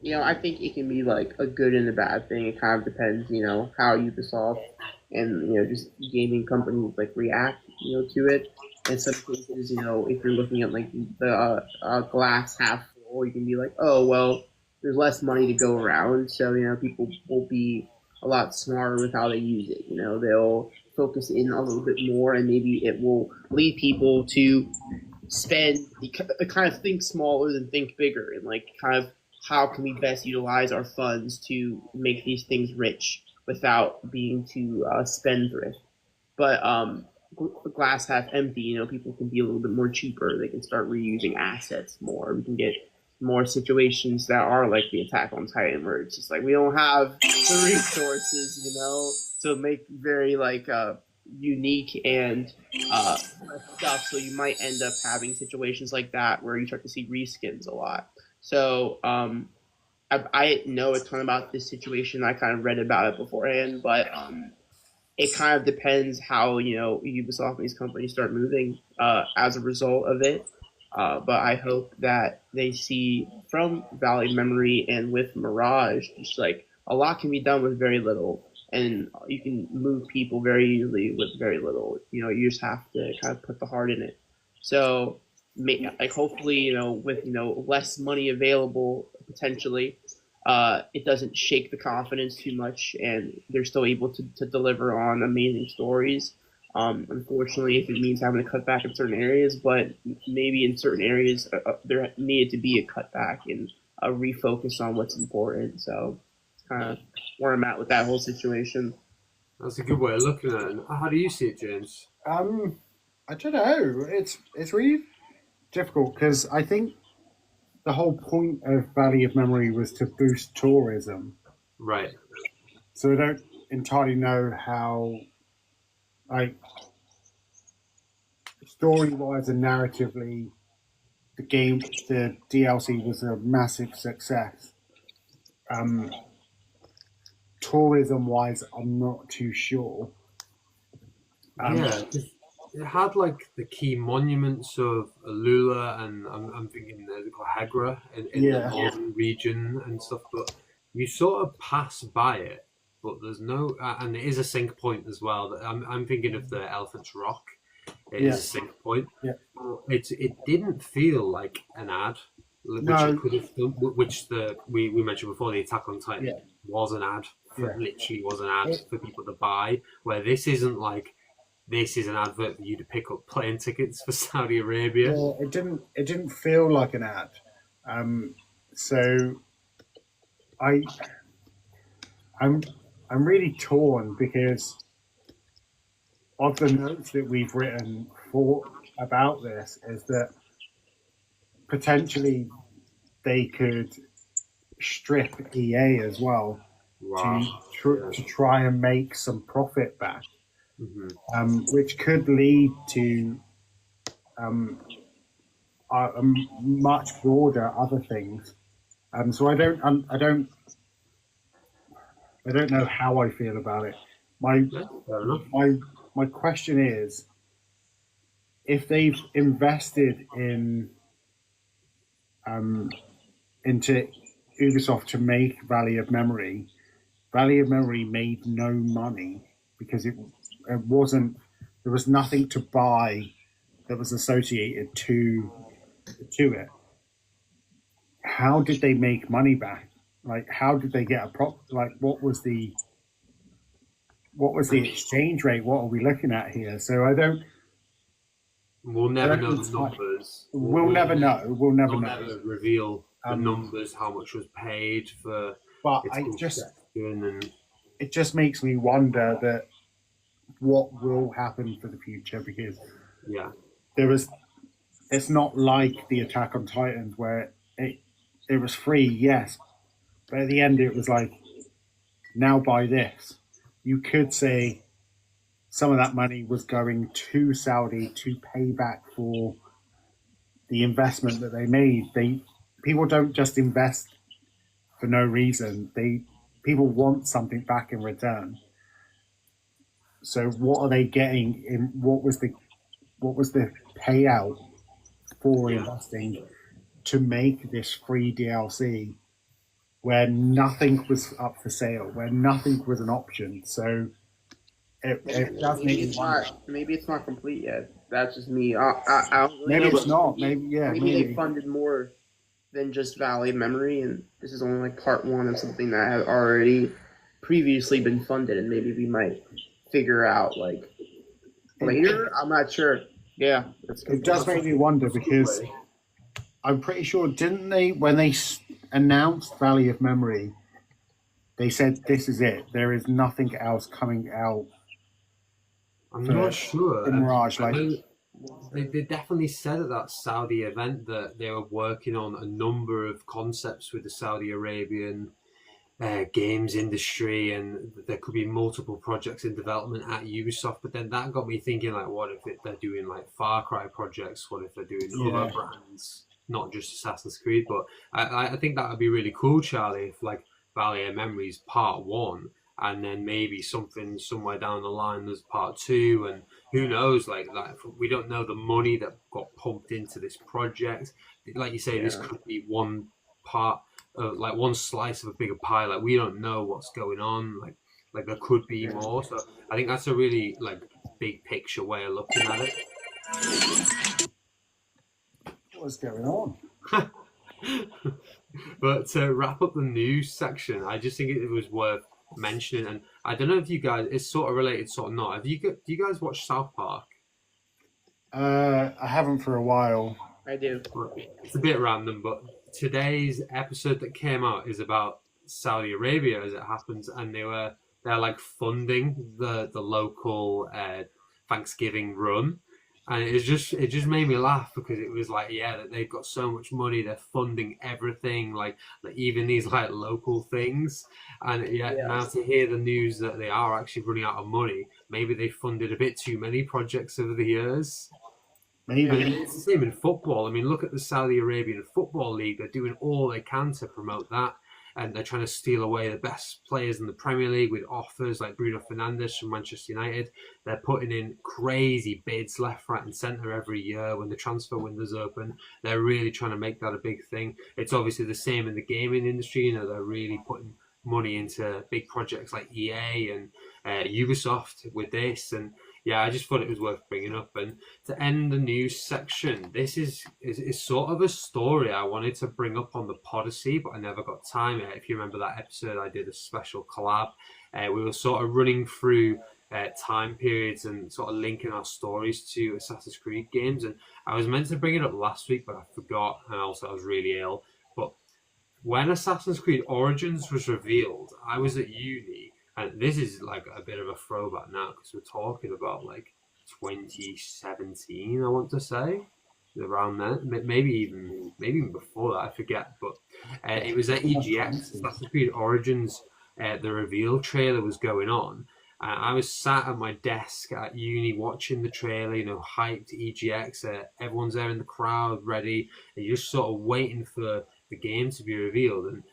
B: I think it can be like a good and a bad thing. It kind of depends, how Ubisoft and, just gaming companies like react, to it. In some cases, if you're looking at like the glass half full, you can be like, oh, well, there's less money to go around. So, people will be a lot smarter with how they use it. They'll focus in a little bit more, and maybe it will lead people to kind of think smaller than think bigger, and like kind of how can we best utilize our funds to make these things rich without being too spendthrift. But glass half empty, people can be a little bit more cheaper. They can start reusing assets more. We can get more situations that are like the Attack on Titan, where it's just like we don't have the resources, to make very like unique and stuff. So you might end up having situations like that where you start to see reskins a lot. So I know a ton about this situation. I kind of read about it beforehand, but it kind of depends how Ubisoft and these companies start moving as a result of it. But I hope that they see from Valley Memory and with Mirage, just like a lot can be done with very little, and you can move people very easily with very little. You just have to kind of put the heart in it. So, like hopefully, with less money available potentially, it doesn't shake the confidence too much, and they're still able to deliver on amazing stories. Unfortunately, if it means having to cut back in certain areas, but maybe in certain areas there needed to be a cutback and a refocus on what's important. So, kind of where I'm at with that whole situation.
C: That's a good way of looking at it. How do you see it, James?
A: I don't know. It's really difficult because I think the whole point of Valley of Memory was to boost tourism.
C: Right.
A: So I don't entirely know how, like, story-wise and narratively, the DLC was a massive success. Tourism-wise, I'm not too sure.
C: Yeah, it had like the key monuments of Alula, and I'm thinking there's Hegra in the northern region and stuff, but you sort of pass by it, but there's no, and it is a sync point as well. I'm thinking of the Elephant's Rock. It is a sync point.
A: Yeah.
C: It didn't feel like an ad, which it could have done, which we mentioned before, the Attack on Titan was an ad. Literally was an ad for people to buy, where this isn't like, this is an advert for you to pick up plane tickets for Saudi Arabia.
A: Well, it didn't feel like an ad. So I'm really torn because of the notes that we've written about this is that potentially they could strip EA as well to try and make some profit back. Which could lead to a much broader other things. So I don't know how I feel about it. My question is, if they've invested into Ubisoft to make Valley of Memory made no money because it wasn't, there was nothing to buy that was associated to it. How did they make money back? Like, how did they get a profit? Like, what was the exchange rate? What are we looking at here? So
C: we'll never know the numbers.
A: We'll never know. We'll never know.
C: Never reveal the numbers, how much was paid for.
A: But it just makes me wonder that what will happen for the future, because it's not like the Attack on Titans where it was free, yes, but at the end it was like, now buy this. You could say some of that money was going to Saudi to pay back for the investment that they made. People don't just invest for no reason. People want something back in return. So what are they getting in? What was the payout for investing to make this free DLC where nothing was up for sale, where nothing was an option? So it does make me wonder.
B: Maybe it's not complete yet. That's just me. I don't really
A: maybe
B: know,
A: it's not. Maybe
B: they funded more than just Valley of Memory, and this is only like part one of something that had already previously been funded, and maybe we might figure out like later. I'm not sure. Yeah,
A: it does make me wonder, because I'm pretty sure, didn't they, when they announced Valley of Memory, they said this is it. There is nothing else coming out.
C: I'm not sure.
A: Mirage,
C: they definitely said at that Saudi event that they were working on a number of concepts with the Saudi Arabian games industry, and there could be multiple projects in development at Ubisoft. But then that got me thinking, like, what if they're doing like Far Cry projects? What if they're doing other brands, not just Assassin's Creed? But I think that would be really cool, Charlie, if like Valley of Memories Part 1 and then maybe something somewhere down the line there's part 2, and who knows, like we don't know the money that got pumped into this project. Like you say, this could be one part of, like, one slice of a bigger pie. Like, we don't know what's going on. Like there could be more. So I think that's a really, like, big picture way of looking at it.
A: What's going on?
C: But to wrap up the news section, I just think it was worth mentioning, and I don't know if you guys, it's sort of related, sort of not. Do you guys watch South Park?
A: I haven't for a while.
B: I do.
C: It's a bit random, but today's episode that came out is about Saudi Arabia, as it happens, and they're like funding the local Thanksgiving run. And it just made me laugh, because it was like, that they've got so much money, they're funding everything, like even these like local things. And now to hear the news that they are actually running out of money, maybe they funded a bit too many projects over the years.
A: Maybe.
C: I mean, it's the same in football. I mean, look at the Saudi Arabian Football League. They're doing all they can to promote that. And they're trying to steal away the best players in the Premier League with offers like Bruno Fernandes from Manchester United. They're putting in crazy bids left, right and centre every year when the transfer window's open. They're really trying to make that a big thing. It's obviously the same in the gaming industry. You know, they're really putting money into big projects like EA and Ubisoft with this. And I just thought it was worth bringing up. And to end the news section, this is sort of a story I wanted to bring up on the Podyssey, but I never got time. If you remember that episode, I did a special collab. We were sort of running through time periods and sort of linking our stories to Assassin's Creed games. And I was meant to bring it up last week, but I forgot. And also I was really ill. But when Assassin's Creed Origins was revealed, I was at uni. And this is like a bit of a throwback now, because we're talking about like 2017, I want to say, around then, maybe even before that, I forget. But it was at EGX, Assassin's Creed Origins. The reveal trailer was going on. I was sat at my desk at uni watching the trailer, hyped EGX. Everyone's there in the crowd, ready, and you're just sort of waiting for the game to be revealed. And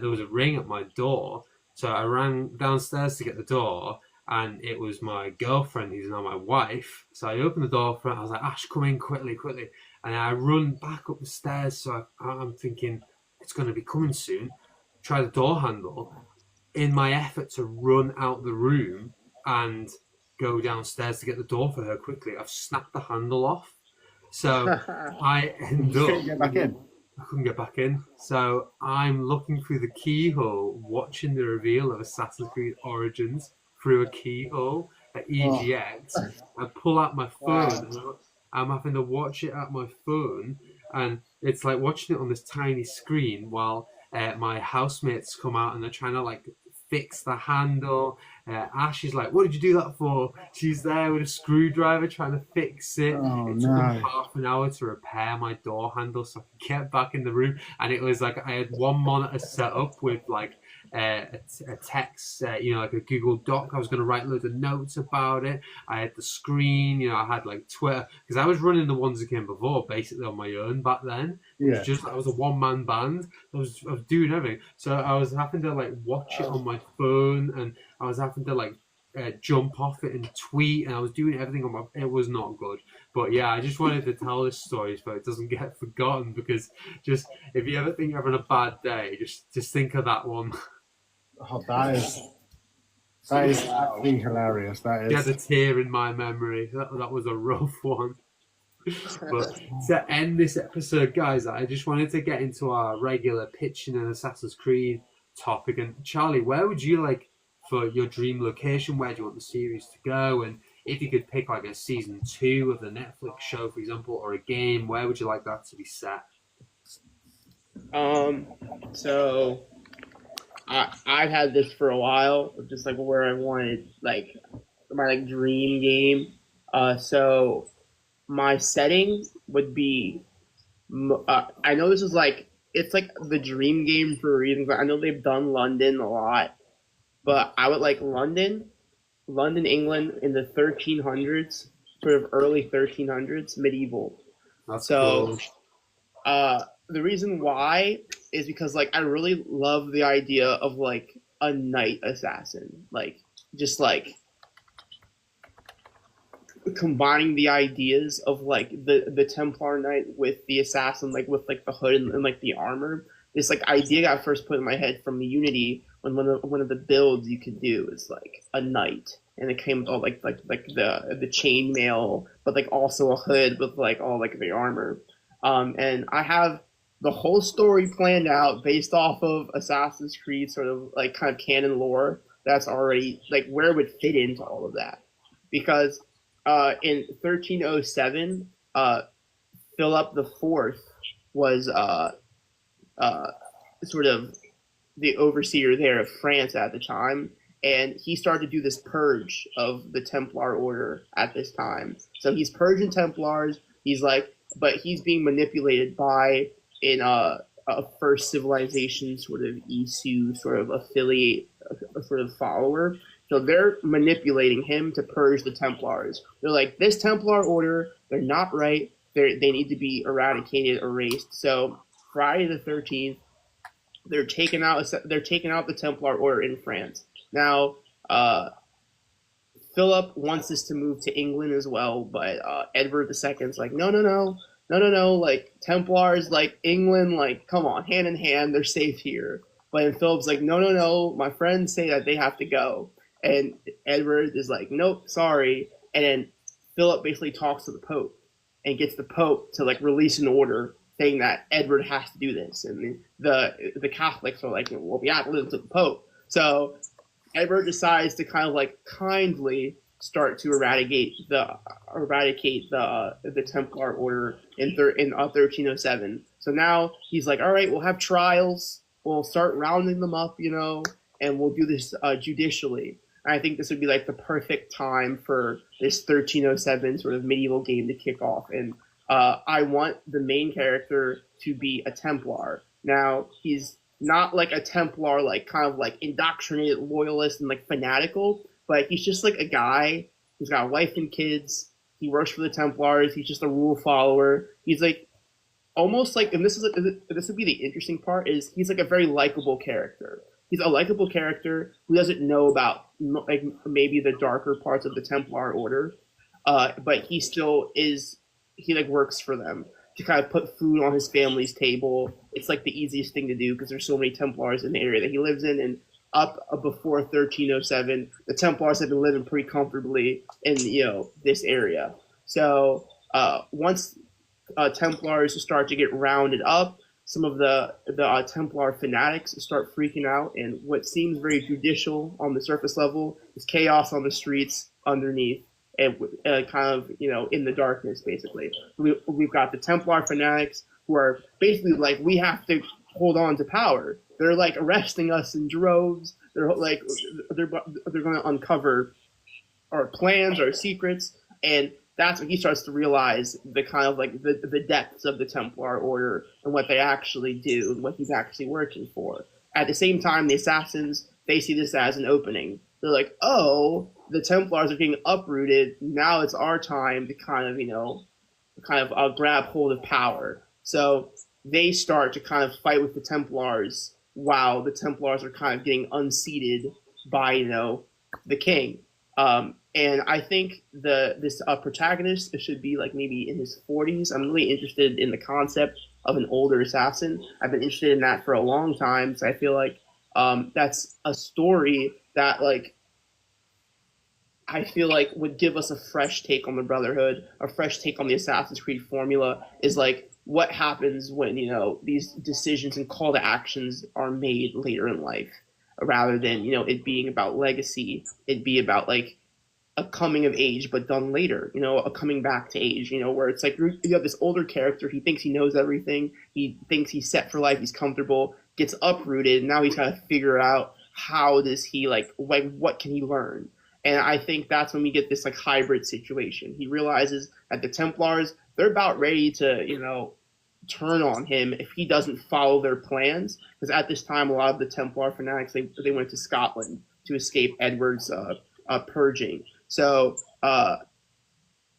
C: there was a ring at my door. So I ran downstairs to get the door, and it was my girlfriend, who's now my wife. So I opened the door for her. I was like, Ash, come in quickly. And I run back up the stairs. So I'm thinking, it's going to be coming soon. Try the door handle. In my effort to run out the room and go downstairs to get the door for her quickly, I've snapped the handle off. So I end up...
A: Couldn't get back in.
C: I couldn't get back in. So I'm looking through the keyhole, watching the reveal of Assassin's Creed Origins through a keyhole at EGX. I pull out my phone, and I'm having to watch it at my phone, and it's like watching it on this tiny screen while my housemates come out and they're trying to like fix the handle. Ash is like, what did you do that for? She's there with a screwdriver trying to fix it. It took me half an hour to repair my door handle so I could get back in the room. And it was like I had one monitor set up with like a text, like a Google Doc. I was going to write loads of notes about it. I had the screen, I had like Twitter, because I was running the ones that came before basically on my own back then.
A: Yeah.
C: I was a one-man band. I was doing everything. So I was having to like watch it on my phone, and I was having to like jump off it and tweet, and I was doing everything on my... It was not good. But I just wanted to tell this story so it doesn't get forgotten, because just if you ever think you're having a bad day, just think of that one.
A: Oh, that is absolutely hilarious. That is.
C: There's a tear in my memory. That was a rough one. But to end this episode, guys, I just wanted to get into our regular pitching and Assassin's Creed topic. And Charlie, where would you like for your dream location? Where do you want the series to go? And if you could pick like a season 2 of the Netflix show, for example, or a game, where would you like that to be set?
B: So I've had this for a while, just like where I wanted like my like dream game. So my setting would be, I know this is like, it's like the dream game for a reason, but I know they've done London a lot, but I would like London, England in the 1300s, sort of early 1300s, medieval.
C: That's
B: so
C: cool.
B: The reason why is because like I really love the idea of like a knight assassin, like just like combining the ideas of like the Templar knight with the assassin, like with like the hood and like the armor. This like idea got first put in my head from the Unity when one of the builds you could do is like a knight, and it came with all like the chainmail, but like also a hood with like all like the armor. And I have the whole story planned out based off of Assassin's Creed sort of like kind of canon lore that's already like where it would fit into all of that, because in 1307, Philip the Fourth was sort of the overseer there of France at the time, and he started to do this purge of the Templar order at this time. So he's purging Templars. He's like, but he's being manipulated by a first civilization sort of Isu sort of affiliate, a sort of follower. So they're manipulating him to purge the Templars. They're like, this Templar order, they're not right. They need to be eradicated, erased. So Friday the 13th, they're taking out the Templar order in France. Now, Philip wants this to move to England as well, but Edward II's like, no, like Templars, like England, like come on, hand in hand, they're safe here. But Philip's like, no, my friends say that they have to go. And Edward is like, nope, sorry. And then Philip basically talks to the Pope and gets the Pope to like release an order saying that Edward has to do this. And the Catholics are like, well, we have to listen to the Pope. So Edward decides to kind of like kindly start to eradicate the Templar order in 1307. So now he's like, all right, we'll have trials. We'll start rounding them up, and we'll do this judicially. And I think this would be like the perfect time for this 1307 sort of medieval game to kick off. And I want the main character to be a Templar. Now, he's not like a Templar, like kind of like indoctrinated loyalist and like fanatical, but he's just like a guy who's got a wife and kids. He works for the Templars. He's just a rule follower. He's like almost like, and this would be the interesting part, is he's like a very likable character. He's a likable character who doesn't know about like maybe the darker parts of the Templar order, but he still is. He like works for them to kind of put food on his family's table. It's like the easiest thing to do because there's so many Templars in the area that he lives in, and up before 1307, the Templars have been living pretty comfortably in this area. So once Templars start to get rounded up, some of the Templar fanatics start freaking out, and what seems very judicial on the surface level is chaos on the streets underneath, and kind of in the darkness. Basically, we've got the Templar fanatics who are basically like, we have to hold on to power. They're like arresting us in droves. They're like they're going to uncover our plans, our secrets, and that's when he starts to realize the kind of like the depths of the Templar order and what they actually do and what he's actually working for. At the same time, the assassins, they see this as an opening. They're like, oh, the Templars are getting uprooted. Now it's our time to kind of grab hold of power. So they start to kind of fight with the Templars while the Templars are kind of getting unseated by, the king. And I think this protagonist should be like maybe in his 40s. I'm really interested in the concept of an older assassin. I've been interested in that for a long time. So I feel like that's a story that I feel like would give us a fresh take on the Brotherhood, a fresh take on the Assassin's Creed formula, is like what happens when, these decisions and call to actions are made later in life, rather than, it being about legacy. It'd be about like a coming of age, but done later, a coming back to age, where it's like you have this older character. He thinks he knows everything. He thinks he's set for life. He's comfortable, gets uprooted. And now he's got to figure out how does he what can he learn? And I think that's when we get this like hybrid situation. He realizes that the Templars, they're about ready to, turn on him if he doesn't follow their plans. Because at this time, a lot of the Templar fanatics, they went to Scotland to escape Edward's purging. So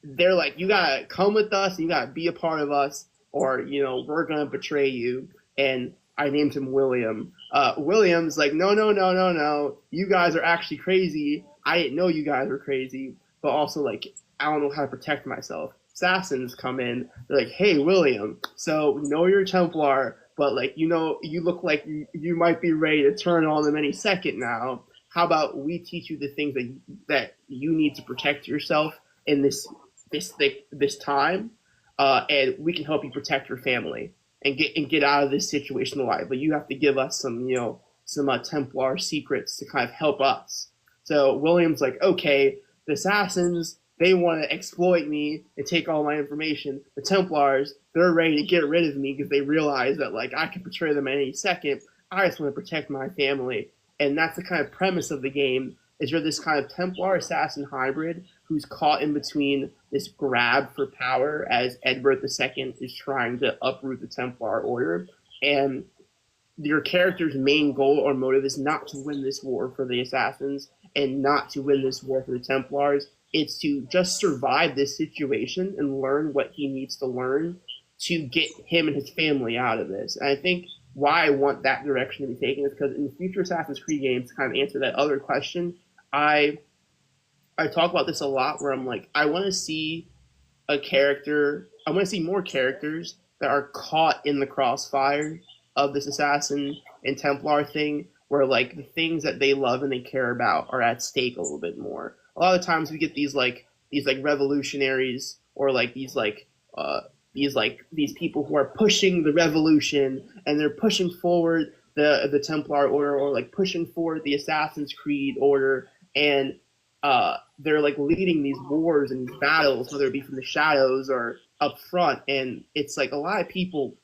B: they're like, you gotta come with us, you gotta be a part of us, or we're gonna betray you. And I named him William. William's like, no, no, no, no, no. You guys are actually crazy. I didn't know you guys were crazy, but also like I don't know how to protect myself. Assassins come in. They're like, hey, William. So we know you're a Templar, but like you look like you might be ready to turn on them any second now. How about we teach you the things that you need to protect yourself in this time, and we can help you protect your family and get out of this situation alive. But you have to give us some Templar secrets to kind of help us. So William's like, okay, the assassins, they want to exploit me and take all my information. The Templars, they're ready to get rid of me because they realize that like I can betray them at any second. I just want to protect my family. And that's the kind of premise of the game, is you're this kind of Templar assassin hybrid who's caught in between this grab for power as Edward II is trying to uproot the Templar Order. And your character's main goal or motive is not to win this war for the assassins and not to win this war for the Templars. It's to just survive this situation and learn what he needs to learn to get him and his family out of this. And I think why I want that direction to be taken is because in the future Assassin's Creed games, to kind of answer that other question, I talk about this a lot where I'm like, I want to see more characters that are caught in the crossfire of this assassin and Templar thing, where like the things that they love and they care about are at stake a little bit more. A lot of times we get these revolutionaries or like these people who are pushing the revolution and they're pushing forward the Templar Order or like pushing forward the Assassin's Creed Order, and they're like leading these wars and these battles, whether it be from the shadows or up front. And it's like a lot of people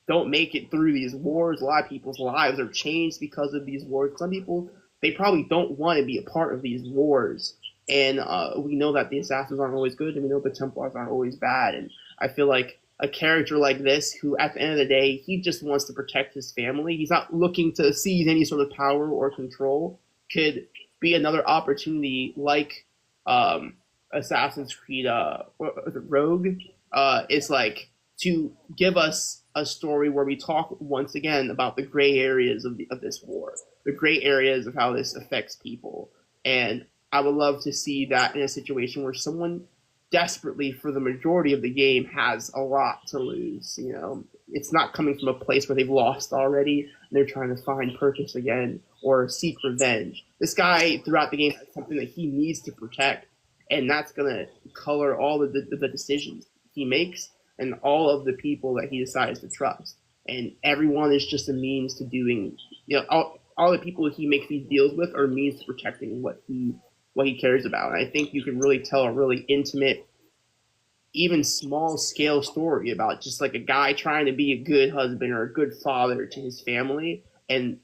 B: don't make it through these wars. A lot of people's lives are changed because of these wars. Some people, they probably don't want to be a part of these wars. And we know that the assassins aren't always good, and we know the Templars aren't always bad. And I feel like a character like this, who at the end of the day, he just wants to protect his family. He's not looking to seize any sort of power or control. Could be another opportunity like Assassin's Creed Rogue. It's like to give us a story where we talk once again about the gray areas of this war, the gray areas of how this affects people. And I would love to see that in a situation where someone desperately, for the majority of the game, has a lot to lose. You know, it's not coming from a place where they've lost already and they're trying to find purpose again or seek revenge. This guy throughout the game has something that he needs to protect, and that's going to color all the decisions he makes and all of the people that he decides to trust. And everyone is just a means to doing, all the people he makes these deals with are means to protecting what he cares about. And I think you can really tell a really intimate, even small scale story about just like a guy trying to be a good husband or a good father to his family. And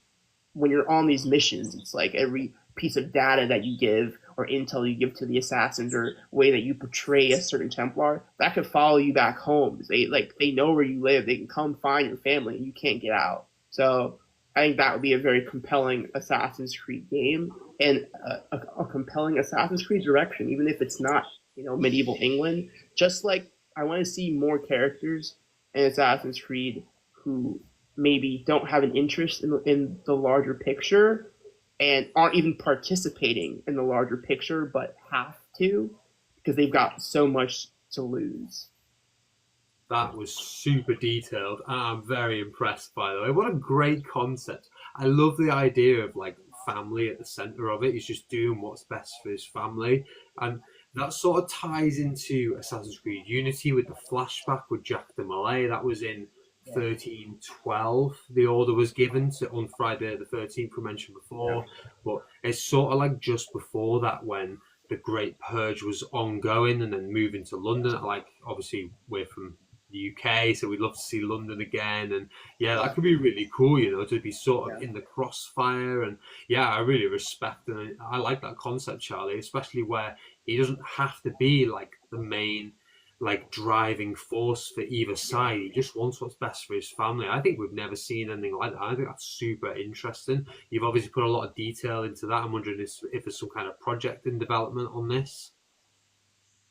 B: when you're on these missions, it's like every piece of data that you give or intel you give to the assassins or way that you portray a certain Templar, that could follow you back home. They know where you live. They can come find your family and you can't get out. So I think that would be a very compelling Assassin's Creed game and a compelling Assassin's Creed direction, even if it's not, medieval England. Just like I want to see more characters in Assassin's Creed who maybe don't have an interest in the larger picture and aren't even participating in the larger picture, but have to because they've got so much to lose.
C: That was super detailed. I'm very impressed, by the way. What a great concept. I love the idea of like family at the center of it. He's just doing what's best for his family. And that sort of ties into Assassin's Creed Unity with the flashback with Jack de Malay. That was in 1312. The order was given on Friday the 13th, we mentioned before. But it's sort of like just before that when the Great Purge was ongoing and then moving to London. Like, obviously, we're from the UK, so we'd love to see London again, and that could be really cool, to be sort of in the crossfire. And I really respect and I like that concept, Charlie, especially where he doesn't have to be like the main like driving force for either side. He just wants what's best for his family. I think we've never seen anything like that. I think that's super interesting. You've obviously put a lot of detail into that. I'm wondering if there's some kind of project in development on this.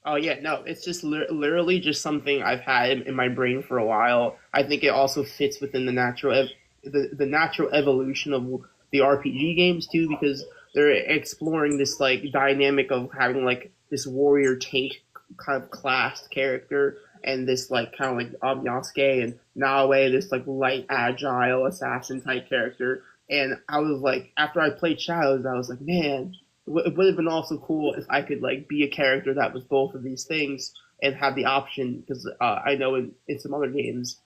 B: Oh, yeah, no, it's just literally just something I've had in my brain for a while. I think it also fits within the natural the natural evolution of the RPG games too, because they're exploring this like dynamic of having like this warrior tank kind of classed character, and this like kind of like Yasuke and Naoe, this like light agile assassin type character. And I was like, after I played Shadows, I was like, man, it would have been also cool if I could like be a character that was both of these things and have the option, because I know in some other games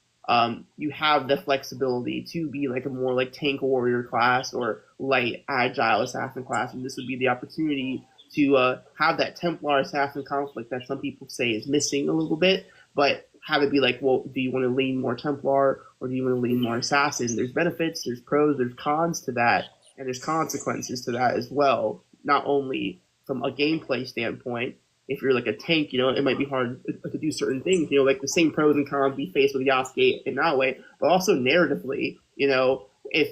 B: you have the flexibility to be like a more like tank warrior class or light agile assassin class, and this would be the opportunity to have that Templar assassin conflict that some people say is missing a little bit, but have it be like, well, do you want to lean more Templar or do you want to lean more assassin? There's benefits, there's pros, there's cons to that, and there's consequences to that as well. Not only from a gameplay standpoint, if you're like a tank, it might be hard to do certain things, like the same pros and cons we face with Yasuke and Naoe, but also narratively, if,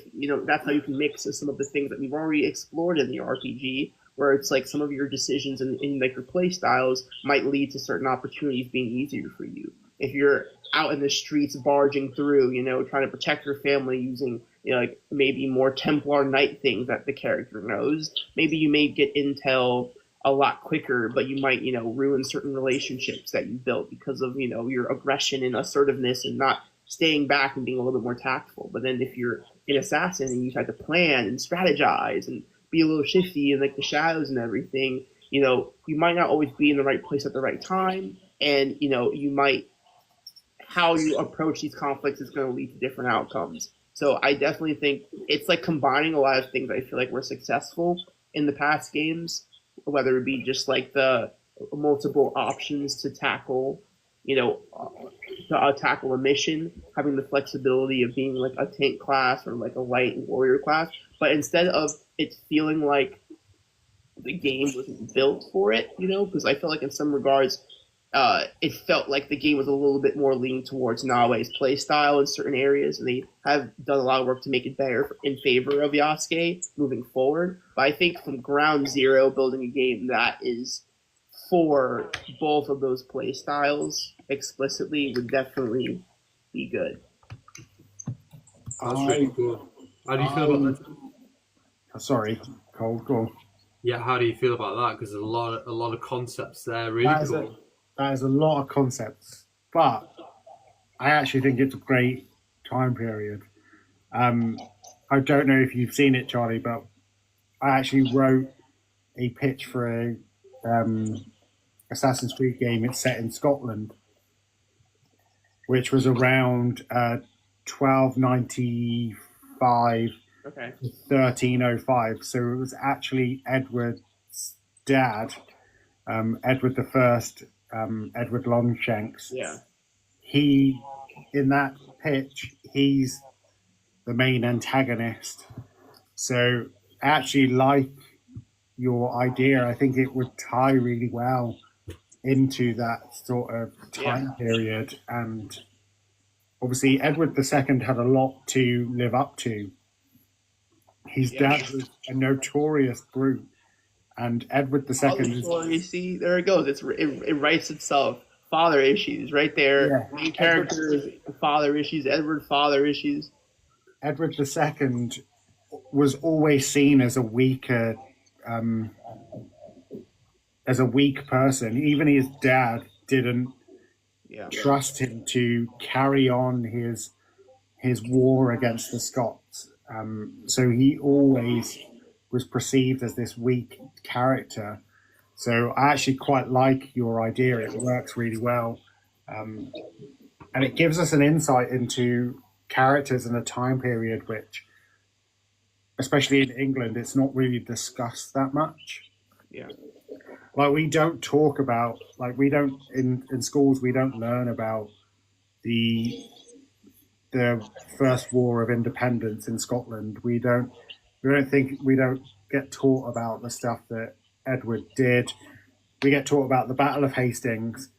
B: that's how you can mix some of the things that we've already explored in the RPG, where it's like some of your decisions in like your play styles might lead to certain opportunities being easier for you. If you're out in the streets barging through, trying to protect your family using, like maybe more Templar Knight things that the character knows, maybe you may get intel a lot quicker, but you might, ruin certain relationships that you built because of, your aggression and assertiveness and not staying back and being a little bit more tactful. But then if you're an assassin and you try to plan and strategize and be a little shifty and like the shadows and everything, you might not always be in the right place at the right time. And, you might, how you approach these conflicts is going to lead to different outcomes. So I definitely think it's like combining a lot of things I feel like were successful in the past games, whether it be just like the multiple options to tackle, tackle a mission, having the flexibility of being like a tank class or like a light warrior class. But instead of it feeling like the game wasn't built for it, because I feel like in some regards, it felt like the game was a little bit more leaning towards Naoe's play style in certain areas, and they have done a lot of work to make it better in favor of Yasuke moving forward. But I think from ground zero, building a game that is for both of those play styles explicitly would definitely be good.
C: That's really cool. How do you feel about that?
A: Sorry, Cole, go on.
C: Yeah, how do you feel about that? Because there's a lot of concepts there. Really cool.
A: That is a lot of concepts, but I actually think it's a great time period. I don't know if you've seen it, Charlie, but I actually wrote a pitch for a Assassin's Creed game. It's set in Scotland, which was around 1295
B: Okay.
A: 1305. So it was actually Edward's dad, Edward the First, Edward Longshanks.
B: Yeah.
A: He, in that pitch, he's the main antagonist. So I actually like your idea. I think it would tie really well into that sort of time period. And obviously Edward II had a lot to live up to. His dad was a notorious brute, and Edward II is...
B: You see, there it goes. It writes itself. Father issues, right there.
A: Yeah.
B: Main character is father issues. Edward, father issues.
A: Edward II was always seen as a weaker, as a weak person. Even his dad didn't trust him to carry on his war against the Scots. So he always was perceived as this weak character. So I actually quite like your idea. It works really well. And it gives us an insight into characters in a time period which, especially in England, it's not really discussed that much.
B: Yeah.
A: Like we don't talk about, like we don't, in schools, we don't learn about the First War of Independence in Scotland. We don't get taught about the stuff that Edward did. We get taught about the Battle of Hastings,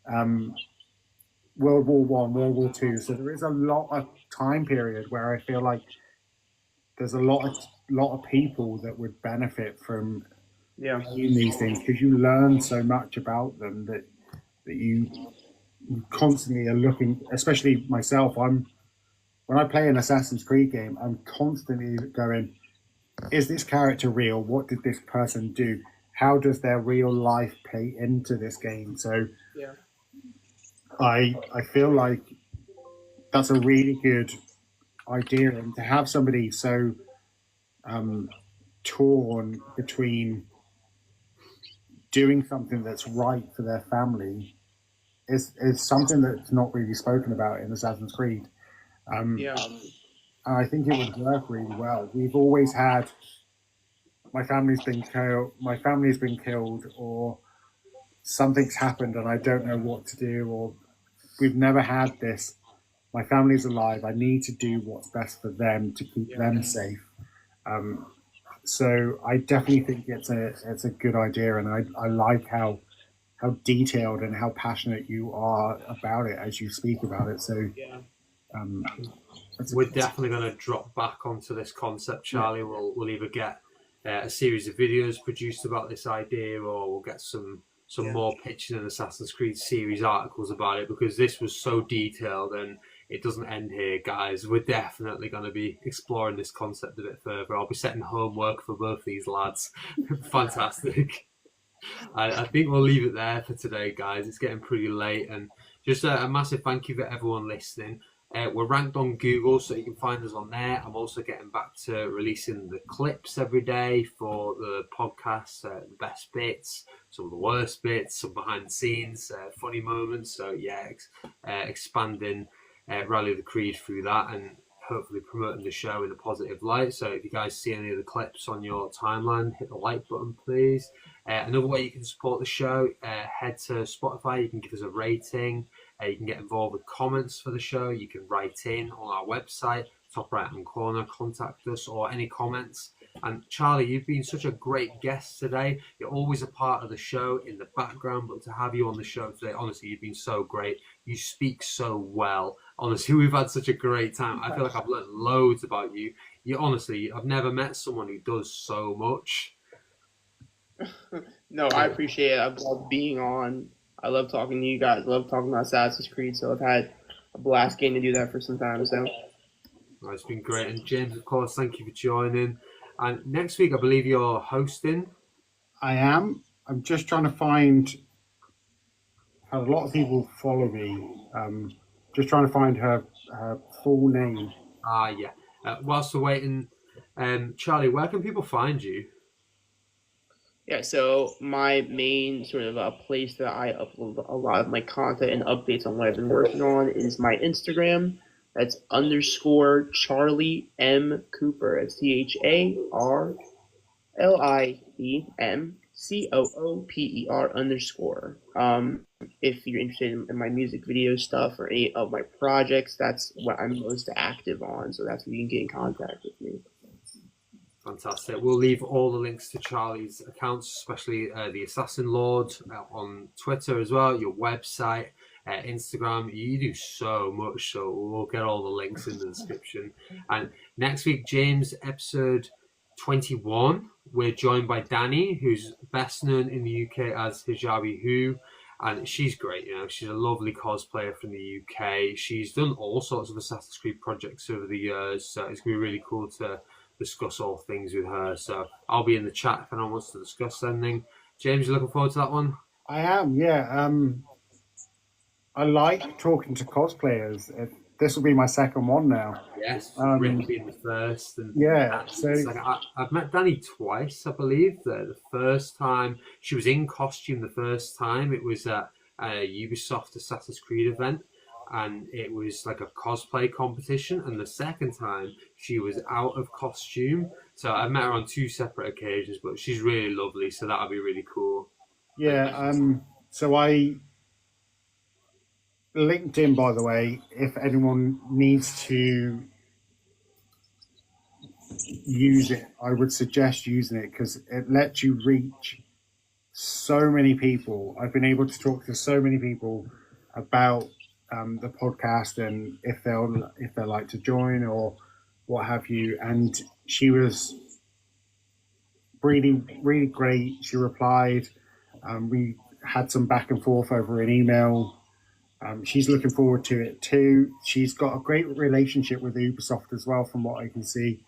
A: World War One, World War Two. So there is a lot of time period where I feel like there's a lot of people that would benefit from seeing these things, because you learn so much about them that you constantly are looking. Especially myself, I'm when I play an Assassin's Creed game, I'm constantly going, is this character real? What did this person do? How does their real life play into this game? So
B: Yeah.
A: I feel like that's a really good idea, and to have somebody so torn between doing something that's right for their family is something that's not really spoken about in Assassin's Creed.
B: Yeah.
A: And I think it would work really well. We've always had my family's been killed, or something's happened and I don't know what to do, or we've never had this. My family's alive. I need to do what's best for them to keep them safe. So I definitely think it's a good idea, and I like how detailed and how passionate you are about it as you speak about it. So
C: we're definitely going to drop back onto this concept, Charlie. We'll either get a series of videos produced about this idea, or we'll get some more pitching and Assassin's Creed series articles about it, because this was so detailed and it doesn't end here, guys. We're definitely going to be exploring this concept a bit further. I'll be setting homework for both these lads. Fantastic. I think we'll leave it there for today, guys. It's getting pretty late, and just a massive thank you for everyone listening. We're ranked on Google, so you can find us on there. I'm also getting back to releasing the clips every day for the podcast, the best bits, some of the worst bits, some behind the scenes, funny moments. So yeah, expanding Rally the Creed through that, and hopefully promoting the show in a positive light. So if you guys see any of the clips on your timeline, hit the like button, please. Another way you can support the show, head to Spotify. You can give us a rating. You can get involved with comments for the show. You can write in on our website, top right hand corner, contact us, or any comments. And Charlie, you've been such a great guest today. You're always a part of the show in the background, but to have you on the show today, honestly, you've been so great. You speak so well. Honestly, we've had such a great time. I feel like I've learned loads about you. I've never met someone who does so much.
B: No, I appreciate it. I love being on. I love talking to you guys. I love talking about Assassin's Creed. So I've had a blast getting to do that for some time. So
C: it's been great. And James, of course, thank you for joining. And next week, I believe you're hosting.
A: I am. I'm just trying to find. A lot of people follow me. Just trying to find her full name.
C: Yeah. Whilst we're waiting, Charlie, where can people find you?
B: Yeah, so my main sort of place that I upload a lot of my content and updates on what I've been working on is my Instagram. That's _ Charlie M Cooper. It's CharlieMCooper _ If you're interested in my music video stuff or any of my projects, that's what I'm most active on. So that's where you can get in contact with me.
C: Fantastic. We'll leave all the links to Charlie's accounts, especially the Assassin Lord on Twitter as well, your website, Instagram. You do so much, so we'll get all the links in the description. And next week, James, episode 21, we're joined by Danny, who's best known in the UK as Hijabi Who. And she's great, she's a lovely cosplayer from the UK. She's done all sorts of Assassin's Creed projects over the years, so it's going to be really cool to discuss all things with her. So I'll be in the chat if anyone wants to discuss anything. James, you looking forward to that one?
A: I am, yeah. I like talking to cosplayers. This will be my second one now.
C: Yes, Rick being the first. And
A: yeah, so
C: I've met Danny twice, I believe. The first time she was in costume, the first time it was at a Ubisoft Assassin's Creed event, and it was like a cosplay competition. And the second time she was out of costume. So I met her on two separate occasions, but she's really lovely. So that'll be really cool.
A: Yeah. So I LinkedIn, by the way, if anyone needs to use it, I would suggest using it because it lets you reach so many people. I've been able to talk to so many people about the podcast and if they'll like to join or what have you. And she was really, really great. She replied. We had some back and forth over an email. She's looking forward to it too. She's got a great relationship with Ubisoft as well, from what I can see.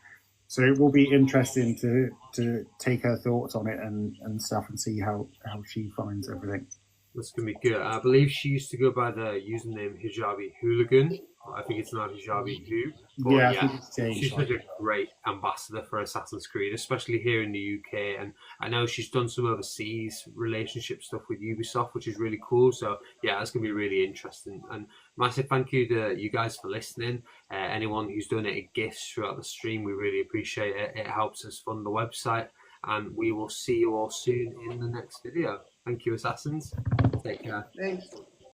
A: So it will be interesting to take her thoughts on it and stuff and see how she finds everything.
C: That's going to be good. I believe she used to go by the username Hijabi Hooligan. I think it's now Hijabi Who. But
A: Yeah, I think it's changed.
C: She's such a great ambassador for Assassin's Creed, especially here in the UK. And I know she's done some overseas relationship stuff with Ubisoft, which is really cool. So, yeah, that's going to be really interesting. And massive thank you to you guys for listening. Anyone who's donated gifts throughout the stream, we really appreciate it. It helps us fund the website. And we will see you all soon in the next video. Thank you, Assassins. Take care.
B: Thanks.